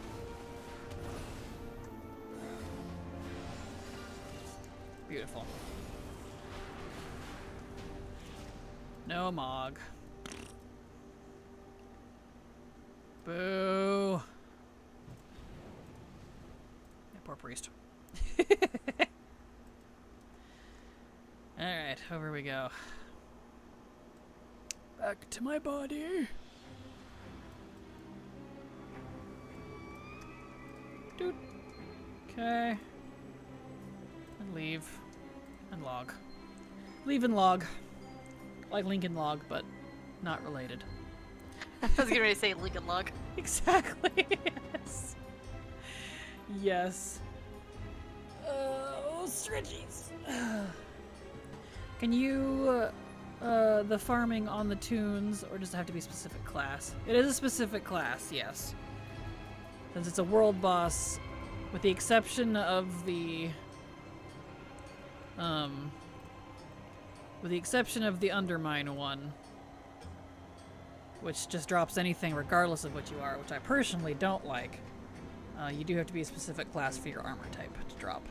Beautiful. No Mog. Boo. Yeah, poor priest. Alright, over we go. Back to my body. Doot. Okay. And leave. And log. Leave and log. Like Lincoln Log, but not related.
I was getting ready to say Lincoln Log.
Exactly. Yes. Yes. Oh, stretchies. Can you, the farming on the tunes, or does it have to be a specific class? It is a specific class, yes. Since it's a world boss, with the exception of the, Undermine one, which just drops anything regardless of what you are, which I personally don't like. You do have to be a specific class for your armor type to drop.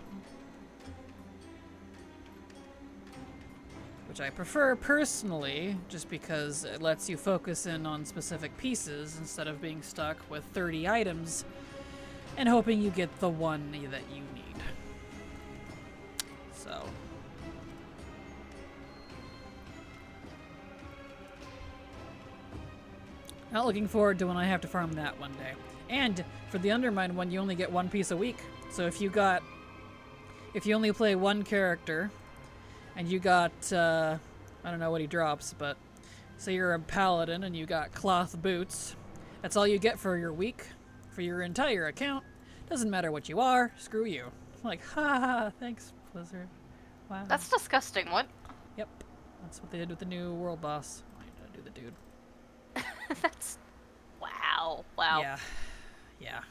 Which I prefer personally, just because it lets you focus in on specific pieces instead of being stuck with 30 items and hoping you get the one that you need. So. Not looking forward to when I have to farm that one day. And for the Undermine one, you only get 1 piece a week. So if you only play 1 character, and you got, I don't know what he drops, but say you're a paladin and you got cloth boots, that's all you get for your week, for your entire account. Doesn't matter what you are, screw you. I'm like, ha ha, thanks, Blizzard. Wow.
That's disgusting, what?
Yep, that's what they did with the new world boss. I gotta do the dude.
That's... Wow. Wow.
Yeah.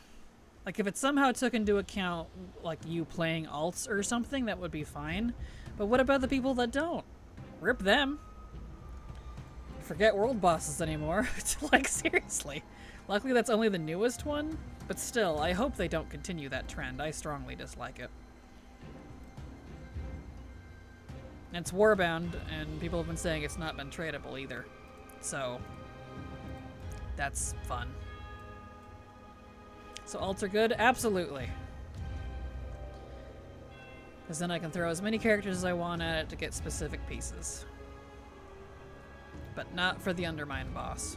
Like, if it somehow took into account, like, you playing alts or something, that would be fine. But what about the people that don't? Rip them. Forget world bosses anymore. Like, seriously. Luckily, that's only the newest one. But still, I hope they don't continue that trend. I strongly dislike it. And it's warbound, and people have been saying it's not been tradable either. So, that's fun. So alts are good? Absolutely. Because then I can throw as many characters as I want at it to get specific pieces. But not for the Undermine boss.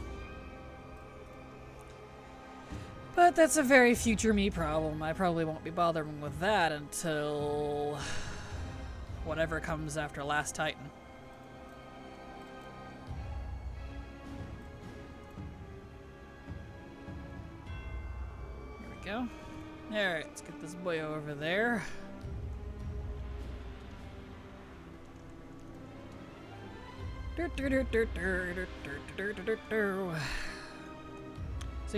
But that's a very future me problem. I probably won't be bothering with that until whatever comes after Last Titan. Here we go. Alright, let's get this boy over there. So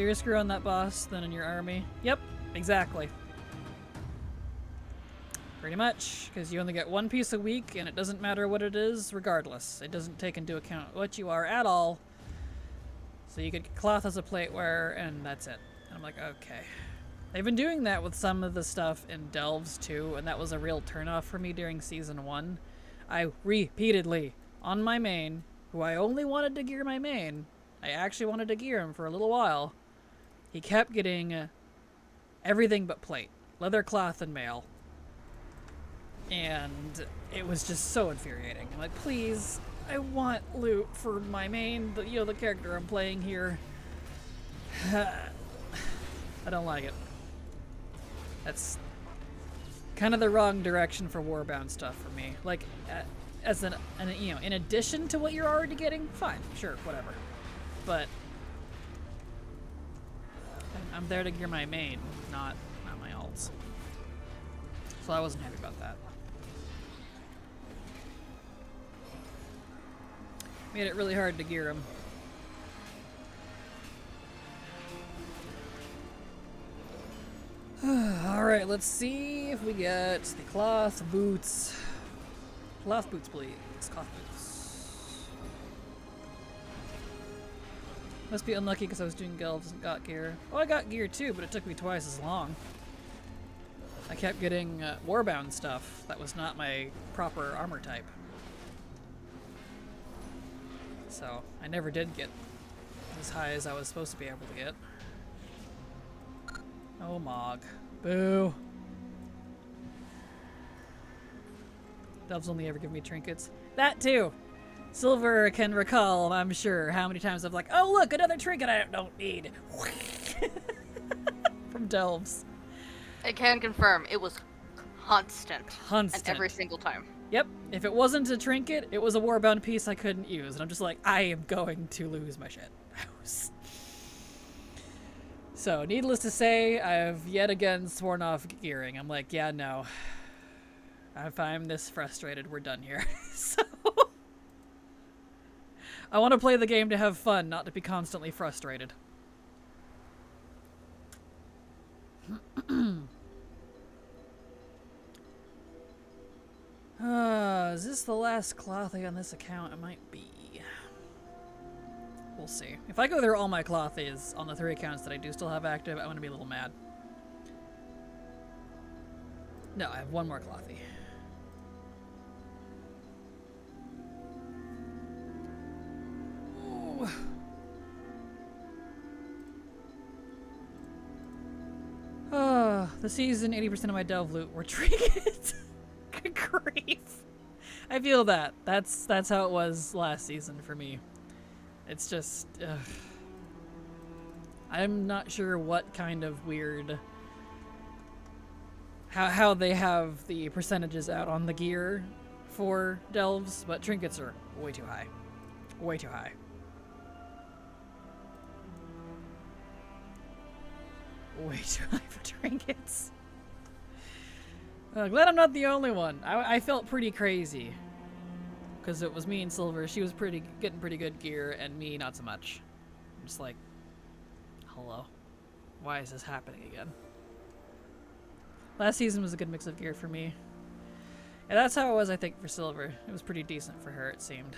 you're screwing that boss then in your army? Yep, exactly. Pretty much, because you only get 1 piece a week and it doesn't matter what it is regardless. It doesn't take into account what you are at all. So you could get cloth as a plateware and that's it. And I'm like, okay. They've been doing that with some of the stuff in Delves too, and that was a real turnoff for me during Season 1. I repeatedly, on my main, who I only wanted to gear my main, I actually wanted to gear him for a little while, he kept getting everything but plate. Leather, cloth, and mail. And it was just so infuriating. I'm like, please, I want loot for my main, the character I'm playing here. I don't like it. That's kind of the wrong direction for warbound stuff for me. Like, as in addition to what you're already getting, fine, sure, whatever. But I'm there to gear my main, not my alts. So I wasn't happy about that. Made it really hard to gear him. Alright, let's see if we get the cloth boots. Cloth boots, please. Cloth boots. Must be unlucky because I was doing Gelves and got gear. Oh, I got gear too, but it took me twice as long. I kept getting warbound stuff that was not my proper armor type. So, I never did get as high as I was supposed to be able to get. Oh, Mog. Boo. Delves only ever give me trinkets. That too! Silver can recall, I'm sure, how many times I've like, oh look, another trinket I don't need. From Delves.
I can confirm, it was constant.
Constant.
And every single time.
Yep. If it wasn't a trinket, it was a warbound piece I couldn't use. And I'm just like, I am going to lose my shit. So, needless to say, I've yet again sworn off gearing. I'm like, yeah, no. If I'm this frustrated, we're done here. So, I want to play the game to have fun, not to be constantly frustrated. Is this the last clothy on this account? It might be. We'll see. If I go through all my clothies on the 3 accounts that I do still have active, I'm going to be a little mad. No, I have 1 more clothy. Ooh. The season, 80% of my delve loot were trinkets. Good grief. I feel that. That's how it was last season for me. It's just, I'm not sure what kind of weird, how they have the percentages out on the gear for delves, but trinkets are way too high. Way too high. Way too high for trinkets. Glad I'm not the only one. I felt pretty crazy. Because it was me and Silver. She was getting pretty good gear, and me not so much. I'm just like, hello? Why is this happening again? Last season was a good mix of gear for me. And that's how it was, I think, for Silver. It was pretty decent for her, it seemed.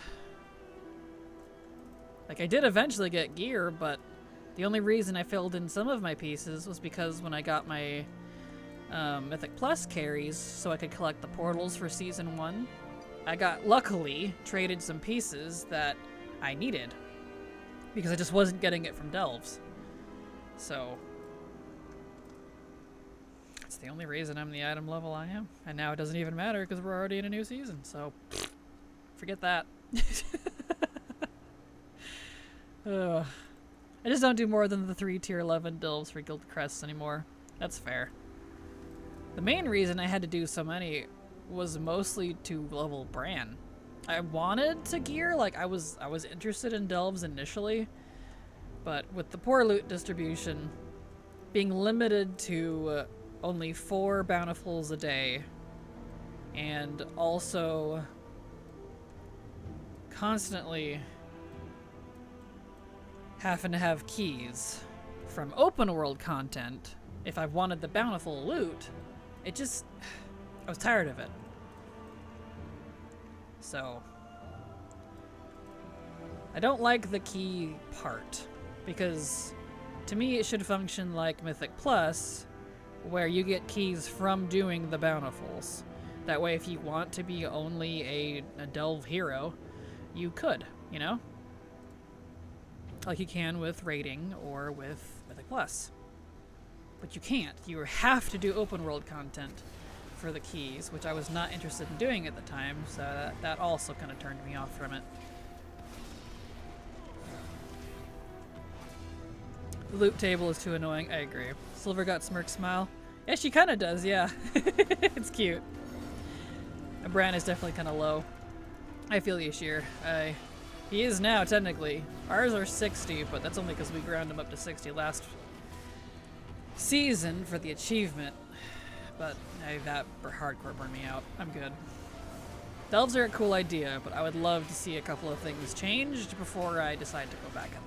Like, I did eventually get gear, but the only reason I filled in some of my pieces was because when I got my Mythic Plus carries, so I could collect the portals for Season 1, I got, luckily, traded some pieces that I needed. Because I just wasn't getting it from Delves. So, that's the only reason I'm the item level I am. And now it doesn't even matter because we're already in a new season, so forget that. I just don't do more than the 3 tier 11 delves for Guild Crests anymore. That's fair. The main reason I had to do so many was mostly to level Bran. I wanted to gear, like I was interested in delves initially, but with the poor loot distribution being limited to only 4 bountifuls a day, and also constantly having to have keys from open world content if I wanted the bountiful loot, it just, I was tired of it. So, I don't like the key part, because to me it should function like Mythic Plus, where you get keys from doing the bountifuls. That way if you want to be only a delve hero, you could, you know? Like you can with raiding or with Mythic Plus. But you can't. You have to do open world content for the keys, which I was not interested in doing at the time, so that also kind of turned me off from it. The loot table is too annoying. I agree. Silver got smirk smile. Yeah, she kind of does, yeah. It's cute. And Bran is definitely kind of low. I feel you, Sheer. He is now, technically. Ours are 60, but that's only because we ground him up to 60 last season for the achievement. But that hardcore burned me out. I'm good. Delves are a cool idea, but I would love to see a couple of things changed before I decide to go back at them.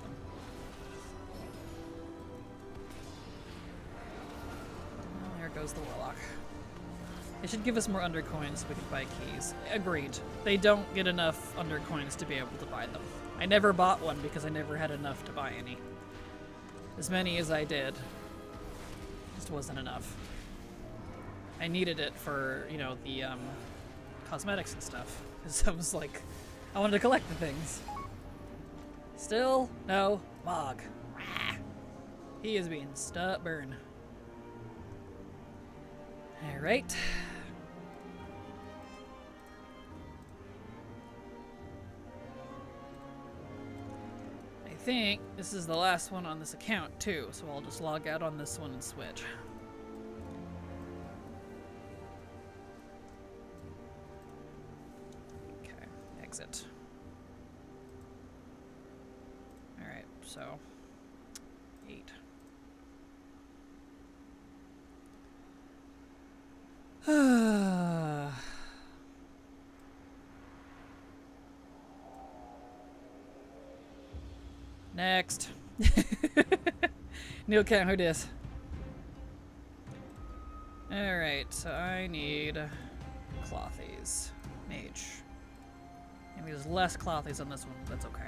Well, there goes the Warlock. They should give us more undercoins so we can buy keys. Agreed. They don't get enough undercoins to be able to buy them. I never bought one because I never had enough to buy any. As many as I did, just wasn't enough. I needed it for, you know, the cosmetics and stuff. Because I was like, I wanted to collect the things. Still, no, Mog. He is being stubborn. Alright. I think this is the last one on this account too, so I'll just log out on this one and switch. Okay, exit. Alright, so 8. Next. New account, who dis? Alright, so I need clothies. Mage. Maybe there's less clothies on this one, but that's okay.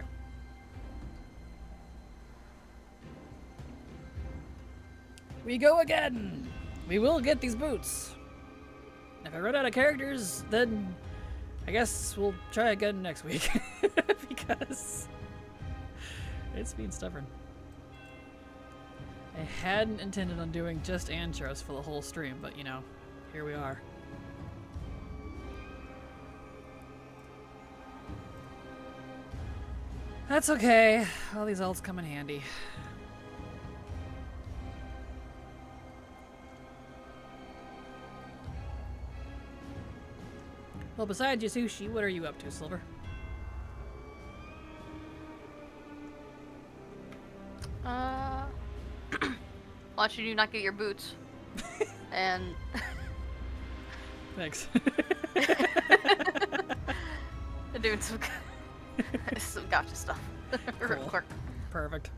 We go again! We will get these boots. If I run out of characters, then I guess we'll try again next week. Because it's being stubborn. I hadn't intended on doing just Antros for the whole stream, but you know, here we are. That's okay. All these alts come in handy. Well, besides your sushi, what are you up to, Silver?
Watching you not get your boots. And...
Thanks.
doing some gotcha stuff. Real
Cool.
quick.
Perfect.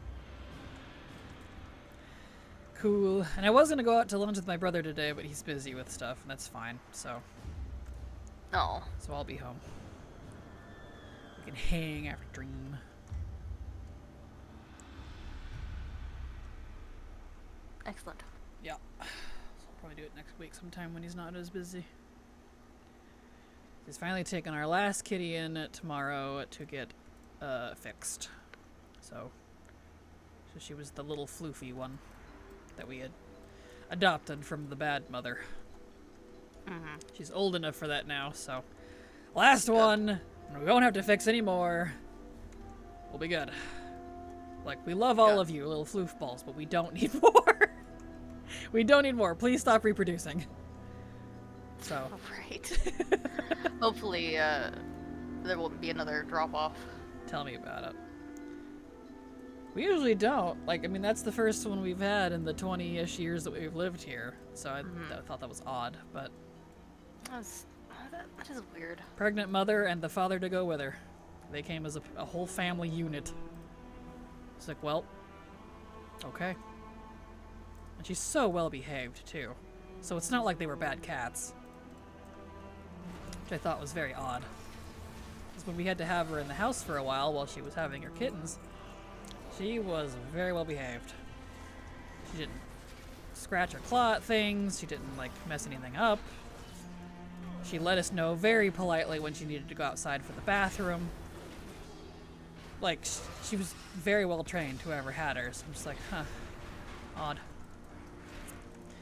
Cool. And I was gonna go out to lunch with my brother today, but he's busy with stuff, and that's fine, so...
No.
So I'll be home. We can hang after Dream.
Excellent.
Yeah. So I'll probably do it next week sometime when he's not as busy. He's finally taken our last kitty in tomorrow to get fixed. So she was the little floofy one that we had adopted from the bad mother.
Mm-hmm.
She's old enough for that now, so last one, and we won't have to fix any more. We'll be good. Like, we love all of you, little floof balls, but we don't need more. We don't need more. Please stop reproducing. So.
All right. Hopefully, there won't be another drop-off.
Tell me about it. We usually don't. Like, I mean, that's the first one we've had in the 20-ish years that we've lived here. So I thought that was odd, but...
That is weird.
Pregnant mother and the father to go with her. They came as a whole family unit. It's like, well, okay. And she's so well behaved, too. So it's not like they were bad cats. Which I thought was very odd. Because when we had to have her in the house for a while she was having her kittens, she was very well behaved. She didn't scratch or claw at things. She didn't, like, mess anything up. She let us know very politely when she needed to go outside for the bathroom. Like, she was very well trained, whoever had her. So I'm just like, huh. Odd.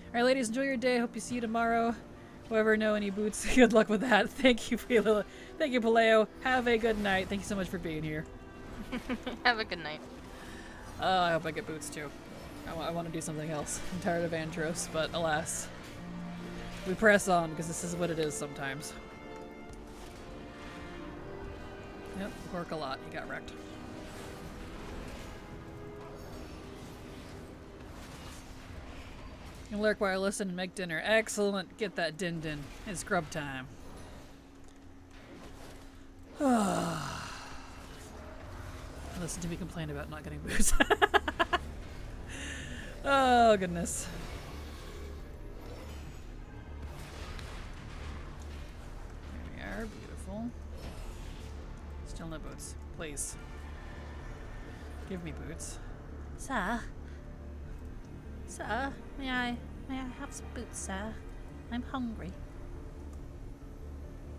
Alright, ladies, enjoy your day. Hope you see you tomorrow. Whoever know any boots, good luck with that. Thank you, Philo. Thank you, Paleo. Have a good night. Thank you so much for being here.
Have a good night.
I hope I get boots, too. I want to do something else. I'm tired of Antros, but alas. We press on, because this is what it is sometimes. Yep, work a lot. You got wrecked. You can lurk while I listen and make dinner. Excellent. Get that din-din. It's grub time. Listen to me complain about not getting booze. Oh, goodness. There we are. Beautiful. Still no boots. Please. Give me boots.
Sir? Sir, may I have some boots, sir? I'm hungry.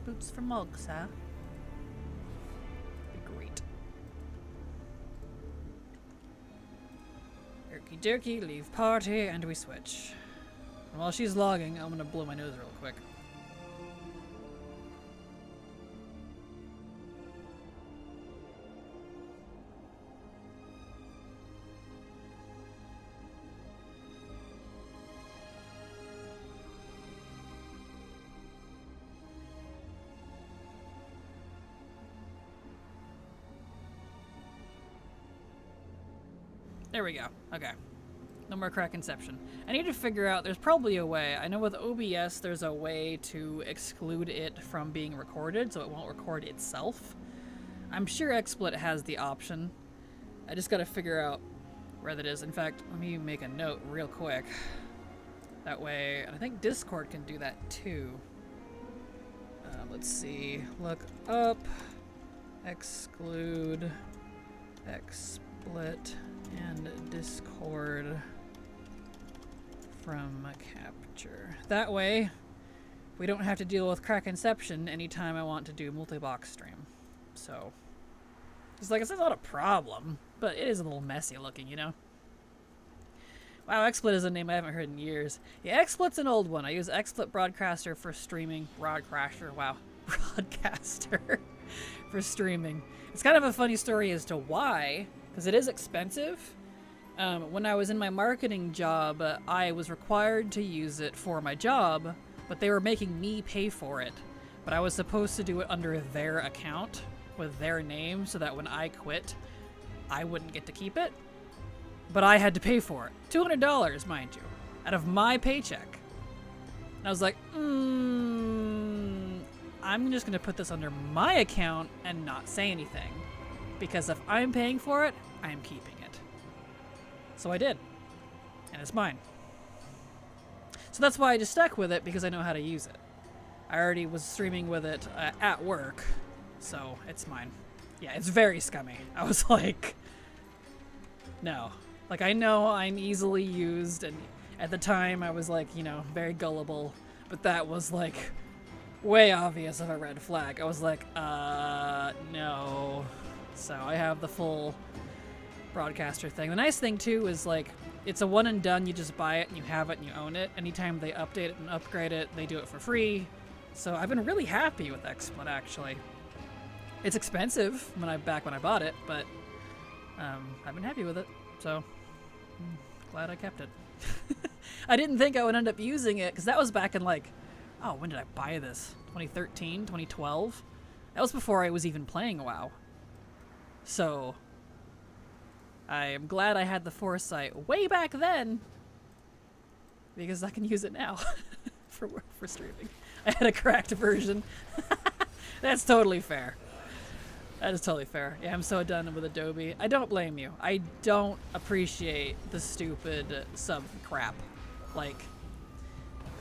Boots for Mog, sir.
Be great. Okie dokie, leave party, and we switch. And while she's logging, I'm gonna blow my nose real quick. There we go. Okay. No more crack inception. I need to figure out, there's probably a way. I know with OBS there's a way to exclude it from being recorded so it won't record itself. I'm sure XSplit has the option. I just gotta figure out where that is. In fact, let me make a note real quick. That way, and I think Discord can do that too. Let's see. Look up. Exclude. XSplit. And Discord from capture. That way, we don't have to deal with crack inception anytime I want to do multi-box stream. So, it's like, it's not a problem, but it is a little messy looking, you know? Wow, XSplit is a name I haven't heard in years. Yeah, XSplit's an old one. I use XSplit Broadcaster for streaming. Broadcaster, wow. Broadcaster for streaming. It's kind of a funny story as to why, because it is expensive. When I was in my marketing job, I was required to use it for my job, but they were making me pay for it. But I was supposed to do it under their account with their name so that when I quit, I wouldn't get to keep it. But I had to pay for it. $200, mind you, out of my paycheck. And I was like, I'm just going to put this under my account and not say anything. Because if I'm paying for it, I'm keeping it. So I did. And it's mine. So that's why I just stuck with it, because I know how to use it. I already was streaming with it at work, so it's mine. Yeah, it's very scummy. I was like, no. Like, I know I'm easily used, and at the time I was like, you know, very gullible, but that was like way obvious of a red flag. I was like, no. So I have the full broadcaster thing. The nice thing too is like it's a one and done. You just buy it and you have it and you own it. Anytime they update it and upgrade it, they do it for free. So I've been really happy with XSplit actually. It's expensive back when I bought it, but I've been happy with it. So I'm glad I kept it. I didn't think I would end up using it because that was back in like, oh, when did I buy this? 2013, 2012? That was before I was even playing WoW. So, I am glad I had the foresight way back then, because I can use it now for streaming. I had a cracked version. That's totally fair. That is totally fair. Yeah, I'm so done with Adobe. I don't blame you. I don't appreciate the stupid sub crap. Like,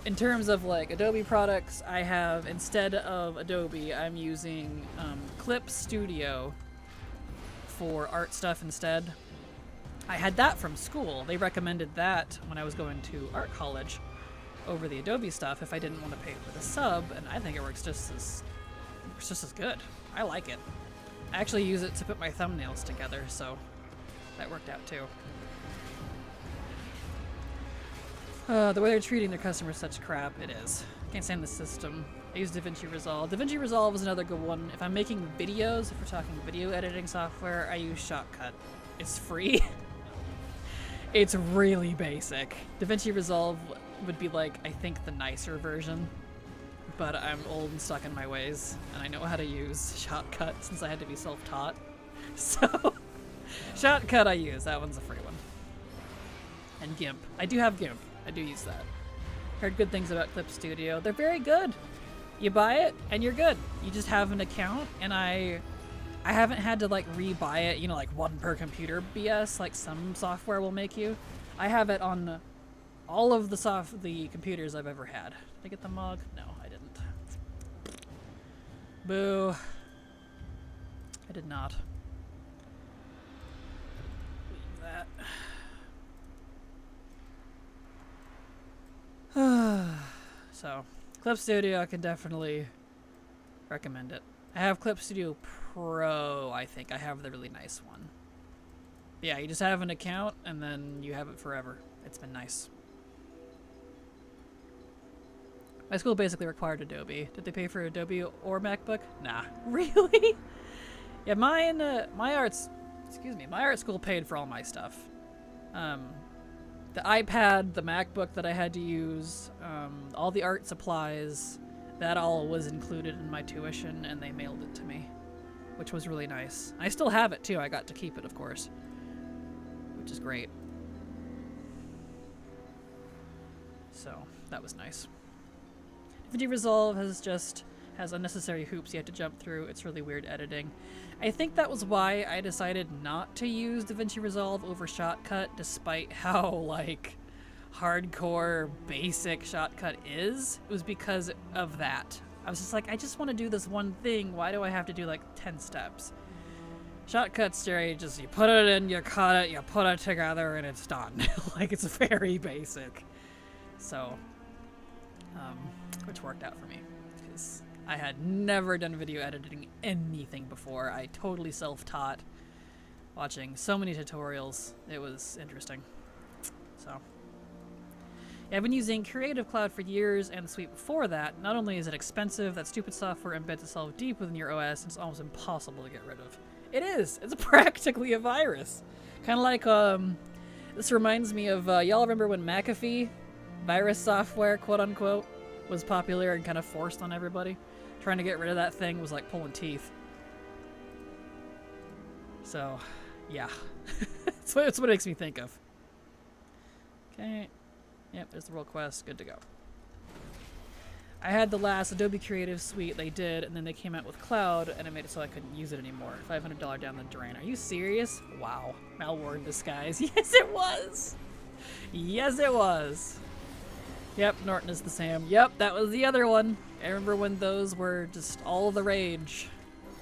in terms of like Adobe products, I have, instead of Adobe, I'm using Clip Studio for art stuff instead. I had that from school. They recommended that when I was going to art college over the Adobe stuff if I didn't want to pay for the sub, and I think it works just as good. I like it. I actually use it to put my thumbnails together, so that worked out too. The way they're treating their customers such crap, it is. Can't stand the system. I use DaVinci Resolve. DaVinci Resolve is another good one. If I'm making videos, if we're talking video editing software, I use Shotcut. It's free. It's really basic. DaVinci Resolve would be like, I think, the nicer version. but I'm old and stuck in my ways, and I know how to use Shotcut since I had to be self-taught. So, Shotcut I use. That one's a free one. And GIMP. I do have GIMP. I do use that. Heard good things about Clip Studio. They're very good. You buy it, and you're good. You just have an account, and I haven't had to, like, re-buy it, you know, like, one per computer BS, like some software will make you. I have it on all of the computers I've ever had. Did I get the mug? No, I didn't. Boo. I did not. Leave that. So, Clip Studio, I can definitely recommend it. I have Clip Studio Pro, I think. I have the really nice one. Yeah, you just have an account, and then you have it forever. It's been nice. My school basically required Adobe. Did they pay for Adobe or MacBook? Nah. Really? Yeah, my art school paid for all my stuff. The iPad, the MacBook that I had to use, all the art supplies, that all was included in my tuition, and they mailed it to me, which was really nice. I still have it, too. I got to keep it, of course, which is great. So, that was nice. DaVinci Resolve has unnecessary hoops you have to jump through. It's really weird editing. I think that was why I decided not to use DaVinci Resolve over Shotcut, despite how, like, hardcore basic Shotcut is. It was because of that. I was just like, I just want to do this one thing. Why do I have to do, like, 10 steps? Shotcut's straight, just you put it in, you cut it, you put it together, and it's done. Like, it's very basic. So, which worked out for me, because I had never done video editing anything before. I totally self-taught, watching so many tutorials. It was interesting. So, yeah, I've been using Creative Cloud for years, and the suite before that. Not only is it expensive, that stupid software embeds itself deep within your OS, and it's almost impossible to get rid of. It is! It's practically a virus! Kind of like, this reminds me of, y'all remember when McAfee, virus software, quote-unquote, was popular and kind of forced on everybody? Trying to get rid of that thing was like pulling teeth. So, yeah. That's what it makes me think of. Okay. Yep, there's the world quest. Good to go. I had the last Adobe Creative Suite they did, and then they came out with Cloud, and it made it so I couldn't use it anymore. $500 down the drain. Are you serious? Wow. Malware in disguise. Yes, it was! Yes, it was! Yep, Norton is the same. Yep, that was the other one. I remember when those were just all the rage.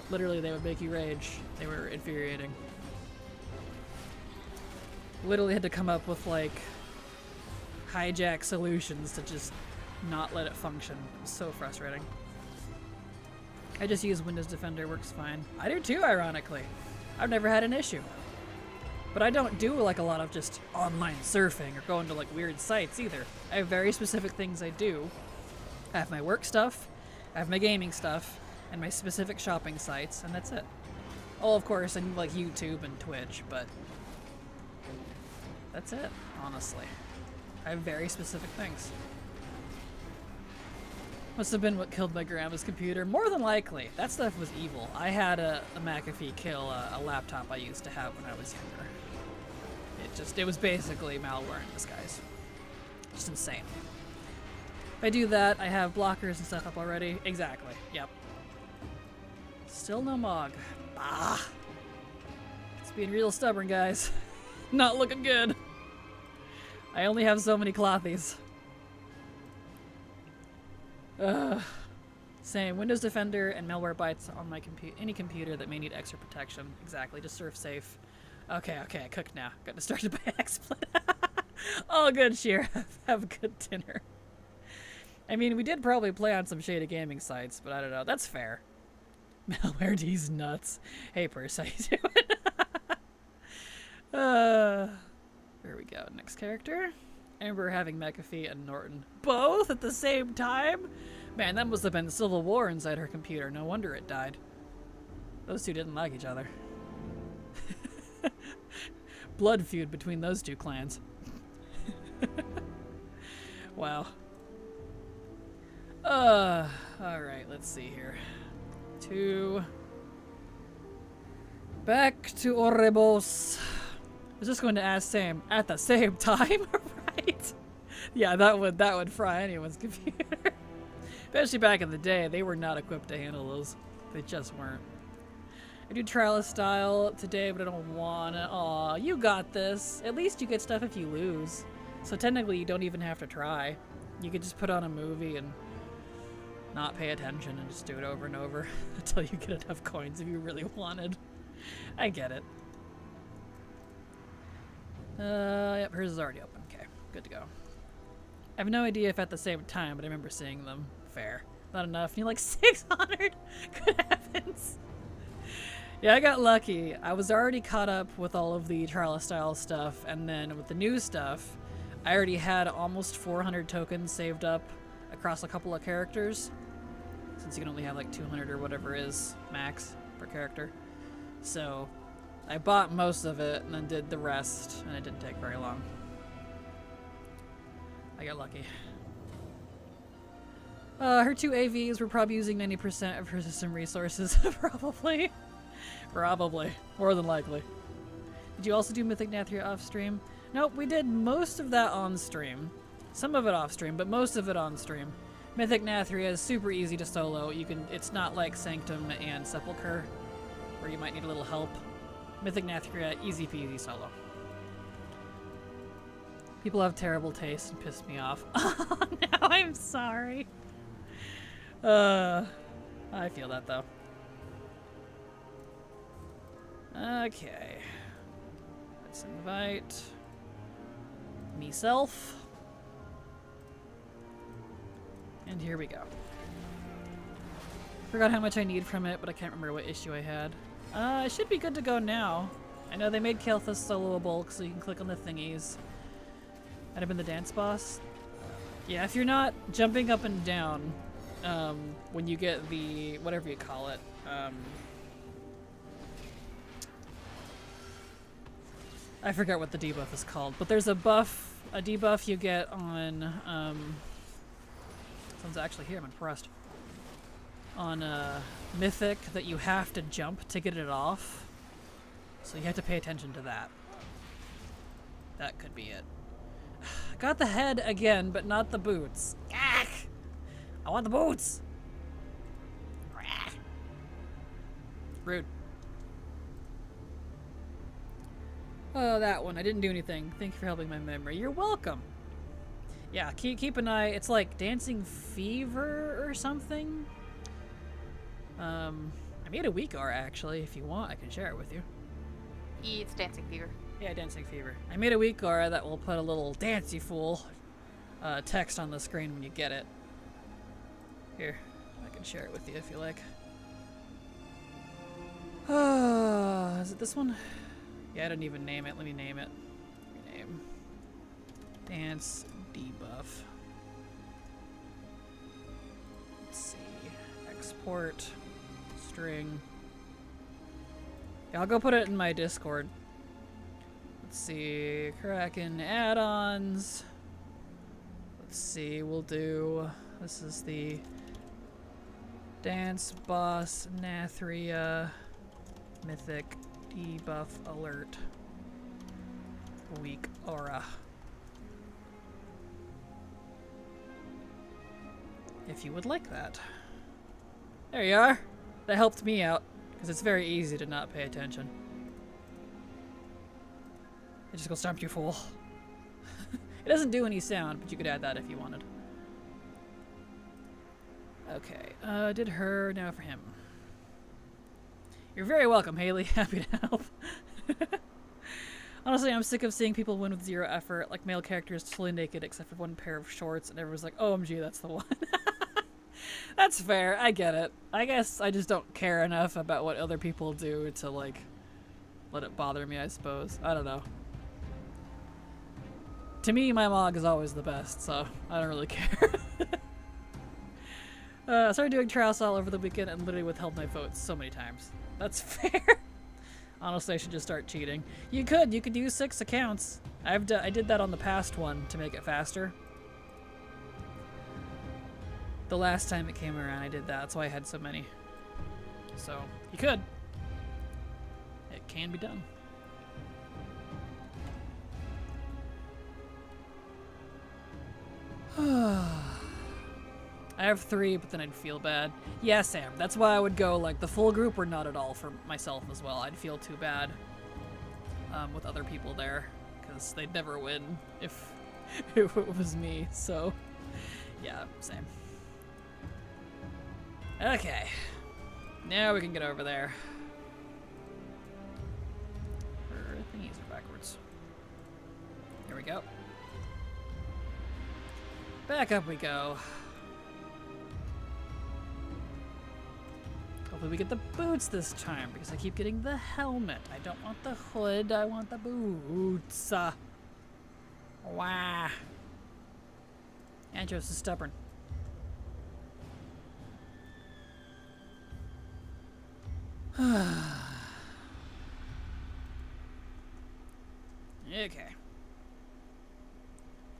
Literally, they would make you rage. They were infuriating. Literally had to come up with, like, hijack solutions to just not let it function. It was so frustrating. I just use Windows Defender, works fine. I do too, ironically. I've never had an issue. But I don't do like a lot of just online surfing or going to like weird sites either. I have very specific things I do. I have my work stuff, I have my gaming stuff, and my specific shopping sites, and that's it. Oh, of course, and like YouTube and Twitch, but that's it, honestly. I have very specific things. Must have been what killed my grandma's computer. More than likely. That stuff was evil. I had a McAfee kill a laptop I used to have when I was younger. It was basically malware in disguise. Just insane. If I do that, I have blockers and stuff up already. Exactly. Yep. Still no Mog. Ah. It's being real stubborn, guys. Not looking good. I only have so many clothies. Same. Windows Defender and Malwarebytes on my any computer that may need extra protection. Exactly. Just surf safe. Okay, I cooked now. Got distracted by XSplit. All good, Sheer. Have a good dinner. I mean, we did probably play on some shady gaming sites, but I don't know. That's fair. Malware D's nuts. Hey, Purse, how you doing? There we go. Next character. I remember having McAfee and Norton both at the same time. Man, that must have been civil war inside her computer. No wonder it died. Those two didn't like each other. Blood feud between those two clans. Wow. Alright, let's see here. Back to Orebos. I was just going to ask Sam at the same time, right? Yeah, that would fry anyone's computer. Especially back in the day, they were not equipped to handle those. They just weren't. I do trial style today, but I don't wanna. Aw, you got this. At least you get stuff if you lose. So technically you don't even have to try. You could just put on a movie and not pay attention and just do it over and over until you get enough coins if you really wanted. I get it. Yep, hers is already open. Okay, good to go. I have no idea if at the same time, but I remember seeing them. Fair. Not enough. You like 600? Good heavens. Yeah, I got lucky. I was already caught up with all of the trial style stuff, and then with the new stuff, I already had almost 400 tokens saved up across a couple of characters, since you can only have like 200 or whatever is max per character. So I bought most of it and then did the rest, and it didn't take very long. I got lucky. Her two AVs were probably using 90% of her system resources. Probably. Probably. More than likely. Did you also do Mythic Nathria off stream? Nope, we did most of that on stream. Some of it off stream, but most of it on stream. Mythic Nathria is super easy to solo. It's not like Sanctum and Sepulchre, where you might need a little help. Mythic Nathria, easy peasy solo. People have terrible taste and piss me off. Oh no, I'm sorry. I feel that though. Okay. Let's invite meself. And here we go. Forgot how much I need from it, but I can't remember what issue I had. It should be good to go now. I know they made Kael'thas soloable, so you can click on the thingies. Might have been the dance boss. Yeah, if you're not jumping up and down when you get the whatever you call it, I forget what the debuff is called, but there's a debuff you get on someone's actually here, I'm impressed. On Mythic that you have to jump to get it off. So you have to pay attention to that. That could be it. Got the head again, but not the boots. Gah! I want the boots! Rude. Oh, that one. I didn't do anything. Thank you for helping my memory. You're welcome. Yeah, keep an eye. It's like Dancing Fever or something. I made a WeakR actually. If you want, I can share it with you.
It's Dancing Fever.
Yeah, Dancing Fever. I made a WeakR that will put a little Dancy Fool text on the screen when you get it. Here, I can share it with you if you like. Is it this one? Yeah, I didn't even name it. Let me name it. Rename. Dance debuff. Let's see. Export. String. Yeah, I'll go put it in my Discord. Let's see. Kraken add-ons. Let's see. We'll do... This is the Dance Boss Nathria Mythic Debuff Alert Weak Aura. If you would like that. There you are. That helped me out, because it's very easy to not pay attention. I just go stomp you, fool. It doesn't do any sound, but you could add that if you wanted. Okay, did her, now for him. You're very welcome, Haley. Happy to help. Honestly, I'm sick of seeing people win with zero effort, like male characters totally naked except for one pair of shorts, and everyone's like, OMG, that's the one. That's fair, I get it. I guess I just don't care enough about what other people do to, like, let it bother me, I suppose. I don't know. To me, my mog is always the best, so I don't really care. I started doing trials all over the weekend and literally withheld my votes so many times. That's fair. Honestly, I should just start cheating. You could use 6 accounts. I did that on the past one to make it faster. The last time it came around, I did that. That's why I had so many. So, you could. It can be done. I have 3, but then I'd feel bad. Yeah, Sam, that's why I would go like the full group or not at all for myself as well. I'd feel too bad with other people there because they'd never win if it was me. So, yeah, same. Okay, now we can get over there. Thingies are backwards. Here we go. Back up we go. Hopefully we get the boots this time, because I keep getting the helmet. I don't want the hood, I want the boots. Wah. Antros is stubborn. Okay.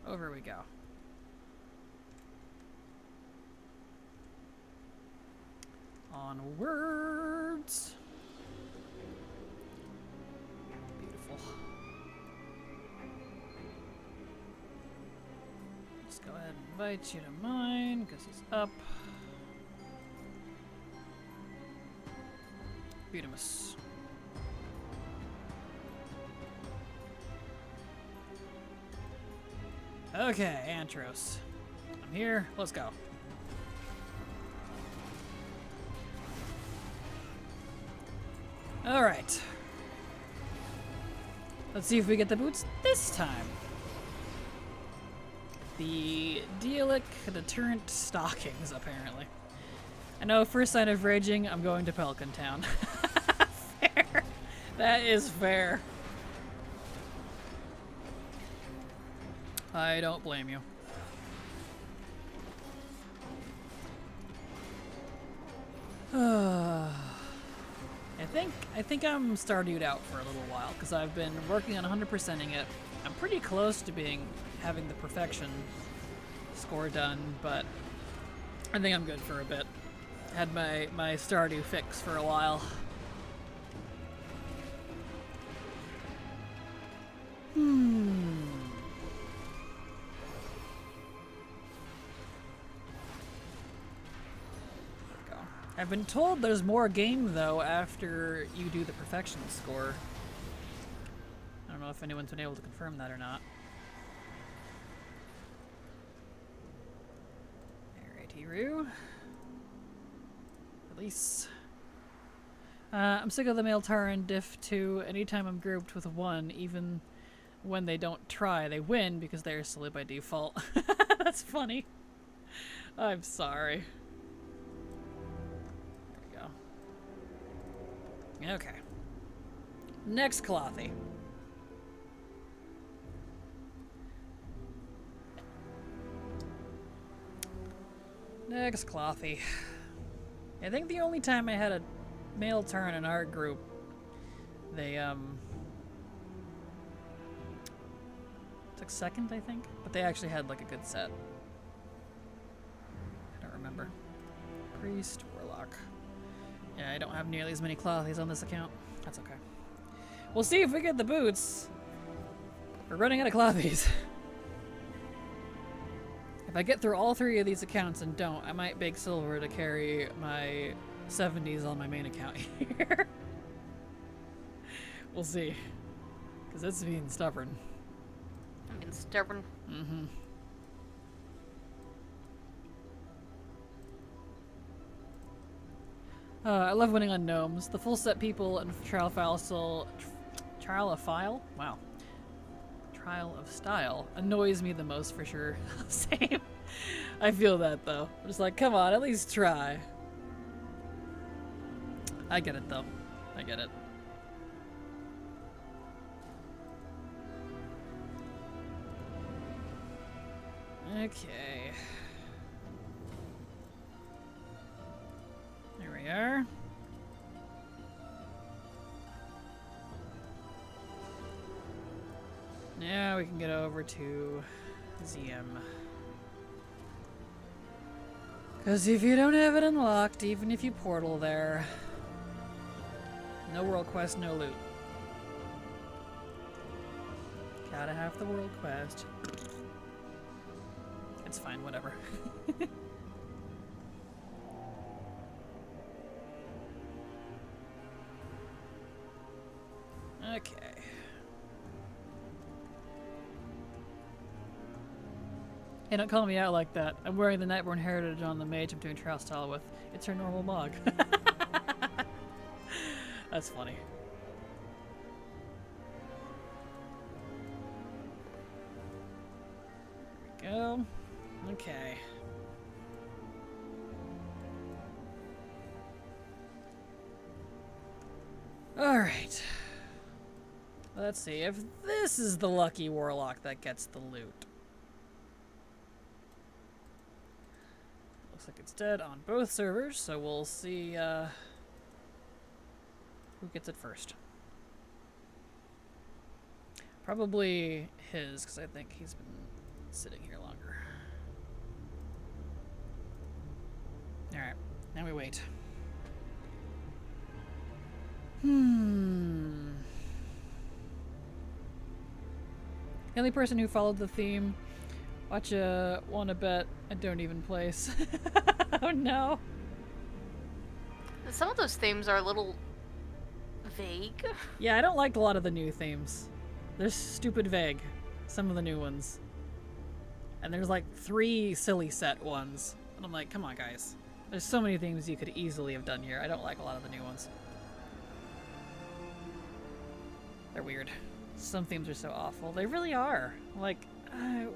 Over we go. Onwards. Beautiful. Let's go ahead and invite you to mine, because he's up. Beautimus. Okay, Antros. I'm here. Let's go. Alright. Let's see if we get the boots this time. The Dealic Deterrent Stockings, apparently. I know, first sign of raging, I'm going to Pelican Town. Fair. That is fair. I don't blame you. I think I'm Stardewed out for a little while because I've been working on 100%ing it. I'm pretty close to having the perfection score done, but I think I'm good for a bit. Had my Stardew fix for a while. I've been told there's more game, though, after you do the perfection score. I don't know if anyone's been able to confirm that or not. Alright, Hiru. Release. I'm sick of the male Taran diff, too. Anytime I'm grouped with one, even when they don't try, they win because they are silly by default. That's funny. I'm sorry. Okay. Next Clothy. Next Clothy. I think the only time I had a male turn in our group, they took second, I think, but they actually had like a good set. I don't remember. Priest, Warlock. Yeah, I don't have nearly as many Clothies on this account. That's okay. We'll see if we get the boots. We're running out of Clothies. If I get through all 3 of these accounts and don't, I might beg Silver to carry my 70s on my main account here. We'll see. Because it's being stubborn.
Being stubborn?
Mm-hmm. I love winning on gnomes. The full set people and Trial of Style annoys me the most for sure. Same. I feel that though. I'm just like, come on, at least try. I get it though. I get it. Okay. There we are. Now we can get over to ZM. Because if you don't have it unlocked, even if you portal there, no world quest, no loot. Gotta have the world quest. It's fine, whatever. Okay. Hey, don't call me out like that. I'm wearing the Nightborn Heritage on the mage I'm doing trial style with. It's her normal mug. That's funny. There we go. Okay. Alright. Let's see if this is the lucky warlock that gets the loot. Looks like it's dead on both servers, so we'll see who gets it first. Probably his, because I think he's been sitting here longer. Alright, now we wait. The only person who followed the theme. Watch a wanna bet I don't even place. Oh no.
Some of those themes are a little vague.
Yeah, I don't like a lot of the new themes. They're stupid vague. Some of the new ones. And there's like 3 silly set ones. And I'm like, come on guys. There's so many things you could easily have done here. I don't like a lot of the new ones. They're weird. Some themes are so awful. They really are. Like,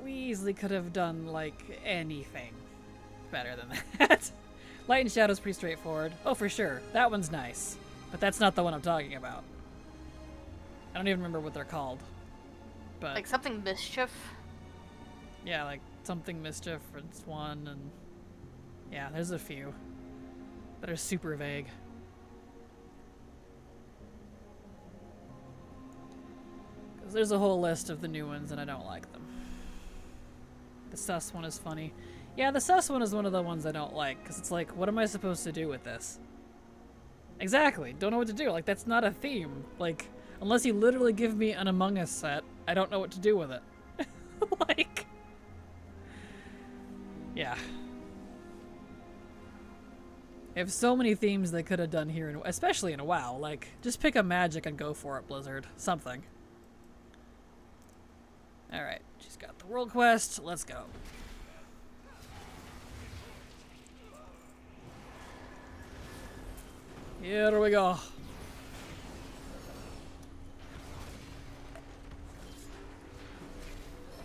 we easily could have done, like, anything better than that. Light and Shadow's pretty straightforward. Oh, for sure. That one's nice. But that's not the one I'm talking about. I don't even remember what they're called. But
Like something mischief.
yeah, like something mischief is one, and yeah, there's a few that are super vague. Because there's a whole list of the new ones, and I don't like them. The sus one is funny. Yeah, the sus one is one of the ones I don't like, because it's like, what am I supposed to do with this? Exactly, don't know what to do. Like, that's not a theme. Like, unless you literally give me an Among Us set, I don't know what to do with it. Like, yeah. They have so many themes they could have done here, especially in WoW. Like, just pick a magic and go for it, Blizzard. Something. Alright, she's got the world quest. Let's go. Here we go.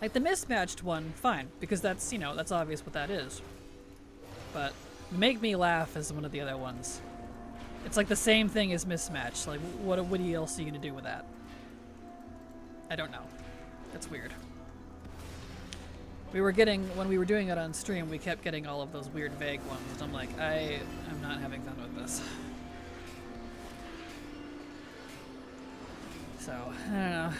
Like the mismatched one, fine, because that's, you know, that's obvious what that is. But Make Me Laugh is one of the other ones. It's like the same thing as mismatched. Like, what else are you gonna do with that? I don't know. That's weird. We were getting, when we were doing it on stream, we kept getting all of those weird vague ones, and I'm like, I'm not having fun with this. So, I don't know.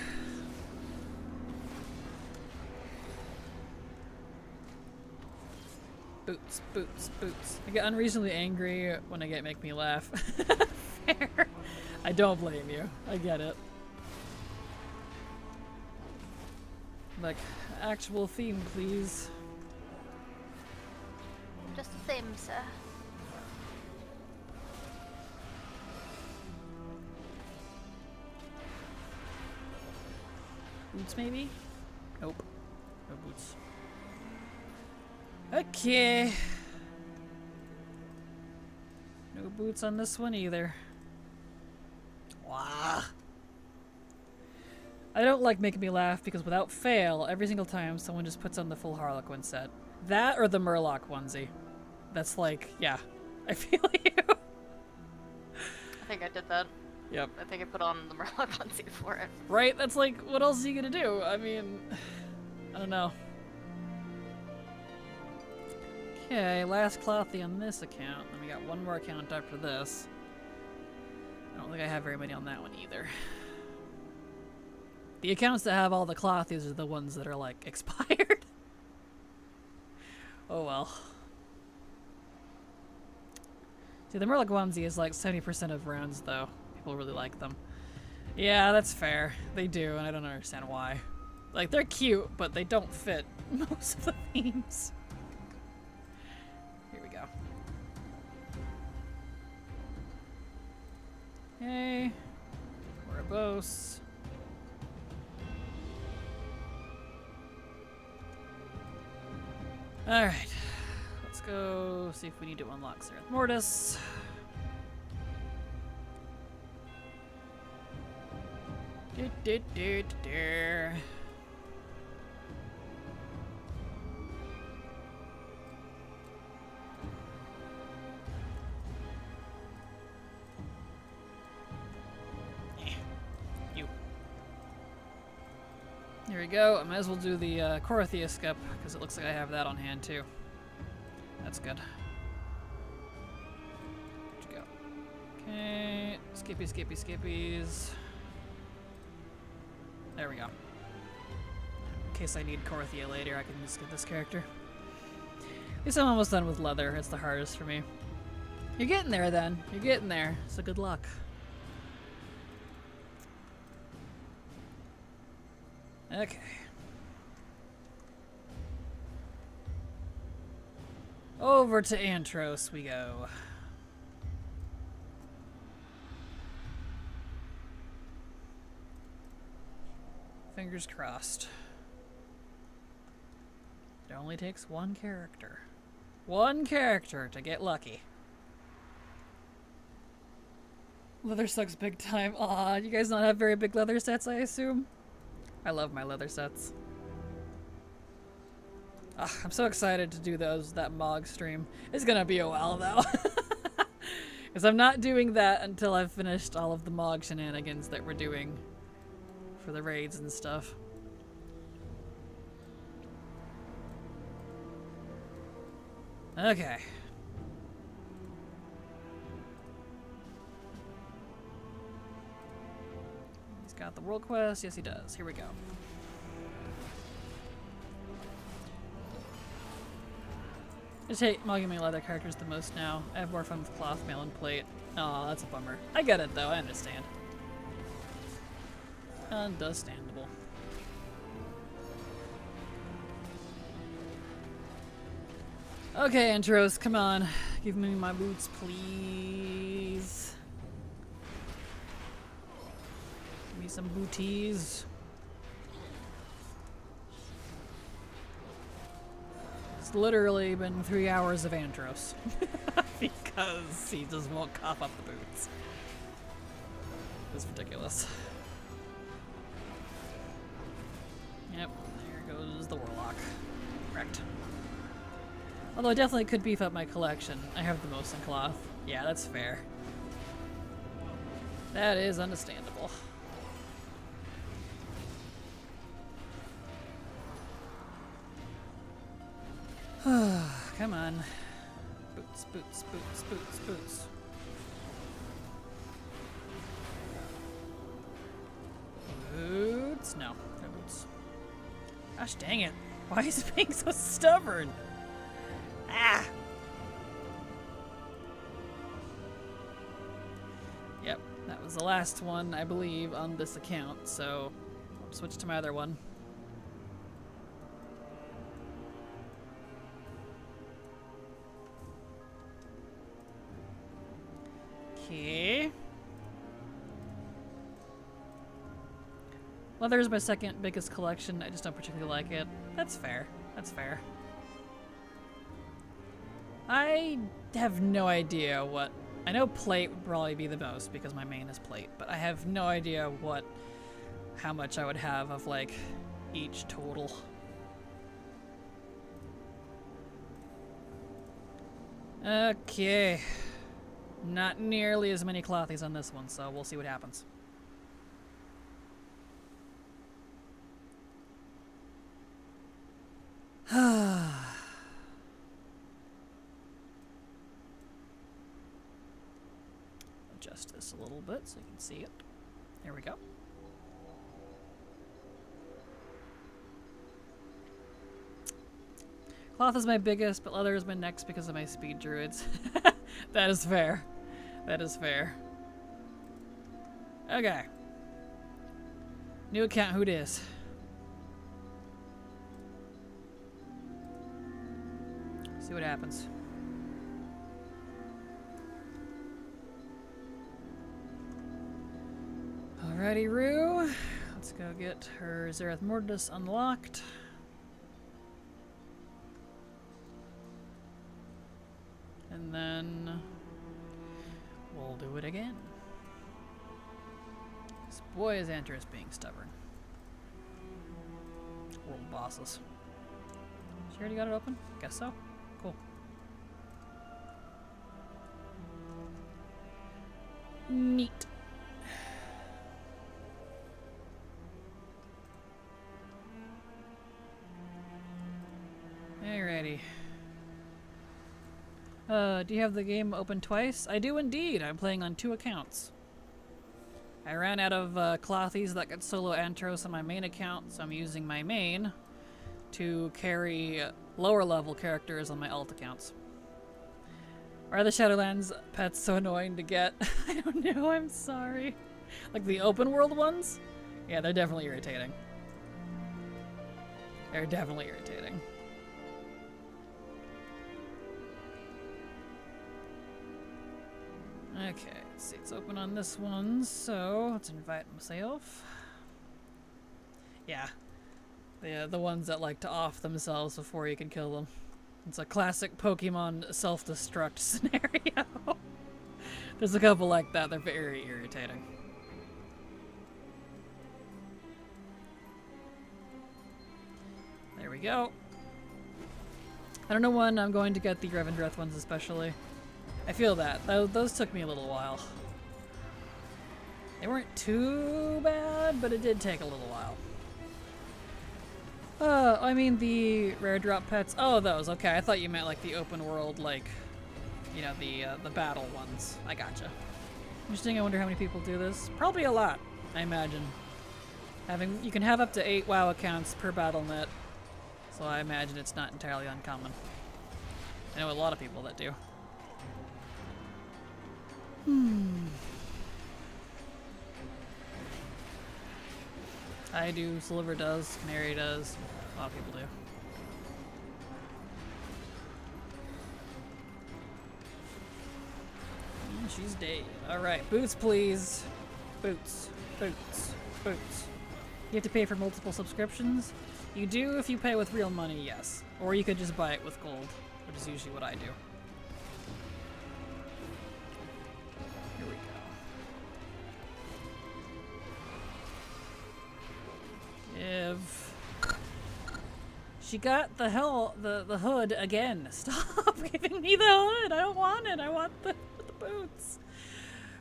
Boots, boots, boots. I get unreasonably angry when I get Make Me Laugh. Fair. I don't blame you. I get it. Like, actual theme, please.
Just a theme, sir.
Boots, maybe? Nope. No boots. Okay. No boots on this one either. Wow. I don't like Making Me Laugh because without fail, every single time someone just puts on the full Harlequin set. That or the Murloc onesie. That's like, yeah. I feel you.
I think I did that.
Yep.
I think I put on the Murloc onesie for it.
Right? That's like, what else are you gonna do? I mean, I don't know. Okay, last clothy on this account. Then we got one more account after this. I don't think I have very many on that one either. The accounts that have all the clothies are the ones that are like expired. Oh well. See, the Murloc onesie is like 70% of rounds, though. People really like them. Yeah, that's fair. They do, and I don't understand why. Like, they're cute, but they don't fit most of the themes. Here we go. Okay. Ouroboros. Alright. Let's go see if we need to unlock Seraph Mortis. Here we go. I might as well do the Corothea skip, because it looks like I have that on hand too. That's good. Where'd you go? Okay. Skippy, skippy, skippies. There we go. In case I need Corothea later, I can just get this character. At least I'm almost done with leather. It's the hardest for me. You're getting there then. You're getting there. So good luck. Okay. Over to Antros we go. Fingers crossed. It only takes one character. One character to get lucky. Leather sucks big time. Aw, you guys don't have very big leather sets, I assume? I love my leather sets. I'm so excited to do that Mog stream. It's gonna be a while though. Because I'm not doing that until I've finished all of the Mog shenanigans that we're doing for the raids and stuff. Okay. He's got the world quest. Yes, he does. Here we go. I take mugging my leather characters the most now. I have more fun with cloth, mail, and plate. Oh, that's a bummer. I get it though, I understand. Understandable. Okay, Antros, come on. Give me my boots, please. Give me some booties. It's literally been 3 hours of Antros. Because he just won't cough up the boots. It's ridiculous. Yep, there goes the Warlock. Correct. Although I definitely could beef up my collection. I have the most in cloth. Yeah, that's fair. That is understandable. Come on. Boots, boots, boots, boots, boots. Boots? No, no boots. Gosh dang it. Why is it being so stubborn? Ah! Yep, that was the last one, I believe, on this account, so I'll switch to my other one. Okay. Leather is my second biggest collection. I just don't particularly like it. That's fair. That's fair. I have no idea what... I know plate would probably be the most because my main is plate, but I have no idea how much I would have of like each total. Okay. Not nearly as many clothies on this one, so we'll see what happens. Adjust this a little bit so you can see it. There we go. Cloth is my biggest, but leather is my next because of my speed druids. That is fair. That is fair. Okay. New account, who dis? See what happens. Alrighty, Rue. Let's go get her Zerath Mortis unlocked. And then we'll do it again. This boy is Antros being stubborn. World bosses. She already got it open? Guess so. Cool. Neat. Alrighty. Do you have the game open twice? I do indeed. I'm playing on 2 accounts. I ran out of clothies that could solo Antros on my main account, so I'm using my main to carry lower level characters on my alt accounts. Are the Shadowlands pets so annoying to get? I don't know, I'm sorry. Like the open world ones? Yeah, they're definitely irritating. They're definitely irritating. Okay, let's see, it's open on this one, so let's invite myself. Yeah, the ones that like to off themselves before you can kill them. It's a classic Pokemon self-destruct scenario. There's a couple like that, they're very irritating. There we go. I don't know when I'm going to get the Revendreth ones especially. I feel that. Those took me a little while. They weren't too bad, but it did take a little while. I mean the rare drop pets. Oh, those. Okay, I thought you meant like the open world, like, you know, the battle ones. I gotcha. Interesting. I wonder how many people do this. Probably a lot, I imagine. You can have up to 8 WoW accounts per BattleNet, so I imagine it's not entirely uncommon. I know a lot of people that do. I do, Silver does, Canary does, a lot of people do. And she's dead. Alright, boots please. Boots, boots, boots. You have to pay for multiple subscriptions? You do if you pay with real money, yes. Or you could just buy it with gold, which is usually what I do. Here we go. If she got the hood again. Stop giving me the hood. I don't want it. I want the boots.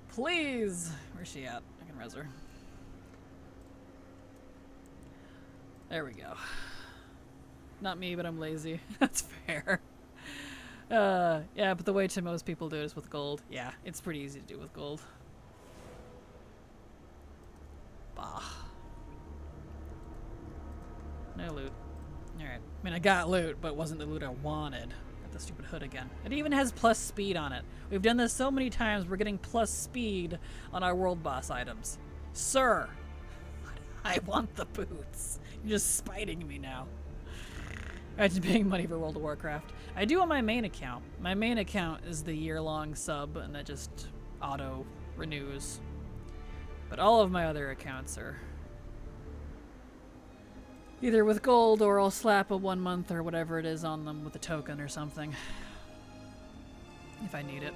Please. Where's she at? I can res her. There we go. Not me, but I'm lazy. That's fair. Yeah, but the way to most people do it is with gold. Yeah, it's pretty easy to do with gold. Bah. No loot. Alright. I mean, I got loot, but it wasn't the loot I wanted. Got the stupid hood again. It even has plus speed on it. We've done this so many times, we're getting plus speed on our world boss items. Sir! I want the boots. You're just spiting me now. Imagine paying money for World of Warcraft. I do on my main account. My main account is the year-long sub, and that just auto-renews. But all of my other accounts are either with gold, or I'll slap a 1 month or whatever it is on them with a token or something. If I need it.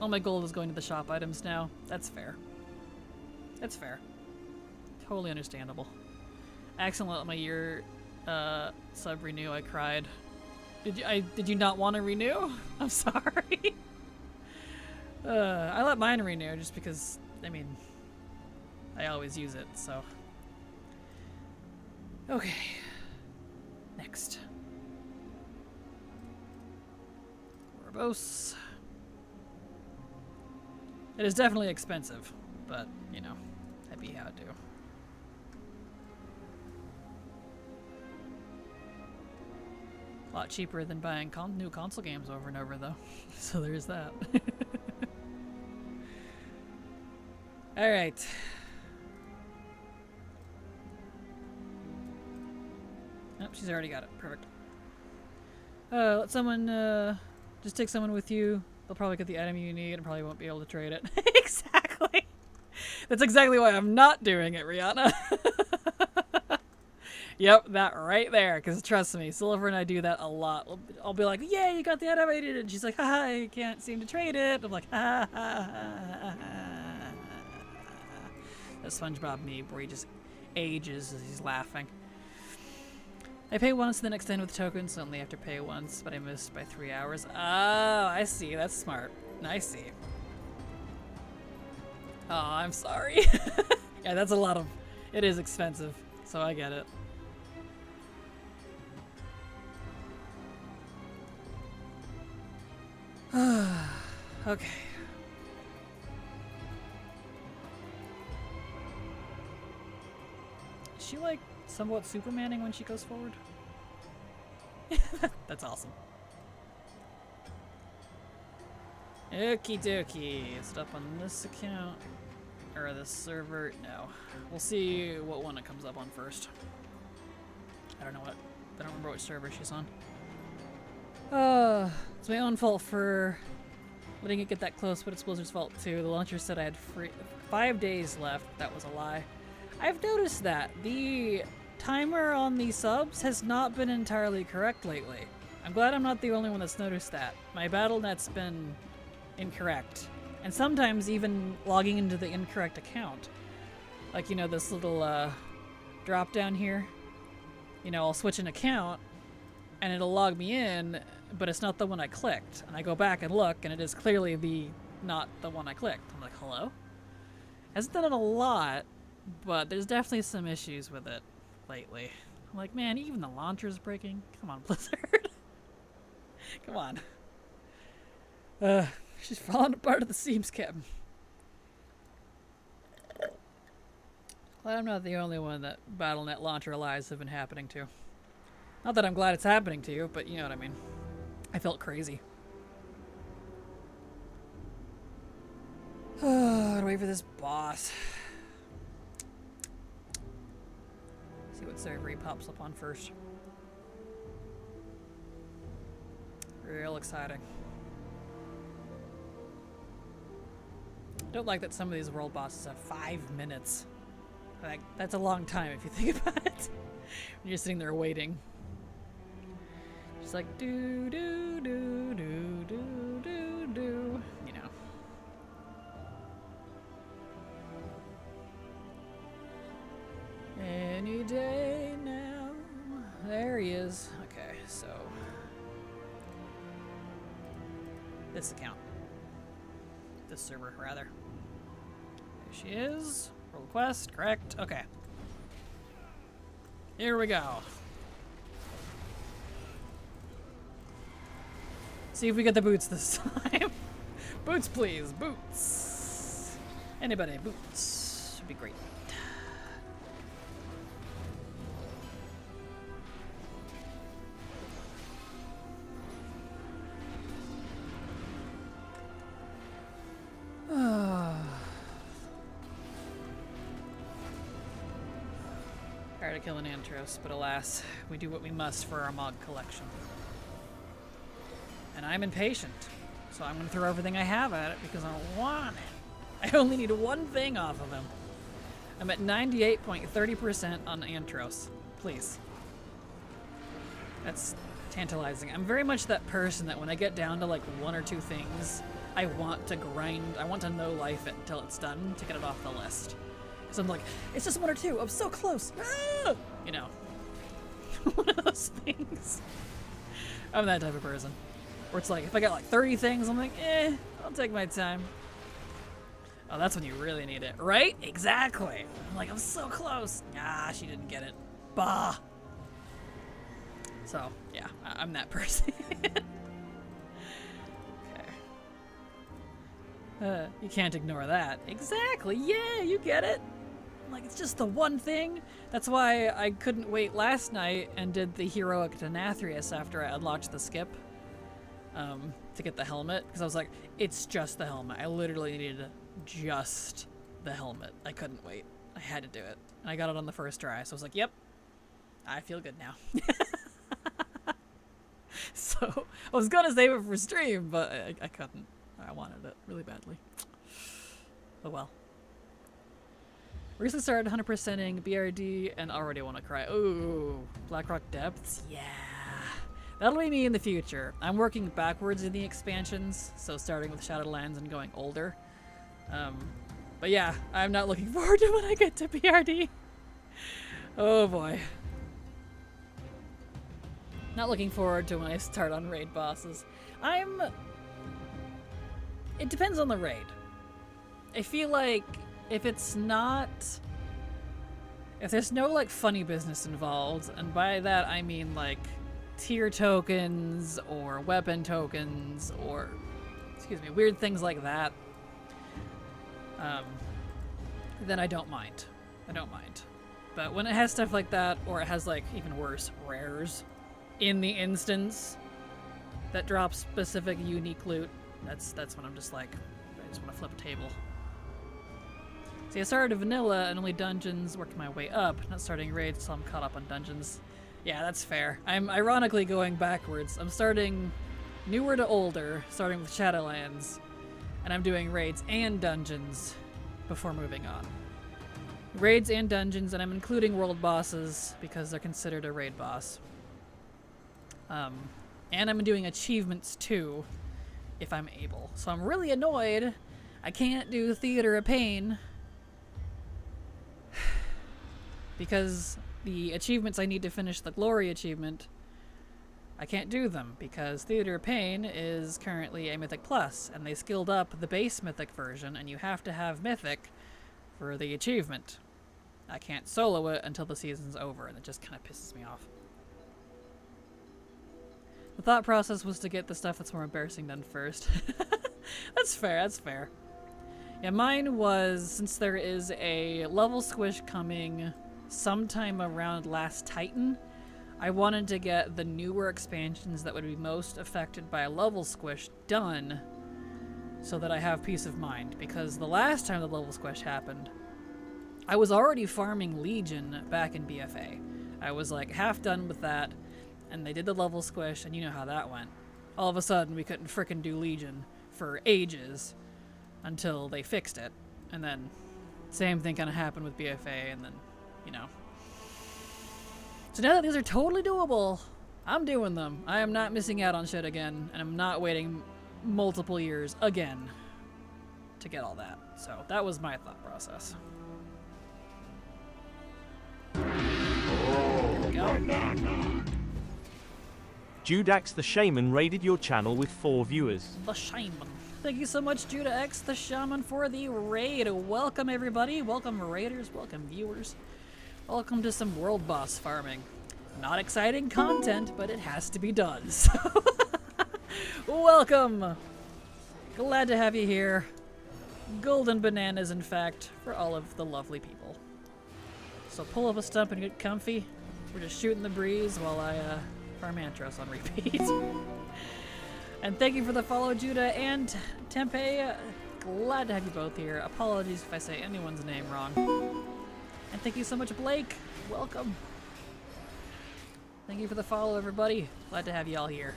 All my gold is going to the shop items now. That's fair. That's fair. Totally understandable. I accidentally let my year sub renew. I cried. Did you not want to renew? I'm sorry. I let mine renew just because, I mean, I always use it, so. Okay. Next. Verbose. It is definitely expensive, but, you know, that'd be how to do. A lot cheaper than buying new console games over and over, though. So there's that. Alright. Nope, she's already got it. Perfect. Let someone, just take someone with you. They'll probably get the item you need and probably won't be able to trade it. Exactly! That's exactly why I'm not doing it, Rihanna. Yep, that right there. Because trust me, Silver and I do that a lot. I'll be like, yeah, you got the item I needed. And she's like, haha, I can't seem to trade it. I'm like, ha ha ha ha. The SpongeBob meme where he just ages as he's laughing. I pay once, then extend with tokens, so only have to pay once, but I missed by 3 hours. Oh, I see. That's smart. I see. Oh, I'm sorry. Yeah, that's a lot of... It is expensive, so I get it. Okay. Is she like somewhat Supermaning when she goes forward? That's awesome. Okie dokie. Is it up on this account? Or this server? No. We'll see what one it comes up on first. I don't remember which server she's on. It's my own fault for letting it get that close, but it's Blizzard's fault too. The launcher said I had 5 days left. That was a lie. I've noticed that the timer on the subs has not been entirely correct lately. I'm glad I'm not the only one that's noticed that. My BattleNet's been incorrect. And sometimes even logging into the incorrect account. Like, you know, this little drop down here. You know, I'll switch an account and it'll log me in, but it's not the one I clicked. And I go back and look and it is clearly not the one I clicked. I'm like, hello? Hasn't done it a lot, but there's definitely some issues with it lately. I'm like, man, even the launcher's breaking. Come on, Blizzard. Come on. She's falling apart at the seams, Captain. Glad I'm not the only one that BattleNet launcher lies have been happening to. Not that I'm glad it's happening to you, but you know what I mean. I felt crazy. Gotta wait for this boss. See what server he pops up on first. Real exciting. I don't like that some of these world bosses have 5 minutes. Like, that's a long time if you think about it. When you're sitting there waiting. Just like do do do do do do do. You know. Any day now. There he is. Okay, so this account. This server, rather. There she is. World quest, correct. Okay. Here we go. See if we get the boots this time. Boots, please. Boots. Anybody, boots. Would be great. Tired of killing Antros, but alas, we do what we must for our Mog collection. And I'm impatient, so I'm going to throw everything I have at it because I don't want it. I only need one thing off of him. I'm at 98.30% on Antros. Please. That's tantalizing. I'm very much that person that when I get down to like 1 or 2 things, I want to grind, I want to no life it until it's done to get it off the list. So I'm like, it's just 1 or 2, I'm so close. Ah! You know. One of those things. I'm that type of person. Where it's like, if I got like 30 things, I'm like, I'll take my time. Oh, that's when you really need it, right? Exactly. I'm like, I'm so close. Ah, she didn't get it. Bah. So, yeah, I'm that person. Okay. You can't ignore that. Exactly. Yeah, you get it. I'm like, it's just the one thing. That's why I couldn't wait last night and did the heroic Denathrius after I unlocked the skip. To get the helmet, because I was like, it's just the helmet. I literally needed just the helmet. I couldn't wait. I had to do it. And I got it on the first try, so I was like, yep, I feel good now. So, I was gonna save it for stream, but I couldn't. I wanted it really badly. Oh well. Recently started 100%ing BRD and already want to cry. Ooh, Blackrock Depths? Yeah. That'll be me in the future. I'm working backwards in the expansions, so starting with Shadowlands and going older. But yeah, I'm not looking forward to when I get to BRD. Oh boy. Not looking forward to when I start on raid bosses. It depends on the raid. I feel like if there's no like funny business involved, and by that I mean like tier tokens or weapon tokens or weird things like that, then I don't mind. But when it has stuff like that, or it has like even worse, rares in the instance that drops specific unique loot, that's when I'm just like, I just want to flip a table. See, I started a vanilla and only dungeons, working my way up, not starting raids till I'm caught up on dungeons. Yeah, that's fair. I'm ironically going backwards. I'm starting newer to older, starting with Shadowlands, and I'm doing raids and dungeons before moving on. Raids and dungeons, and I'm including world bosses because they're considered a raid boss. And I'm doing achievements too, if I'm able. So I'm really annoyed I can't do Theater of Pain because the achievements I need to finish the Glory achievement, I can't do them because Theater of Pain is currently a Mythic Plus, and they skilled up the base Mythic version, and you have to have Mythic for the achievement. I can't solo it until the season's over, and it just kind of pisses me off. The thought process was to get the stuff that's more embarrassing done first. That's fair. Yeah, mine was, since there is a level squish coming sometime around Last Titan, I wanted to get the newer expansions that would be most affected by a level squish done so that I have peace of mind, because the last time the level squish happened, I was already farming Legion back in BFA. I was like half done with that, and they did the level squish, and you know how that went. All of a sudden, we couldn't frickin' do Legion for ages until they fixed it, and then same thing kind of happened with BFA, and then, you know. So now that these are totally doable, I'm doing them. I am not missing out on shit again, and I'm not waiting multiple years again to get all that. So that was my thought process. There we go.
Judax the Shaman raided your channel with 4 viewers.
The Shaman. Thank you so much, Judah X the Shaman, for the raid. Welcome, everybody. Welcome, raiders. Welcome, viewers. Welcome to some world boss farming. Not exciting content, but it has to be done. So, welcome. Glad to have you here. Golden bananas, in fact, for all of the lovely people. So pull up a stump and get comfy. We're just shooting the breeze while I farm Antros on repeat. And thank you for the follow, Judah and Tempe. Glad to have you both here. Apologies if I say anyone's name wrong. And thank you so much, Blake. Welcome. Thank you for the follow, everybody. Glad to have you all here.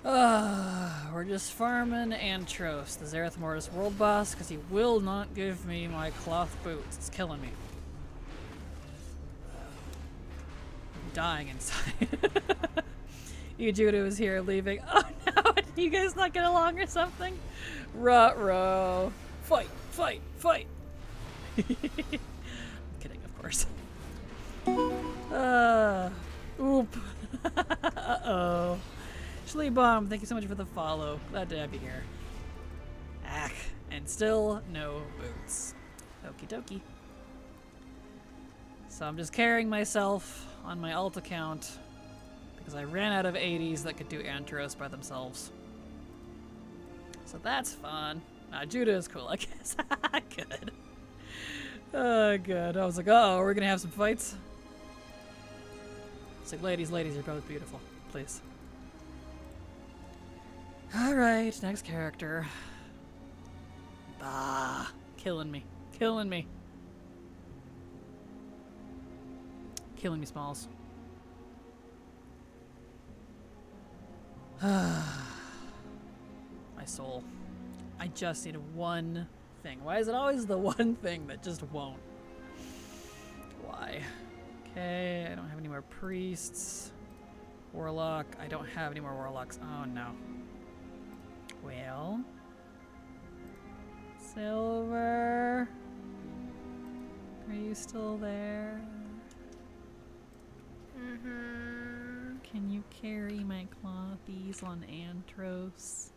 We're just farming Antros, the Zereth Mortis world boss, because he will not give me my cloth boots. It's killing me. I'm dying inside. You Judah is here leaving. Oh no, you guys not get along or something? Ruh-roh. Fight, fight, fight. I'm kidding, of course. Oop. Uh-oh. Schleebomb, thank you so much for the follow. Glad to have you here. Ack. And still no boots. Okie dokie. So I'm just carrying myself on my alt account because I ran out of 80s that could do Antros by themselves. So that's fun. Nah, Judah is cool, I guess. Good. Oh, good. I was like, oh, we're gonna have some fights? It's like, ladies, you're both beautiful. Please. Alright, next character. Bah. Killing me. Killing me. Killing me, Smalls. My soul. I just need one thing. Why is it always the one thing that just won't? Why? Okay, I don't have any more priests. Warlock. I don't have any more warlocks. Oh no. Well. Silver. Are you still there?
Mm-hmm.
Can you carry my clothies on Antros?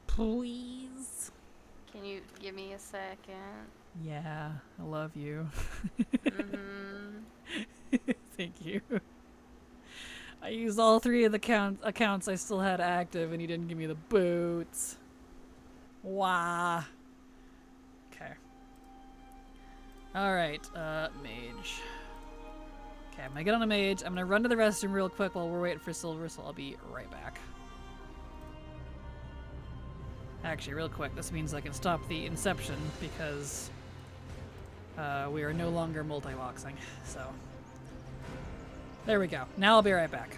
Please?
Can you give me a second?
Yeah, I love you.
Mm-hmm.
Thank you. I used all 3 of the accounts I still had active and you didn't give me the boots. Wah. Okay. Alright, mage. Okay, I'm gonna get on a mage. I'm gonna run to the restroom real quick while we're waiting for silver, so I'll be right back. Actually, real quick, this means I can stop the inception because we are no longer multi-boxing, so. There we go. Now I'll be right back.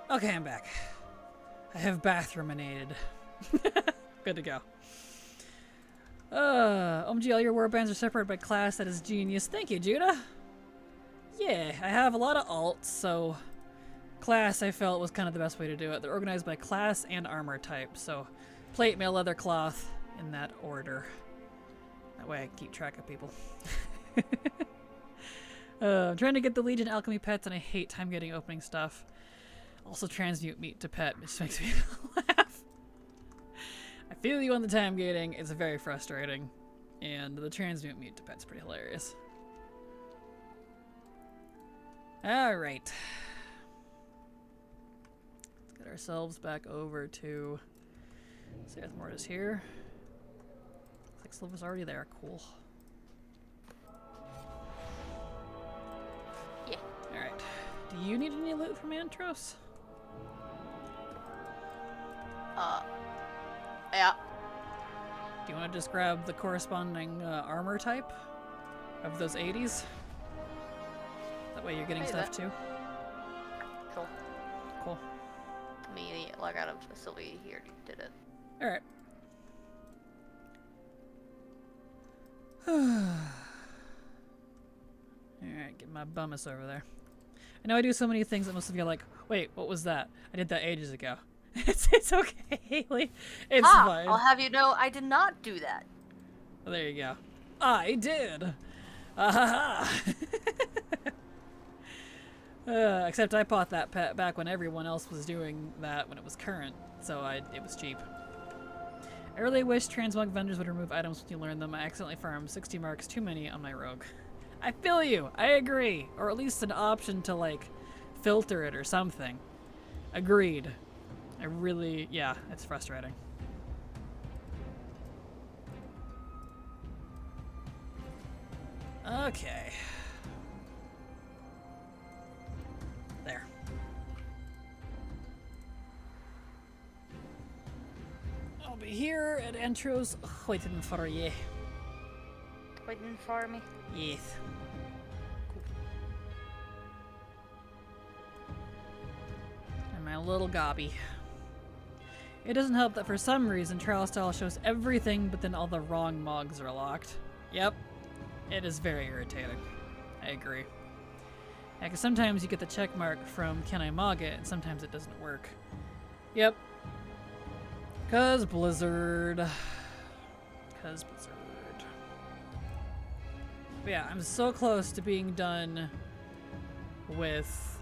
Okay, I'm back. I have bathroom-inated. Good to go. OMG, all your warbands are separated by class. That is genius. Thank you, Judah. Yeah, I have a lot of alts, so class I felt was kind of the best way to do it. They're organized by class and armor type, so plate, mail, leather, cloth, in that order. That way I keep track of people. I'm trying to get the Legion alchemy pets, and I hate time getting opening stuff. Also transmute meat to pet, which makes me laugh. I feel you on the time gating. It's very frustrating. And the transmute meat to pet's pretty hilarious. Alright. Let's get ourselves back over to Seth Mortis here. Looks like Silver's already there. Cool.
Yeah.
Alright. Do you need any loot from Antros?
Yeah.
Do you want to just grab the corresponding armor type of those 80s? That way you're getting stuff too.
Cool.
Cool.
Me log out of Sylvie here did it.
Alright. Alright, get my bummus over there. I know I do so many things that most of you are like, wait, what was that? I did that ages ago. It's okay, Haley. It's fine.
I'll have you know I did not do that.
Well, there you go. I did. Ah ha ha. Except I bought that pet back when everyone else was doing that when it was current, so it was cheap. I really wish transmog vendors would remove items when you learn them. I accidentally farmed 60 marks too many on my rogue. I feel you. I agree. Or at least an option to, like, filter it or something. Agreed. Yeah, it's frustrating. Okay. There. I'll be here at Antros waiting for you.
Waiting for me.
Yes. And my little gobby. It doesn't help that for some reason trial style shows everything, but then all the wrong mogs are locked. Yep. It is very irritating. I agree. Yeah, 'cause sometimes you get the check mark from can I mog it, and sometimes it doesn't work. Yep. 'Cause Blizzard. 'Cause Blizzard. But yeah, I'm so close to being done with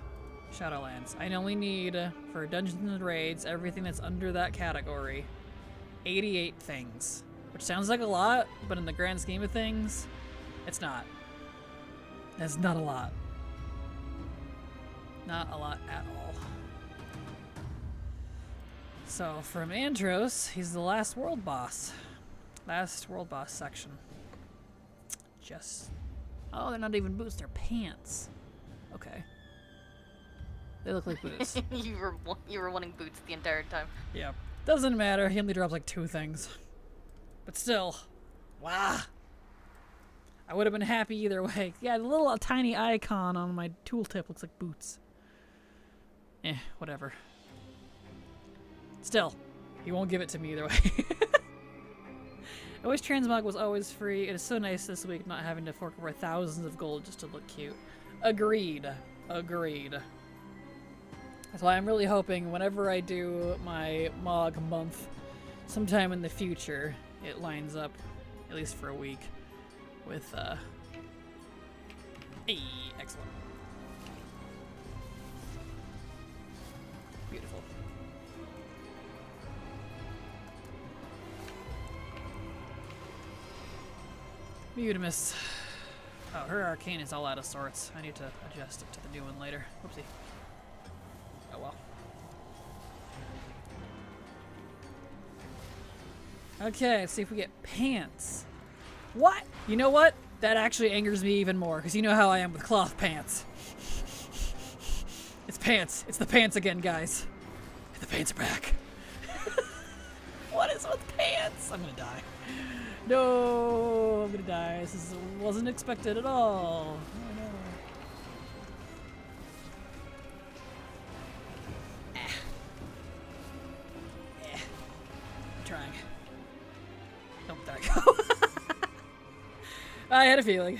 Shadowlands. I only need, for Dungeons and Raids, everything that's under that category, 88 things. Which sounds like a lot, but in the grand scheme of things, it's not. That's not a lot. Not a lot at all. So, from Antros, he's the last world boss. Last world boss section. Just... Oh, they're not even boots, they're pants. Okay. They look like boots.
you were wanting boots the entire time.
Yeah. Doesn't matter, he only drops like 2 things. But still. Wow. I would have been happy either way. Yeah, the little tiny icon on my tooltip looks like boots. Whatever. Still, he won't give it to me either way. I wish transmog was always free. It is so nice this week not having to fork over thousands of gold just to look cute. Agreed. Agreed. That's why I'm really hoping whenever I do my mog month, sometime in the future, it lines up, at least for a week, with, hey, excellent. Beautiful. Mutimus. Oh, her arcane is all out of sorts. I need to adjust it to the new one later. Whoopsie. Oh well. Okay, let's see if we get pants. What? You know what? That actually angers me even more, because you know how I am with cloth pants. It's pants. It's the pants again, guys. The pants are back. What is with pants? I'm gonna die. No, I'm gonna die. Wasn't expected at all. Oh no. I'm trying. Nope, there I go. I had a feeling.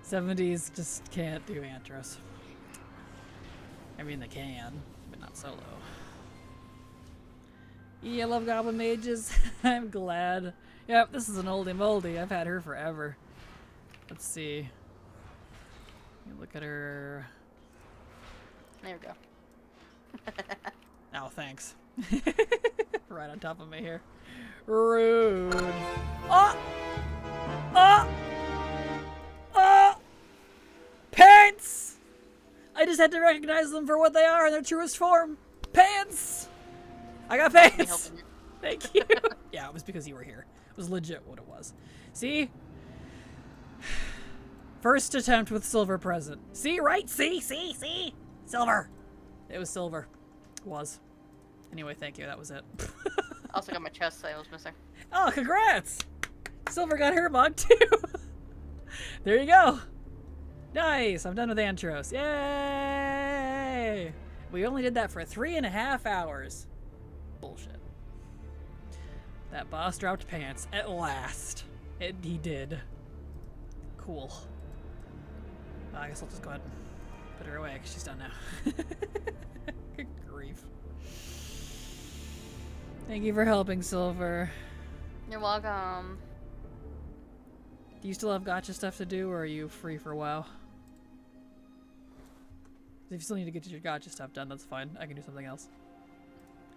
70s just can't do Antros. I mean, they can, but not solo. Yeah, I love Goblin Mages. I'm glad. Yep, this is an oldie moldy. I've had her forever. Let's see. You look at her.
There we go.
Oh, thanks. Right on top of me here. Rude. Oh! Oh! Oh! Pants! I just had to recognize them for what they are in their truest form. Pants! I got pants! Thank you. Yeah, it was because you were here. It was legit what it was. See? First attempt with silver present. See, right? See? Silver. It was silver. It was. Anyway, thank you. That was it.
Also got my chest I was missing.
Oh, congrats! Silver got her mug too. There you go. Nice. I'm done with Antros. Yay! We only did that for 3.5 hours. Bullshit. That boss dropped pants at last. He did. Cool. Well, I guess I'll just go ahead and put her away because she's done now. Good grief. Thank you for helping, Silver.
You're welcome.
Do you still have gotcha stuff to do, or are you free for a while? If you still need to get your gotcha stuff done, that's fine. I can do something else.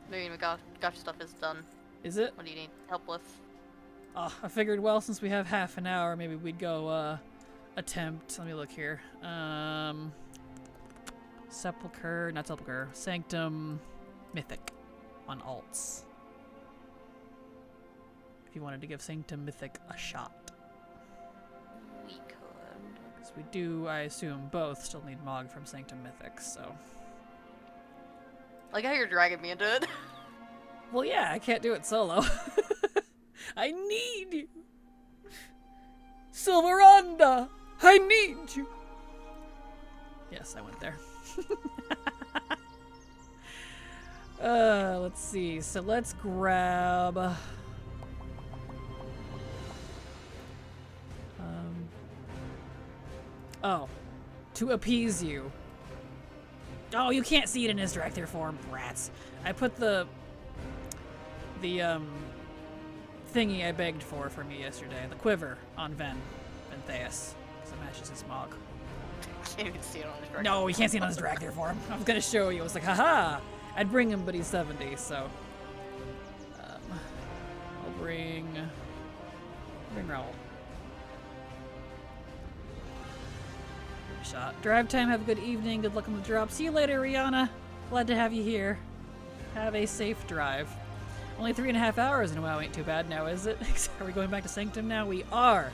No, you know, gotcha stuff is done.
Is it?
What do you need help with?
I figured, well, since we have half an hour, maybe we'd go, attempt. Let me look here. Sepulcher, not Sepulcher. Sanctum Mythic on alts. If you wanted to give Sanctum Mythic a shot.
We could.
Because we do, I assume, both still need Mog from Sanctum Mythic, so.
I like how you're dragging me into it.
Well, yeah, I can't do it solo. I need you. Silveranda, I need you. Yes, I went there. Let's see. So let's grab. Oh, to appease you. Oh, you can't see it in his director form, rats. I put the thingy I begged for from you yesterday, the quiver on Ventheus, because it matches his Mog.
Can't even see it on his director.
No, you can't see it on his director form. I was gonna show you. I was like, haha! I'd bring him, but he's 70, so I'll bring Raoul. Shot. Drive time, have a good evening, good luck on the drop. See you later, Rihanna. Glad to have you here. Have a safe drive. Only 3.5 hours in a while ain't too bad now, is it? Are we going back to Sanctum now? We are.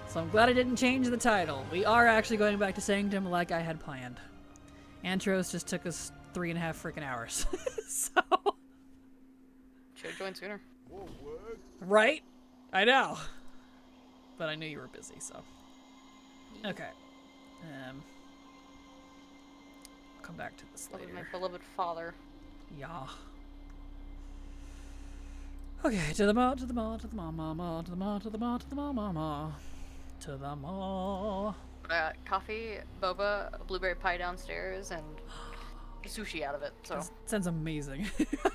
So I'm glad I didn't change the title. We are actually going back to Sanctum like I had planned. Antros just took us 3.5 freaking hours. So.
Should have joined sooner.
Right? I know. But I knew you were busy, so. Okay. Come back to this
That was
later.
my beloved father.
Yeah. Okay, to the mall, to the mall, to the mall, mall, mall, to the mall, to the mall, to the mall, mall, mall. To the mall.
Coffee, boba, blueberry pie downstairs, and sushi out of it. So
That sounds amazing.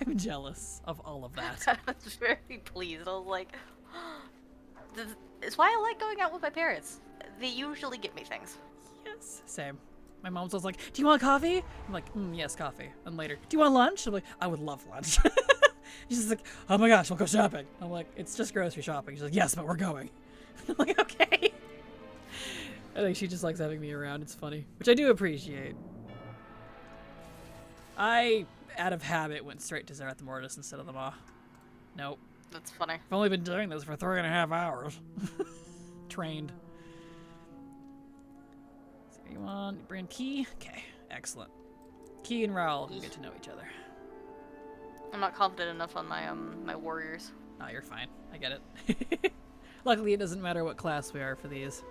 I'm jealous of all of that.
I was very pleased. I was like, it's why I like going out with my parents. They usually get me things.
Yes. Same. My mom's always like, do you want coffee? I'm like, yes, coffee. And later, do you want lunch? I'm like, I would love lunch. She's just like, oh my gosh, we'll go shopping. I'm like, it's just grocery shopping. She's like, yes, but we're going. I'm like, okay. I think she just likes having me around. It's funny, which I do appreciate. I, out of habit, went straight to Zerath Mortis instead of the Maw. Nope.
That's funny.
I've only been doing this for 3.5 hours. Trained. So you want brand Key? Okay, excellent. Key and Raoul can get to know each other.
I'm not confident enough on my my warriors.
Oh, you're fine. I get it. Luckily, it doesn't matter what class we are for these.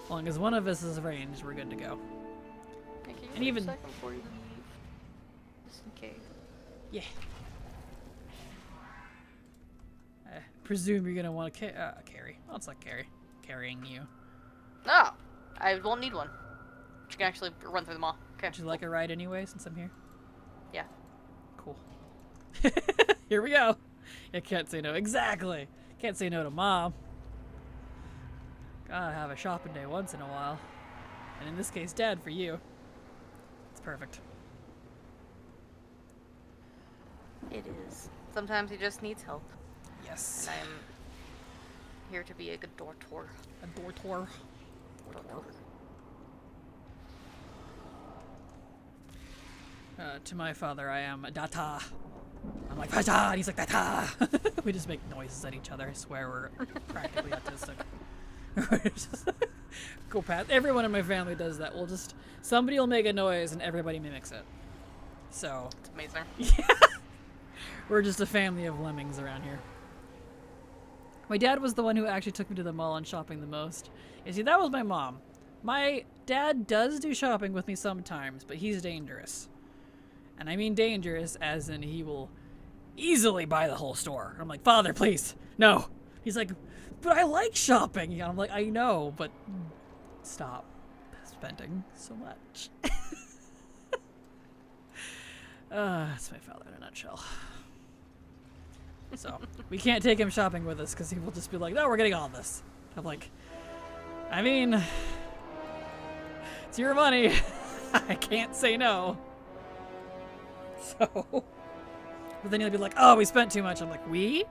As long as one of us is ranged, we're good to go.
Can you
And
wait
even-
a second before you leave? Just in case.
Yeah. I presume you're gonna want to carry. Well, it's not carrying you.
No, I won't need one. You can actually run through the mall. Okay.
Would you like a ride anyway, since I'm here?
Yeah.
Cool. Here we go. I can't say no. Exactly. Can't say no to Mom. Gotta have a shopping day once in a while. And in this case, Dad, for you. It's perfect.
It is. Sometimes he just needs help,
Yes.
and I'm here to be a good dortor.
A dortor. To my father, I am a data. I'm like, Data! And he's like, Data! We just make noises at each other. I swear we're practically autistic. We're just go past. Everyone in my family does that. Somebody will make a noise and everybody mimics it. So,
It's amazing.
yeah. We're just a family of lemmings around here. My dad was the one who actually took me to the mall and shopping the most. You see, that was my mom. My dad does do shopping with me sometimes, but he's dangerous. And I mean dangerous as in he will easily buy the whole store. I'm like, Father, please, no. He's like, but I like shopping. And I'm like, I know, but stop spending so much. That's my father in a nutshell. So, we can't take him shopping with us because he will just be like, no, we're getting all this. I'm like, I mean, it's your money. I can't say no. So, but then you'll be like, oh, we spent too much. I'm like, we?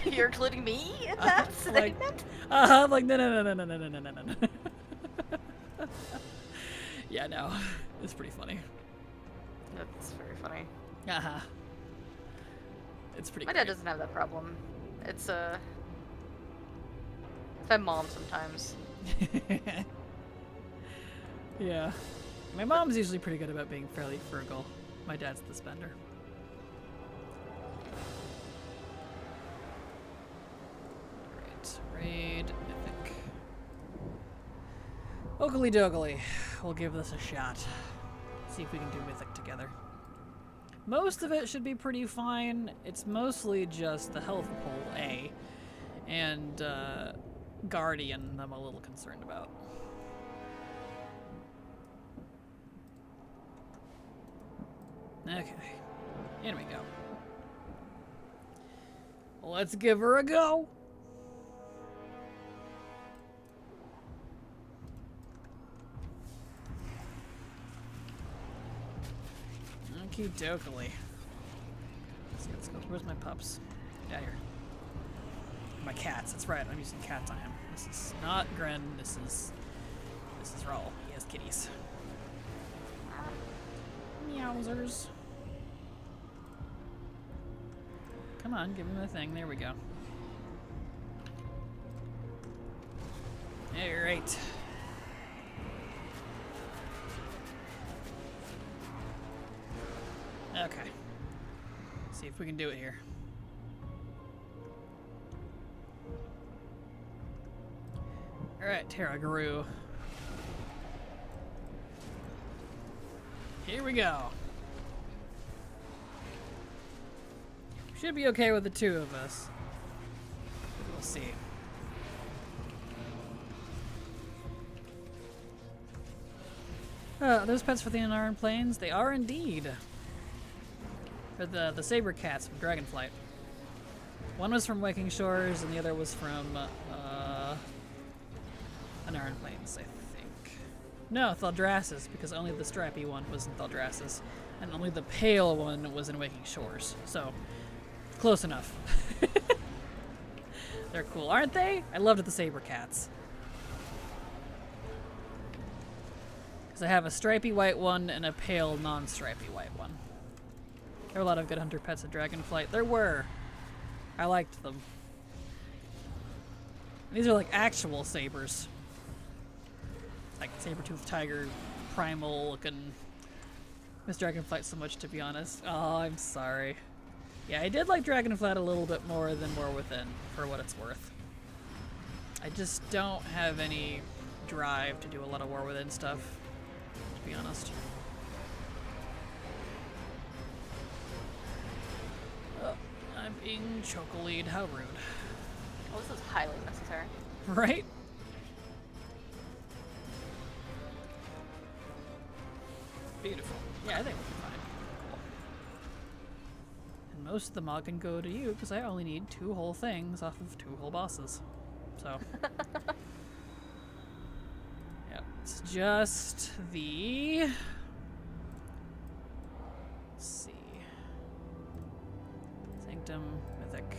You're including me in that statement?
I'm like, no. Yeah, no. It's pretty funny.
That's very funny.
Uh-huh. It's pretty
My dad doesn't have that problem. It's my mom sometimes.
Yeah. My mom's usually pretty good about being fairly frugal. My dad's the spender. Right. Raid Mythic. Oakley dogley. We'll give this a shot. See if we can do Mythic together. Most of it should be pretty fine. It's mostly just the health pool A. And Guardian I'm a little concerned about. Okay, in we go. Let's give her a go. Okie dokily. Let's go. Where's my pups? Yeah, here. My cats. That's right. I'm using cats on him. This is not Gren. This is Raul. He has kitties. Meowsers. Come on, give him the thing. There we go. Alright. Okay. See if we can do it here. Alright, Terra Guru. Here we go. Should be okay with the two of us. We'll see. Those pets for the Unknown Plains? They are indeed. For the saber cats from Dragonflight. One was from Waking Shores and the other was from Unknown Plains, I think. No, Thaldraszus, because only the strappy one was in Thaldraszus. And only the pale one was in Waking Shores. So, close enough. They're cool, aren't they? I loved the saber cats. Because I have a stripy white one and a pale non-stripy white one. There were a lot of good hunter pets at Dragonflight. There were. I liked them. And these are like actual sabers. Like saber-toothed tiger, primal looking. Miss Dragonflight so much, to be honest. Oh, I'm sorry. Yeah, I did like Dragonflight a little bit more than War Within, for what it's worth. I just don't have any drive to do a lot of War Within stuff, to be honest. Oh, I'm being chocolate. How rude.
Well, this is highly necessary.
Right? Beautiful. Yeah, I think we'll be fine. Cool. And most of the mod can go to you because I only need 2 whole things off of 2 whole bosses. So. Yep. It's just the. Let's see. Sanctum, Mythic.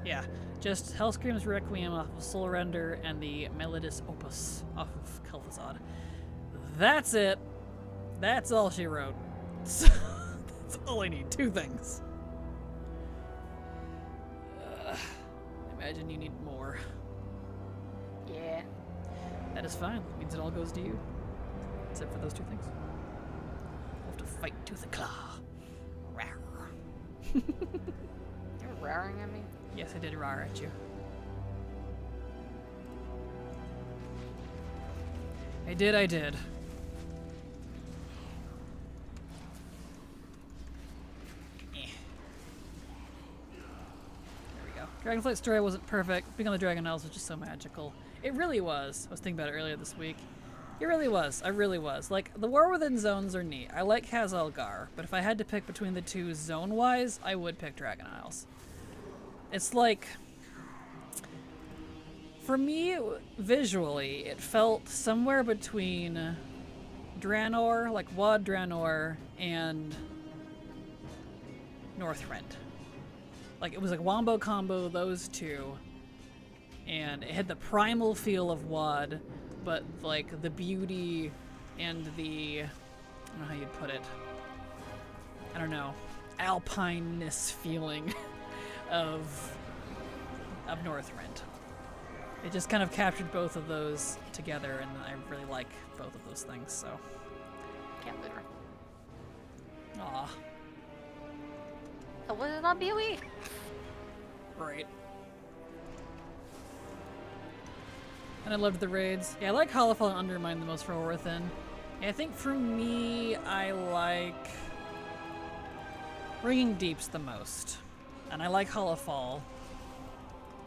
Yeah. Just Hellscream's Requiem off of Soul Render and the Melodis Opus off of Kel'Thuzad. That's it. That's all she wrote. So, that's all I need. 2 things. Imagine you need more.
Yeah.
That is fine. That means it all goes to you. Except for those 2 things. We'll have to fight tooth and claw. Rawr.
You're roaring at me?
Yes, I did rawr at you. I did. Dragonflight story wasn't perfect. Being on the Dragon Isles was just so magical. It really was. I was thinking about it earlier this week. It really was. I really was. Like, the War Within zones are neat. I like Khazalgar, but if I had to pick between the 2 zone-wise, I would pick Dragon Isles. It's like For me, visually, it felt somewhere between Draenor, like WoD Draenor, and Northrend. Like, it was like wombo combo, those two. And it had the primal feel of WoD, but like the beauty and the, I don't know how you'd put it, I don't know, alpineness feeling of Northrend. It just kind of captured both of those together, and I really like both of those things, so.
Can't litter.
Aw.
So was it on BOE?
Right. And I loved the raids. Yeah, I like Hollowfall and Undermine the most for War Within. Yeah, I think for me, I like Ringing Deeps the most. And I like Hollowfall.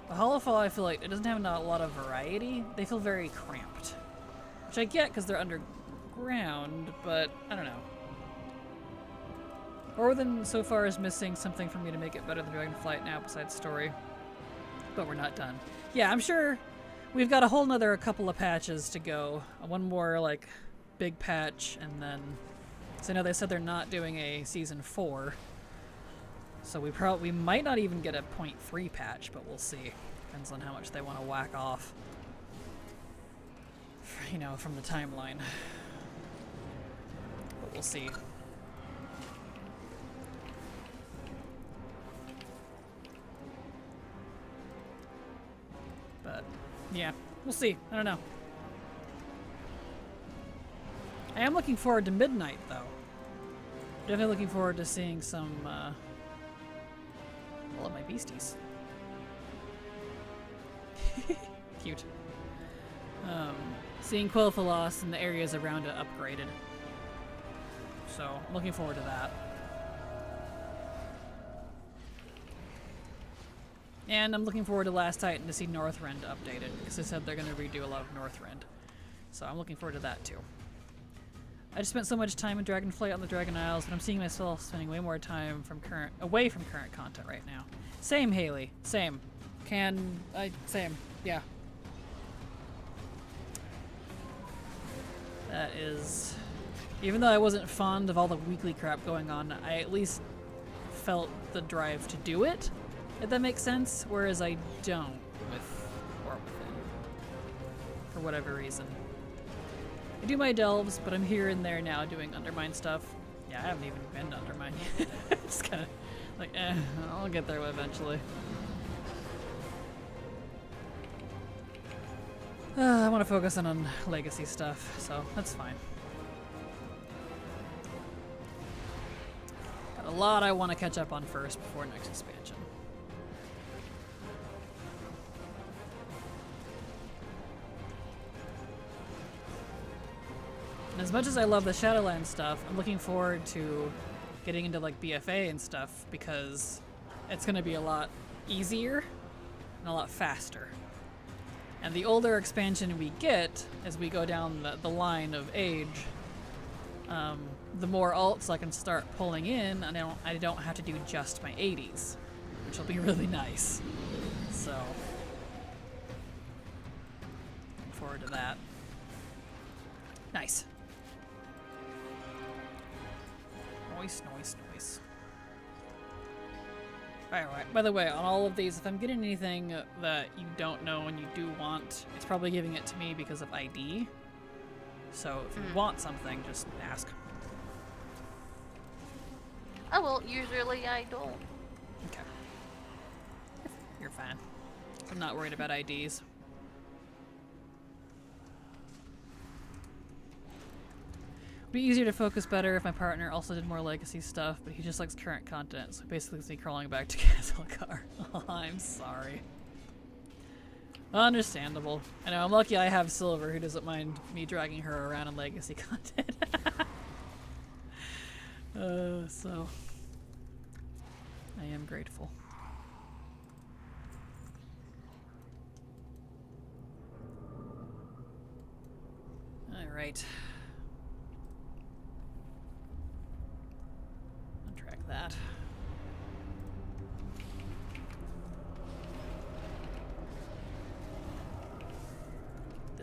But Hollowfall, I feel like it doesn't have a lot of variety. They feel very cramped. Which I get because they're underground, but I don't know. War Within so far is missing something for me to make it better than Dragonflight now besides story. But we're not done. Yeah, I'm sure we've got a whole nother couple of patches to go. One more, like, big patch, and then... So I know they said they're not doing a Season 4. So we might not even get a 0.3 patch, but we'll see. Depends on how much they want to whack off. You know, from the timeline. But we'll see. But, yeah. We'll see. I don't know. I am looking forward to Midnight, though. Definitely looking forward to seeing some, all of my beasties. Cute. Seeing Quel'Thalas and the areas around it upgraded. So, I'm looking forward to that. And I'm looking forward to Last Titan to see Northrend updated, because they said they're going to redo a lot of Northrend. So I'm looking forward to that too. I just spent so much time in Dragonflight on the Dragon Isles, but I'm seeing myself spending way more time away from current content right now. Same, Haley. Same. Same. Yeah. That is... Even though I wasn't fond of all the weekly crap going on, I at least felt the drive to do it, if that makes sense, whereas I don't with War Within. For whatever reason. I do my delves, but I'm here and there now doing Undermine stuff. Yeah, I haven't even been to Undermine yet. It's kind of like, I'll get there eventually. I want to focus on legacy stuff, so that's fine. Got a lot I want to catch up on first before next expansion. And as much as I love the Shadowlands stuff, I'm looking forward to getting into like BFA and stuff because it's going to be a lot easier and a lot faster. And the older expansion we get as we go down the line of age, the more alts I can start pulling in, and I don't have to do just my 80s, which will be really nice. So, looking forward to that. Nice. Noise, noise, noise. Alright, by the way, on all of these, if I'm getting anything that you don't know and you do want, it's probably giving it to me because of ID. So if you want something, just ask.
Oh, well, usually I don't.
Okay. You're fine. I'm not worried about IDs. It'd be easier to focus better if my partner also did more legacy stuff, but he just likes current content, so basically it's me crawling back to Kazalkar. Oh, I'm sorry. Understandable. I know, I'm lucky I have Silver, who doesn't mind me dragging her around in legacy content. So... I am grateful. Alright. Untrack that.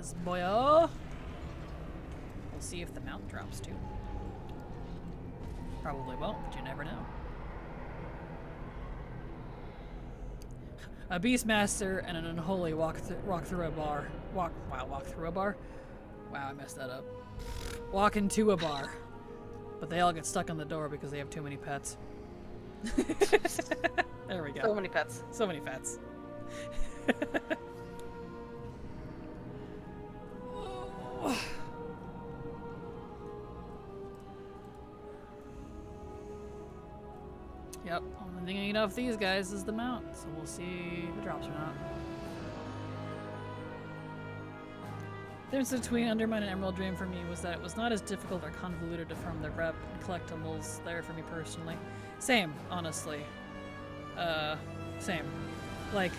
is, boyo. We'll see if the mount drops too. Probably won't, but you never know. A Beastmaster and an Unholy walk through a bar. Walk through a bar? Wow, I messed that up. Walk into a bar. But they all get stuck on the door because they have too many pets. There we go.
So many pets.
So many pets. Yep, only thing I know of these guys is the mount, so we'll see if it drops or not. The difference between Undermine and Emerald Dream for me was that it was not as difficult or convoluted to farm the rep and collectibles there for me personally. Same, honestly. Same. Like,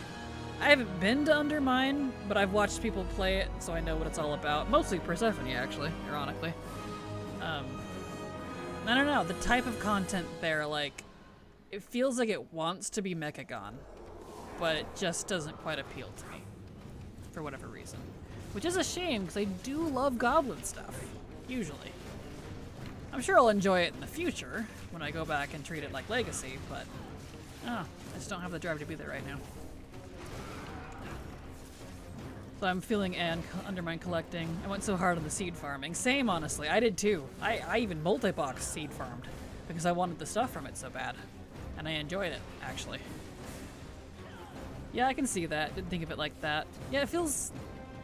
I haven't been to Undermine, but I've watched people play it, so I know what it's all about. Mostly Persephone, actually, ironically. I don't know, the type of content there, like, it feels like it wants to be Mechagon, but it just doesn't quite appeal to me, for whatever reason. Which is a shame, because I do love Goblin stuff, usually. I'm sure I'll enjoy it in the future, when I go back and treat it like Legacy, but I just don't have the drive to be there right now. So I'm feeling Undermine collecting. I went so hard on the seed farming. Same, honestly, I did too. I even multi-box seed farmed, because I wanted the stuff from it so bad. And I enjoyed it, actually. Yeah, I can see that. Didn't think of it like that. Yeah, it feels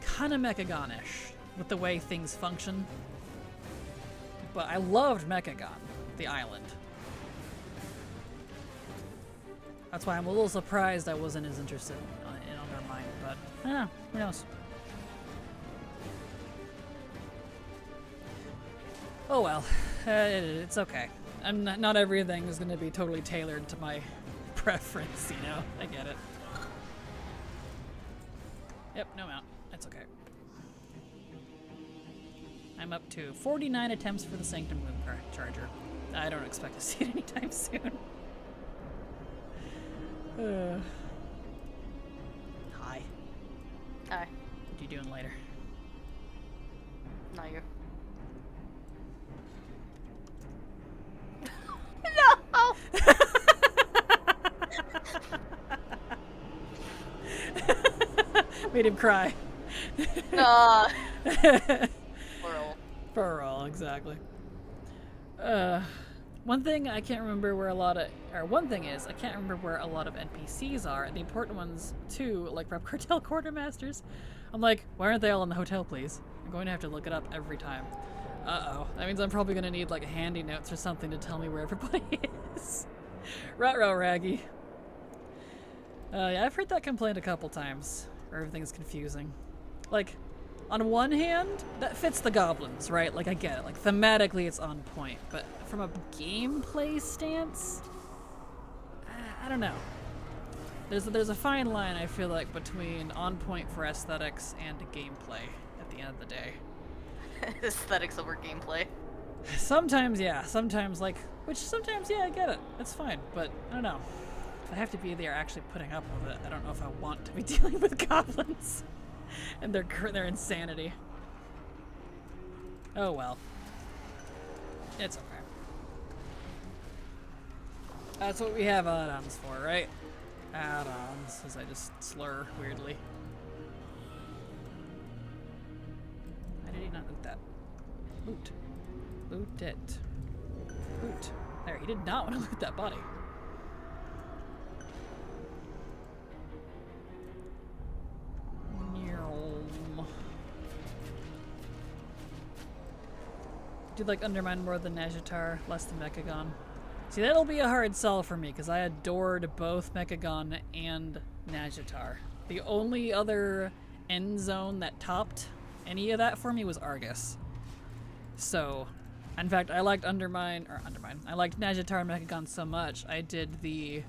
kind of Mechagon-ish with the way things function. But I loved Mechagon, the island. That's why I'm a little surprised I wasn't as interested in Undermine, but I don't know. Who knows? Oh well. It's okay. Not everything is going to be totally tailored to my preference, you know? I get it. Yep, no mount. That's okay. I'm up to 49 attempts for the Sanctum Boom Charger. I don't expect to see it anytime soon. Hi.
Hi.
What are you doing later?
Not you. No!
Made him cry. Pearl, exactly. One thing I can't remember where one thing is, I can't remember where a lot of NPCs are, and the important ones too, like Rep Cartel Quartermasters. I'm like, why aren't they all in the hotel, please? I'm going to have to look it up every time. Uh-oh. That means I'm probably going to need, like, handy notes or something to tell me where everybody is. Ruh-roh, Raggy. Yeah, I've heard that complaint a couple times, where everything's confusing. Like, on one hand, that fits the goblins, right? Like, I get it. Like, thematically, it's on point. But from a gameplay stance, I don't know. There's a fine line, I feel like, between on point for aesthetics and gameplay at the end of the day.
Aesthetics over gameplay.
Sometimes, yeah. Sometimes, like, yeah, I get it. That's fine. But, I don't know. If I have to be there actually putting up with it, I don't know if I want to be dealing with goblins and their insanity. Oh, well. It's okay. That's what we have add-ons for, right? Add-ons, as I just slur weirdly. Why did he not loot that? Loot. Loot it. Loot. There, he did not want to loot that body. Do you like Undermine more than Najatar, less than Mechagon? See, that'll be a hard sell for me, because I adored both Mechagon and Najatar. The only other end zone that topped any of that for me was Argus. So, in fact, I liked I liked Najatar and Mechagon so much, I did the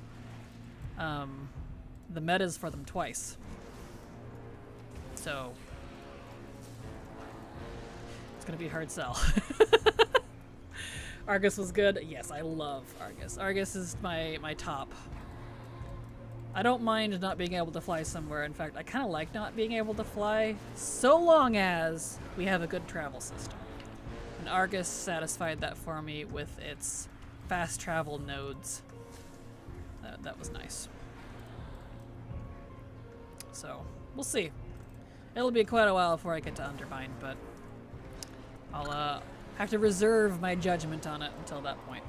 metas for them twice. So, it's gonna be a hard sell. Argus was good. Yes, I love Argus. Argus is my top. I don't mind not being able to fly somewhere. In fact, I kind of like not being able to fly, so long as we have a good travel system. And Argus satisfied that for me with its fast travel nodes. That was nice. So, we'll see. It'll be quite a while before I get to Undermine, but I'll have to reserve my judgment on it until that point.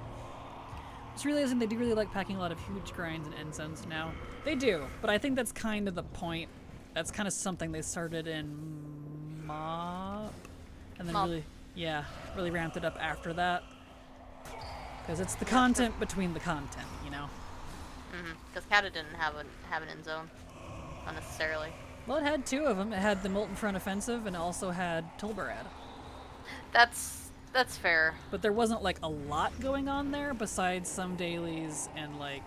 Just realizing they do really like packing a lot of huge grinds and end zones now. They do, but I think that's kind of the point. That's kind of something they started in MOP, and then really ramped it up after that. Because it's the content between the content, you know?
Because Kata didn't have an end zone, unnecessarily.
Well, it had two of them. It had the Molten Front Offensive and also had Tulbarad.
That's fair.
But there wasn't like a lot going on there besides some dailies and like...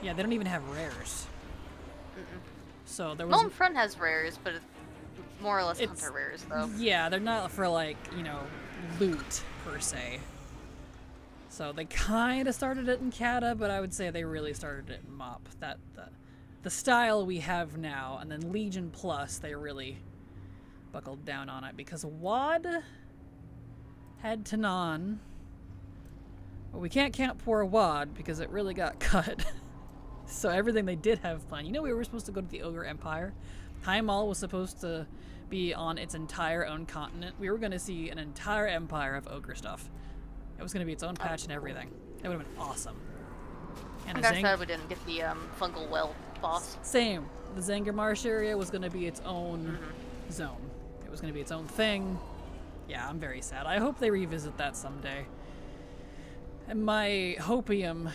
Yeah, they don't even have rares. So there was...
Molten Front has rares, but it's more or less hunter rares, though.
Yeah, they're not for like, you know, loot per se. So they kind of started it in Kata, but I would say they really started it in MOP. The style we have now, and then Legion Plus, they really buckled down on it because WAD had Tanan. But we can't count poor WAD because it really got cut. So everything they did have planned. You know, we were supposed to go to the Ogre Empire. Highmaul was supposed to be on its entire own continent. We were going to see an entire empire of Ogre stuff. It was going to be its own patch and everything. It would have been awesome. And
I'm sad we didn't get the fungal well boss.
Same. The Zangarmarsh area was going to be its own zone. It was going to be its own thing. Yeah, I'm very sad. I hope they revisit that someday. And my copium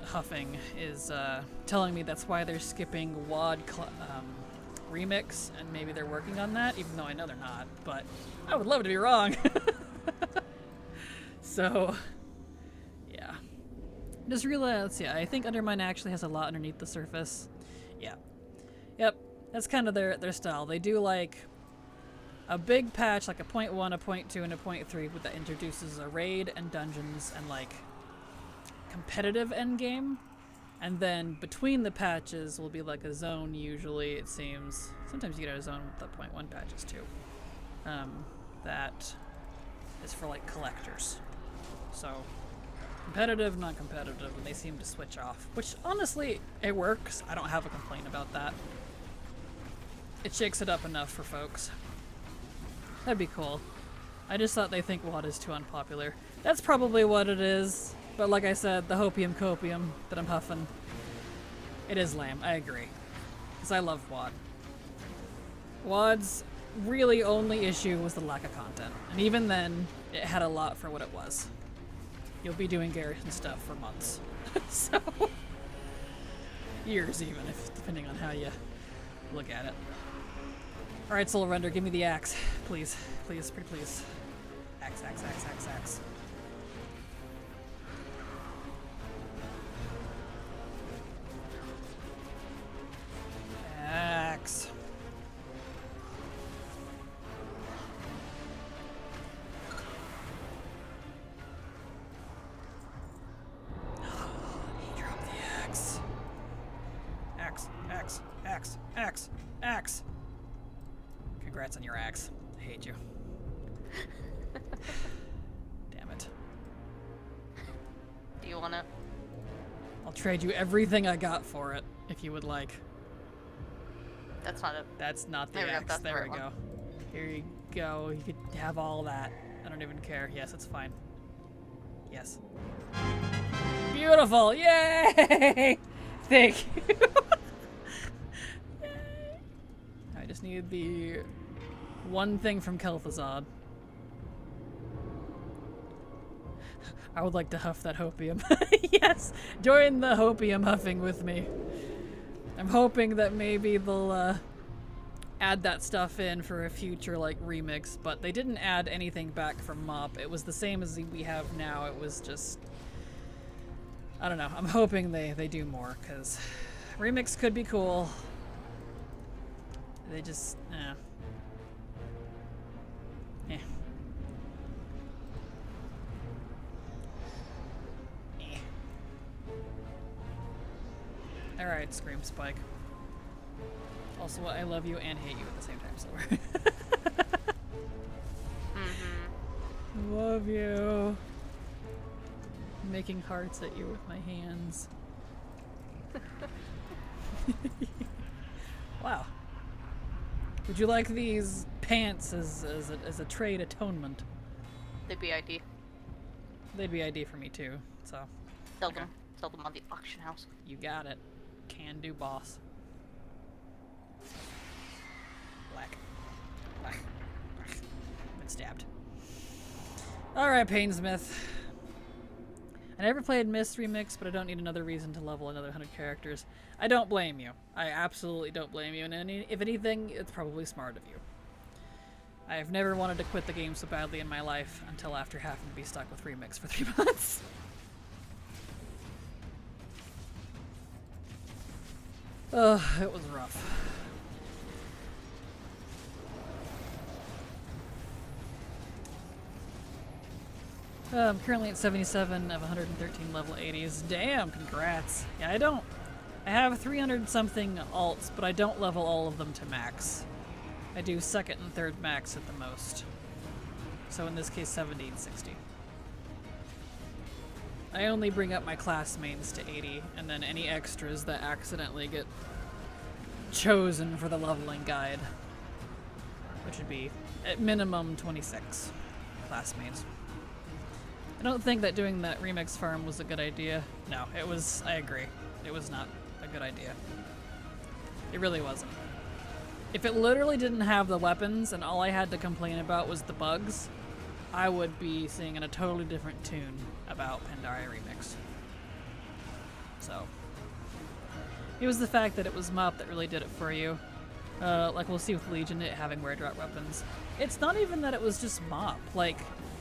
huffing is telling me that's why they're skipping WAD remix, and maybe they're working on that, even though I know they're not. But I would love to be wrong. So, yeah. Just realized, yeah, I think Undermine actually has a lot underneath the surface. Yeah. Yep, that's kind of their style. They do like a big patch, like a 0.1, a 0.2, and a 0.3, that introduces a raid and dungeons and like competitive endgame. And then between the patches will be like a zone usually, it seems. Sometimes you get a zone with the 0.1 patches too. That is for like collectors. So, competitive, non-competitive, and they seem to switch off. Which, honestly, it works. I don't have a complaint about that. It shakes it up enough for folks. That'd be cool. I just thought they think WAD is too unpopular. That's probably what it is. But like I said, the hopium copium that I'm huffing, it is lame. I agree. Because I love WAD. WAD's really only issue was the lack of content. And even then, it had a lot for what it was. You'll be doing garrison stuff for months. So, years even, depending on how you look at it. Alright, Soul Render, give me the axe. Please. Please, pretty please. Axe, axe, axe, axe, axe. Axe. He dropped the axe. Axe, axe, axe, axe, axe. Congrats on your axe. I hate you. Damn it.
Do you want it?
I'll trade you everything I got for it, if you would like.
That's not it.
That's not the
There we go,
axe.
that's the
There
right
we go. Here you go. You could have all that. I don't even care. Yes, it's fine. Yes. Beautiful! Yay! Thank you. Yay. I just need the one thing from Kel'Thuzad. I would like to huff that hopium. Yes! Join the hopium huffing with me. I'm hoping that maybe they'll add that stuff in for a future like remix, but they didn't add anything back from MOP. It was the same as we have now. It was just, I don't know. I'm hoping they do more, because remix could be cool. They just, eh. Alright, Scream Spike. Also, I love you and hate you at the same time, Silver. Love you. I'm making hearts at you with my hands. Wow. Would you like these pants as a trade atonement?
They'd be ID.
They'd be ID for me too, so.
Sell
Okay.
them. Sell them on the auction house.
You got it. Can do, boss. Black. Black. Black. Been stabbed. Alright, Painsmith. I never played Mist Remix, but I don't need another reason to level another 100 characters. I don't blame you. I absolutely don't blame you. And if anything, it's probably smart of you. I have never wanted to quit the game so badly in my life until after having to be stuck with Remix for 3 months. Ugh, it was rough. I'm currently at 77 of 113 level 80s. Damn, congrats. Yeah, I have 300 something alts, but I don't level all of them to max. I do second and third max at the most. So in this case, 70 and 60. I only bring up my class mains to 80, and then any extras that accidentally get chosen for the leveling guide, which would be at minimum 26 class mains. I don't think that doing that remix farm was a good idea. No, it was, I agree. It was not a good idea. It really wasn't. If it literally didn't have the weapons and all I had to complain about was the bugs, I would be singing a totally different tune about Pandaria Remix. So, it was the fact that it was MOP that really did it for you. Like we'll see with Legion, it having rare drop weapons. It's not even that it was just MOP. Like,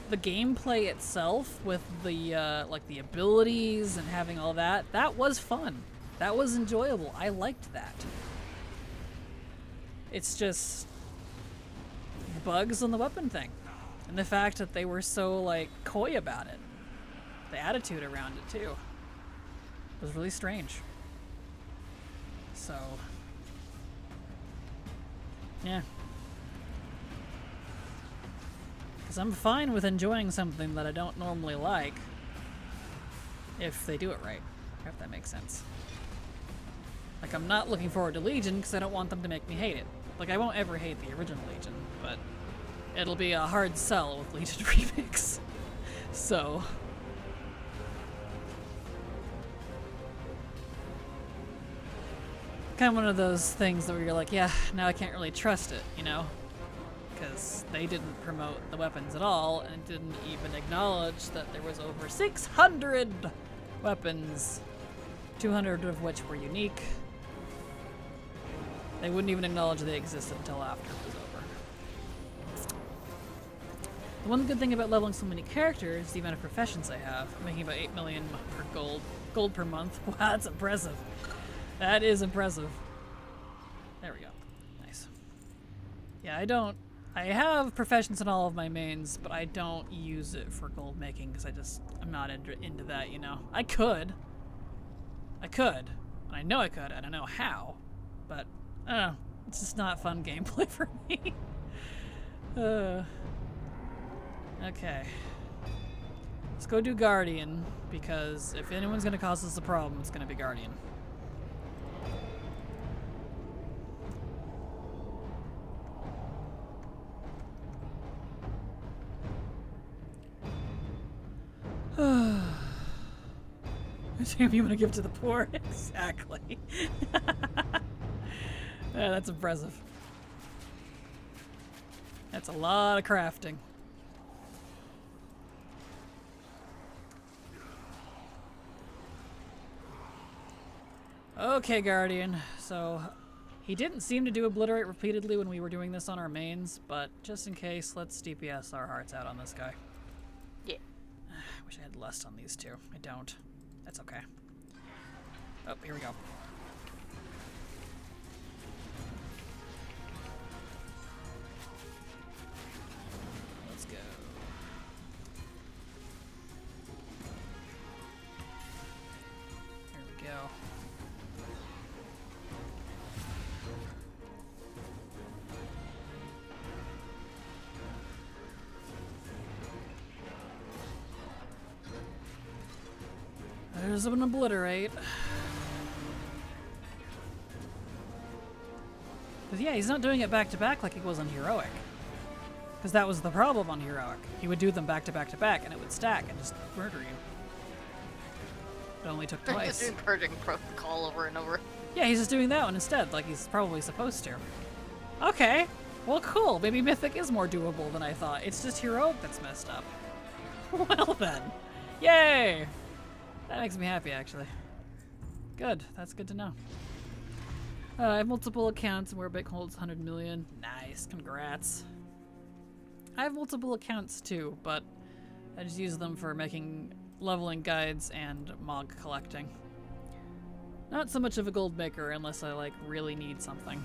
the gameplay itself with the, like the abilities and having all that, that was fun. That was enjoyable. I liked that. It's just the bugs on the weapon thing. And the fact that they were so, like, coy about it. The attitude around it, too. Was really strange. So, yeah. Because I'm fine with enjoying something that I don't normally like, if they do it right, if that makes sense. Like, I'm not looking forward to Legion because I don't want them to make me hate it. Like, I won't ever hate the original Legion, but it'll be a hard sell with Legion Remix. So, kind of one of those things that where you're like, yeah, now I can't really trust it, you know? Because they didn't promote the weapons at all and didn't even acknowledge that there was over 600 weapons, 200 of which were unique. They wouldn't even acknowledge they existed until after it was over. The one good thing about leveling so many characters is the amount of professions I have. I'm making about 8 million per gold per month. Wow, that's impressive. That is impressive. There we go. Nice. Yeah, I have professions in all of my mains, but I don't use it for gold making because I'm not into that, you know. I could. And I know I could. I don't know how, but I don't know. It's just not fun gameplay for me. Okay. Let's go do Guardian, because if anyone's going to cause us a problem, it's going to be Guardian. Damn, you want to give to the poor? Exactly. Yeah, that's impressive. That's a lot of crafting. Okay, Guardian. So, he didn't seem to do Obliterate repeatedly when we were doing this on our mains, but just in case, let's DPS our hearts out on this guy.
Yeah.
I wish I had Lust on these two. I don't. That's okay. Oh, here we go. Let's go. There we go. Invisible and Obliterate. Because yeah, he's not doing it back to back like he was on Heroic. Because that was the problem on Heroic. He would do them back to back to back and it would stack and just murder you. It only took
Just
twice.
doing purging protocol over and over.
Yeah, he's just doing that one instead, like he's probably supposed to. Okay, well cool. Maybe Mythic is more doable than I thought. It's just Heroic that's messed up. Well then. Yay! That makes me happy, actually. Good, that's good to know. I have multiple accounts and Warbeck holds 100 million. Nice, congrats. I have multiple accounts too, but I just use them for making leveling guides and Mog collecting. Not so much of a gold maker unless I like really need something.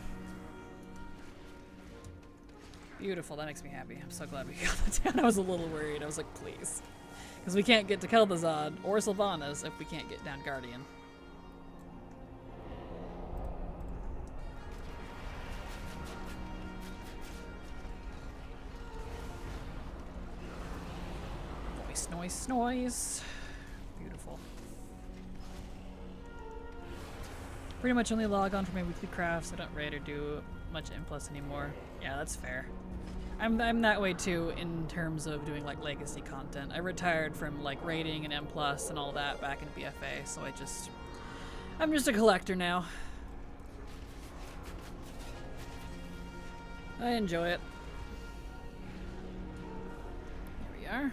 Beautiful, that makes me happy. I'm so glad we got that down. I was a little worried. I was like, please. Because we can't get to Kel'Thuzad or Sylvanas if we can't get down Guardian. Noise, noise, noise. Beautiful. Pretty much only log on for my weekly crafts. I don't raid or do much M+ anymore. Yeah, that's fair. I'm that way too in terms of doing like legacy content. I retired from like raiding and M+ and all that back in BFA, so I'm just a collector now. I enjoy it. Here we are.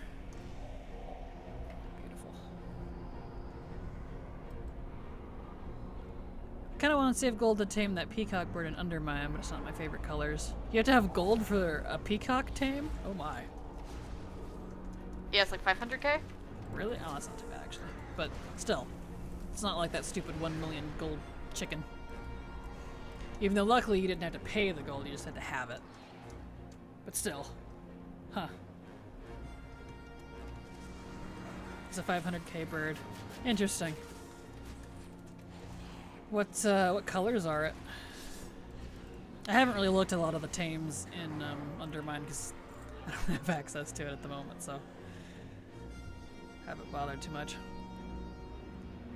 Beautiful. Kind of want to save gold to tame that peacock bird and undermine, but it's not my favorite colors. You have to have gold for a peacock tame? Oh my.
Yeah, it's like 500k?
Really? Oh, that's not too bad actually. But still, it's not like that stupid 1 million gold chicken. Even though luckily you didn't have to pay the gold, you just had to have it. But still. Huh. It's a 500k bird. Interesting. What colors are it? I haven't really looked at a lot of the tames in Undermine because I don't have access to it at the moment, so haven't bothered too much.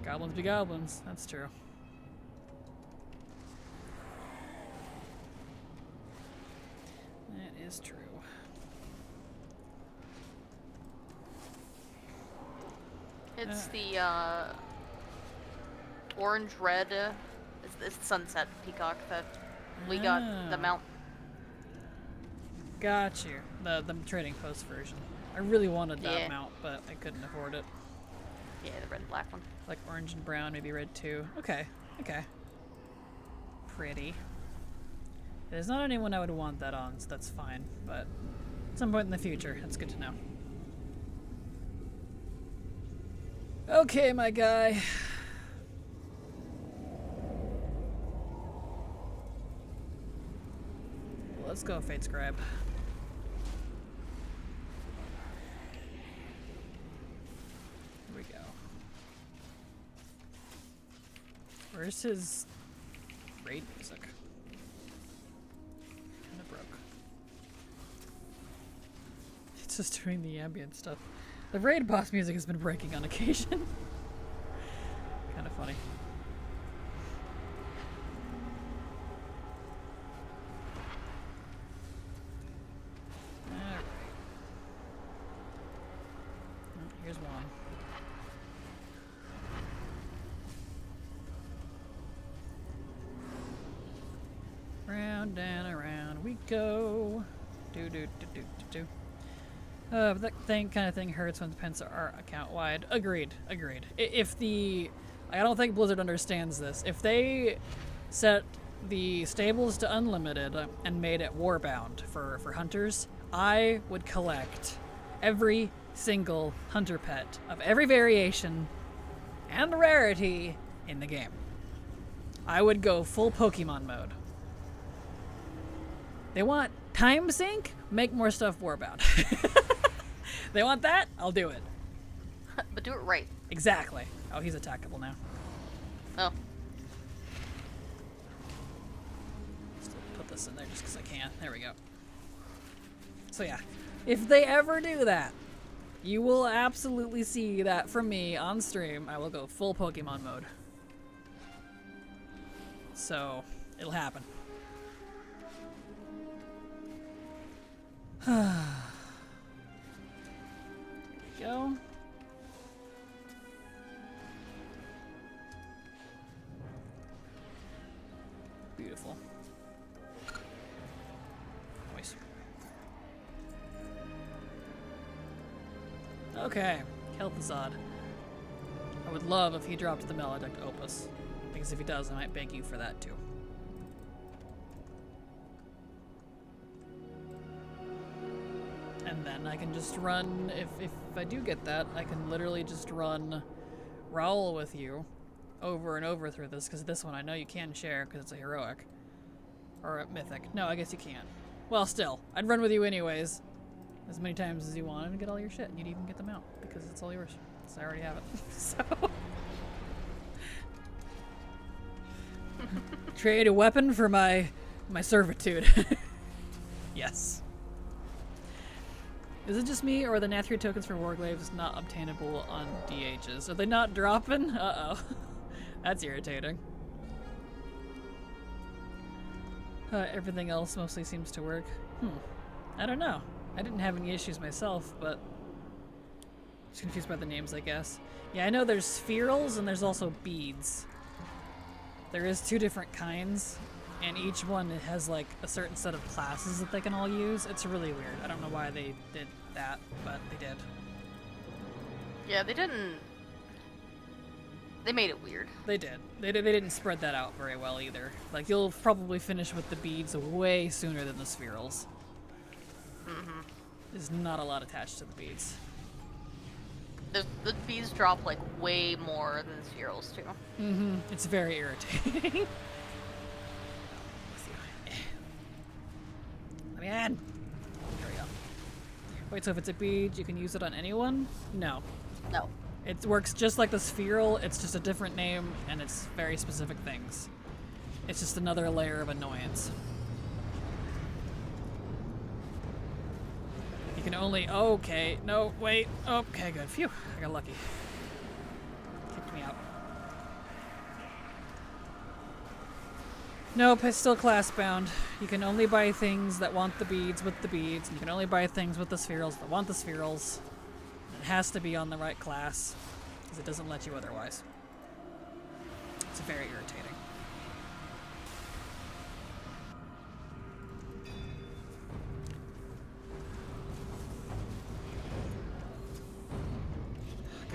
Goblins be goblins, that's true. That is true.
It's the orange-red, it's the sunset peacock that we got the mount.
Got you. The trading post version. I really wanted that
Yeah.
mount, but I couldn't afford it.
Yeah, the red and black one.
Like orange and brown, maybe red too. Okay, okay. Pretty. There's not anyone I would want that on, so that's fine. But at some point in the future, that's good to know. Okay, my guy. Let's go, Fate Scribe. Here we go. Where's his raid music? Kinda broke. It's just doing the ambient stuff. The raid boss music has been breaking on occasion. Kinda funny. Alright. Oh, here's one. Round and around we go. Do do do do do do. But that kind of thing hurts when the pens are account wide. Agreed. Agreed. If the, I don't think Blizzard understands this. If they set the stables to unlimited and made it warbound for hunters, I would collect every single hunter pet of every variation and rarity in the game. I would go full Pokemon mode. They want time sync? Make more stuff warbound. They want that? I'll do it.
But do it right.
Exactly. Oh, he's attackable now.
Oh.
Just put this in there just because I can. There we go. So yeah, if they ever do that, You will absolutely see that from me on stream. I will go full Pokemon mode. So, it'll happen. Go. Beautiful. Nice. Okay, Kel'Thuzad. I would love if he dropped the Maledicte Opus, because if he does, I might beg you for that too. And then I can just run, if I do get that, I can literally just run Raoul with you over and over through this, because this one I know you can share because it's a heroic. Or a mythic. No, I guess you can't. Well, still, I'd run with you anyways, as many times as you wanted and get all your shit, and you'd even get them out, because it's all yours. So I already have it. So... Trade a weapon for my servitude. Yes. Is it just me, or are the Nathria tokens for Warglaives not obtainable on DHs? Are they not dropping? Uh-oh. That's irritating. Everything else mostly seems to work. I don't know. I didn't have any issues myself, but... just confused by the names, I guess. Yeah, I know there's spherals and there's also beads. There is 2 different kinds, and each one has like a certain set of classes that they can all use. It's really weird. I don't know why they did that, but they did.
Yeah, they didn't... They made it weird.
They did. They didn't spread that out very well either. Like, you'll probably finish with the beads way sooner than the spherals.
Mm-hmm.
There's not a lot attached to the beads.
The bees drop like way more than spherals too.
Mm-hmm. It's very irritating. Let me in. There we go. Wait, so if it's a bead, you can use it on anyone? No.
No.
It works just like the spheral, it's just a different name, and it's very specific things. It's just another layer of annoyance. You can only... okay, no, wait. Okay, good. Phew, I got lucky. Kicked me out. Nope, it's still class bound. You can only buy things that want the beads with the beads, and you can only buy things with the spherals that want the spherals. It has to be on the right class, because it doesn't let you otherwise. It's very irritating.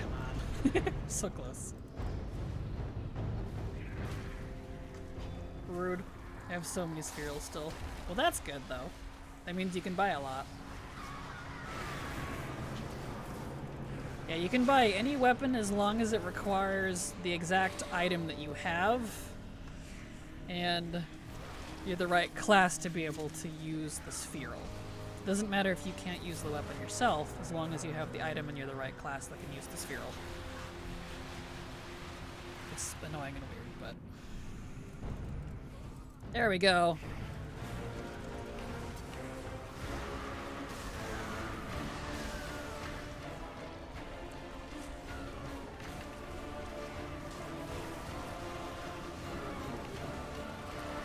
Come on. So close. Rude. I have so many spherals still. Well, that's good, though. That means you can buy a lot. Yeah, you can buy any weapon as long as it requires the exact item that you have, and you're the right class to be able to use the spheral. It doesn't matter if you can't use the weapon yourself, as long as you have the item and you're the right class that can use the spheral. It's annoying and weird, but... there we go.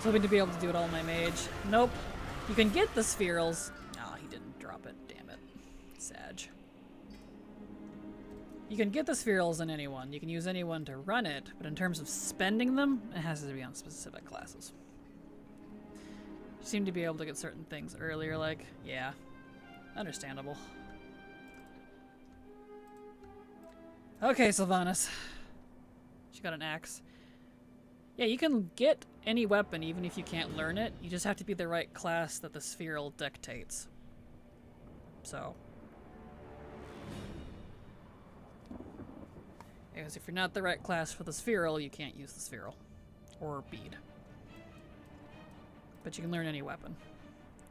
Hoping to be able to do it all in my mage. Nope. You can get the spherals. Oh, he didn't drop it. Damn it. Sag. You can get the spherals in anyone. You can use anyone to run it, but in terms of spending them, it has to be on specific classes. You seem to be able to get certain things earlier, like, yeah. Understandable. Okay, Sylvanas. She got an axe. Yeah, you can get any weapon even if you can't learn it. You just have to be the right class that the spheral dictates. So. Because if you're not the right class for the spheral, you can't use the spheral. Or bead. But you can learn any weapon.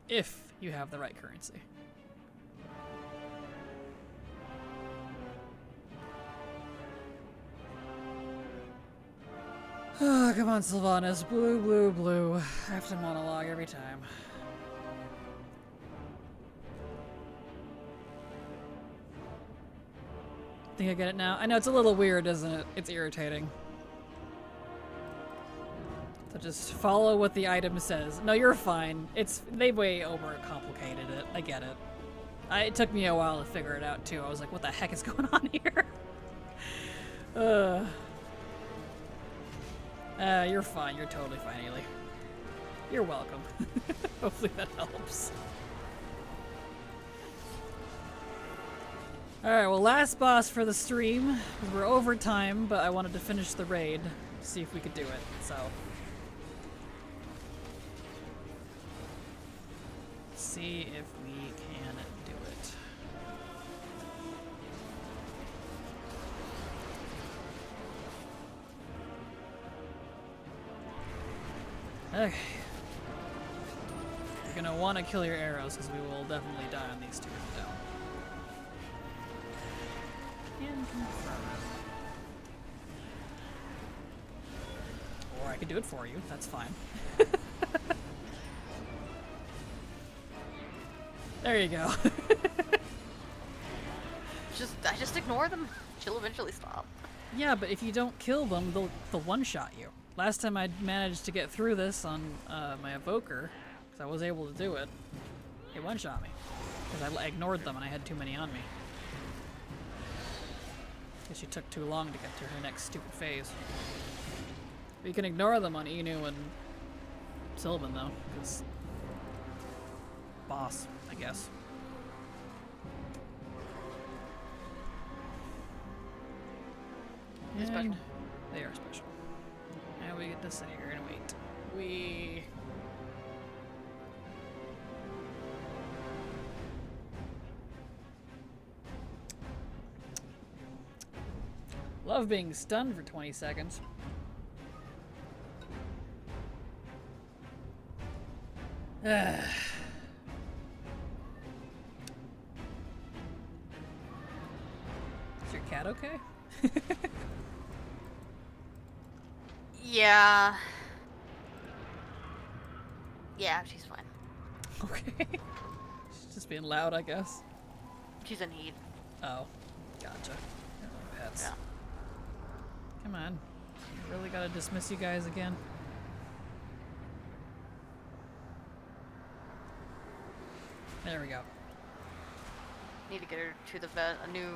If you have the right currency. Oh, come on, Sylvanas. Blue, blue, blue. I have to monologue every time. Think I get it now? I know it's a little weird, isn't it? It's irritating. So just follow what the item says. No, you're fine. They way overcomplicated it. I get it. It took me a while to figure it out too. I was like, what the heck is going on here? You're fine. You're totally fine, Ailey. You're welcome. Hopefully that helps. Alright, well, last boss for the stream. 'Cause we're over time, but I wanted to finish the raid. See if we could do it, so. See if we can do it. Okay. You're gonna want to kill your arrows because we will definitely die on these two if we don't. And confirm. Or I could do it for you. That's fine. There you go.
I just ignore them. She'll eventually stop.
Yeah, but if you don't kill them, they'll one-shot you. Last time I managed to get through this on my evoker, because I was able to do it, it one-shot me. Because I ignored them and I had too many on me. Because she took too long to get to her next stupid phase. But you can ignore them on Inu and Sylvan though, because boss, I guess.
They're special.
And they are special. And we get to sit here and wait. We... Love being stunned for 20 seconds. Is your cat okay?
Yeah. Yeah, she's fine.
Okay. She's just being loud, I guess.
She's in heat.
Oh, gotcha. Pets.
Yeah.
Come on. You really gotta dismiss you guys again? There we go.
Need to get her to the vet. A new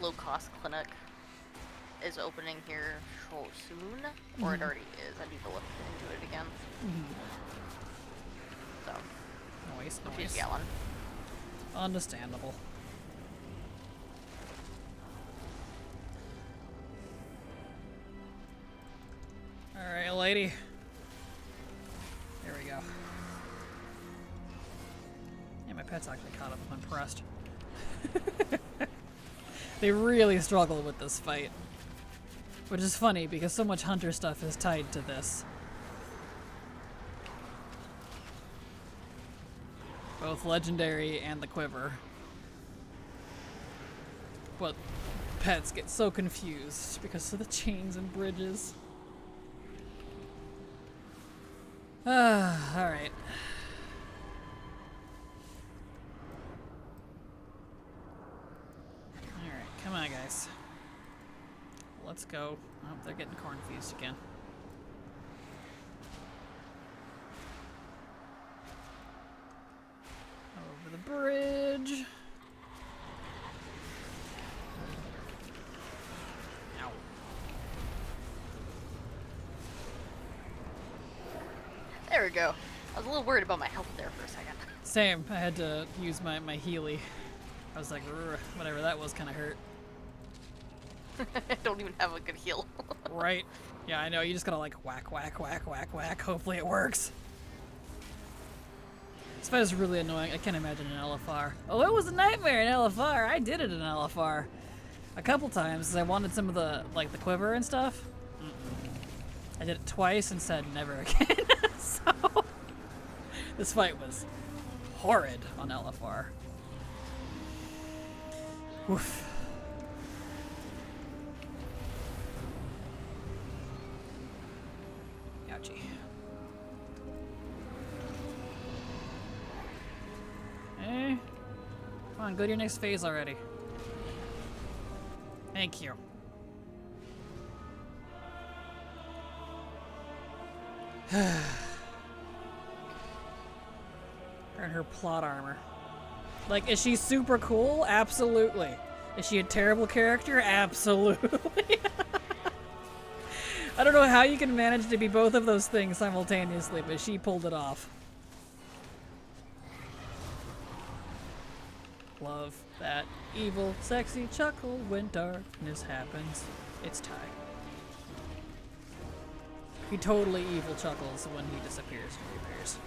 low-cost clinic is opening here soon, or it already is. I need to look into it again. So,
Nice,
she's
nice.
yelling.
Understandable. Alright, lady. There we go. Yeah, my pet's actually caught up. I'm impressed. They really struggle with this fight. Which is funny because so much hunter stuff is tied to this. Both legendary and the quiver. But pets get so confused because of the chains and bridges. Alright. Alright, come on guys. Let's go. Oh, they're getting confused again. Over the bridge. Ow.
There we go. I was a little worried about my health there for a second.
Same. I had to use my Healy. I was like, whatever that was kind of hurt.
I don't even have a good heal.
Right? Yeah, I know. You just gotta like whack, whack, whack, whack, whack. Hopefully it works. This fight is really annoying. I can't imagine an LFR. Oh, it was a nightmare in LFR. I did it in LFR a couple times because I wanted some of the the quiver and stuff. I did it twice and said never again. So this fight was horrid on LFR. Oof. Ouchie. Hey. Come on, go to your next phase already. Thank you. Her and her plot armor. Like, is she super cool? Absolutely. Is she a terrible character? Absolutely. I don't know how you can manage to be both of those things simultaneously, but she pulled it off. Love that evil, sexy chuckle when darkness happens. It's Ty. He totally evil chuckles when he disappears and reappears.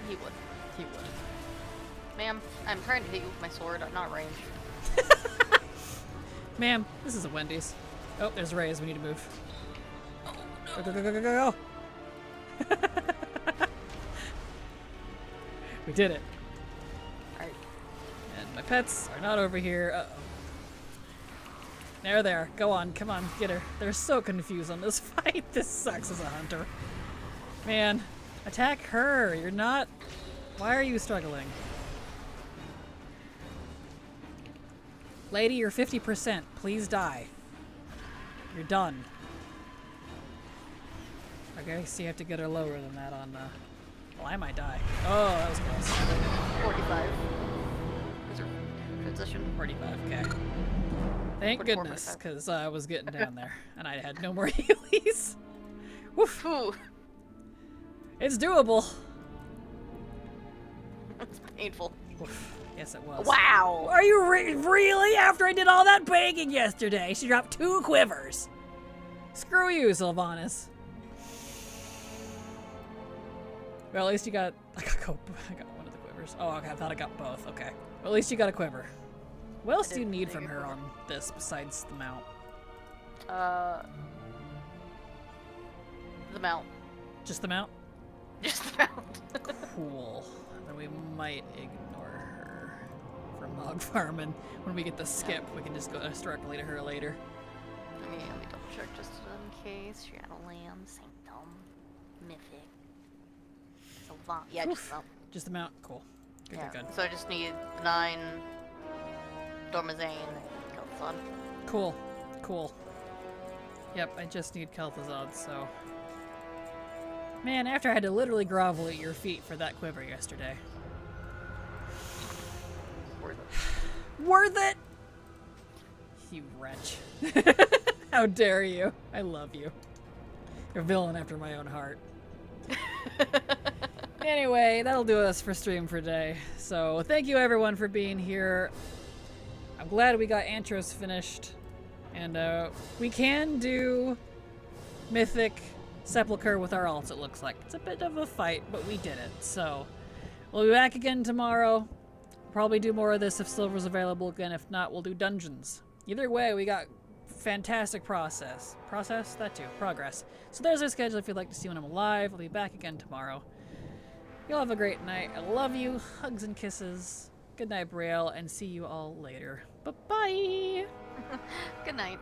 He would.
He would.
Ma'am, I'm trying to hit you with my sword, not range.
Ma'am, this is a Wendy's. Oh, there's Ray's. We need to move. Go, go, go, go, go, go, go. We did it.
Alright.
And my pets are not over here. Uh-oh. There they are. Go on. Come on. Get her. They're so confused on this fight. This sucks as a hunter. Man. Attack her. You're not... Why are you struggling? Lady, you're 50%. Please die. You're done. Okay, so you have to get her lower than that on, Well, I might die. Oh, that was close.
45. Is her transition?
45, okay. Thank
44,
goodness,
45.
because I was getting down there, and I had no more healies. Woof.
Ooh.
It's doable.
It's painful.
Oof. Yes, it was.
Wow!
Are you really? After I did all that begging yesterday, she dropped 2 quivers. Screw you, Sylvanas. Well, at least you got... I got one of the quivers. Oh, okay, I thought I got both. Okay. Well, at least you got a quiver. What else do you need from her on this besides the mount?
The mount.
Just the mount?
Just the mount.
Cool. Then we might ignore her for mog farming. When we get the skip, we can just go directly to her later.
Let me double check just in case. Shadowland, Sanctum, Mythic. Yeah, just the mount.
Just the mount? Cool. Good,
Yeah.
good, good.
So I just need 9 Dormazane, Kel'Thuzad.
Cool. Cool. Yep, I just need Kel'Thuzad, so... Man, after I had to literally grovel at your feet for that quiver yesterday.
Worth it.
Worth it! You wretch. How dare you? I love you. You're a villain after my own heart. Anyway, that'll do us for stream for today. So, thank you everyone for being here. I'm glad we got Antros finished. And we can do Mythic Sepulchre with our alts, it looks like. It's a bit of a fight, but we did it. So, we'll be back again tomorrow. We'll probably do more of this if Silver's available again. If not, we'll do dungeons. Either way, we got fantastic progress. So there's our schedule if you'd like to see when I'm alive. I'll be back again tomorrow. You'll have a great night. I love you. Hugs and kisses. Good night, Brielle, and see you all later. Bye-bye!
Good night.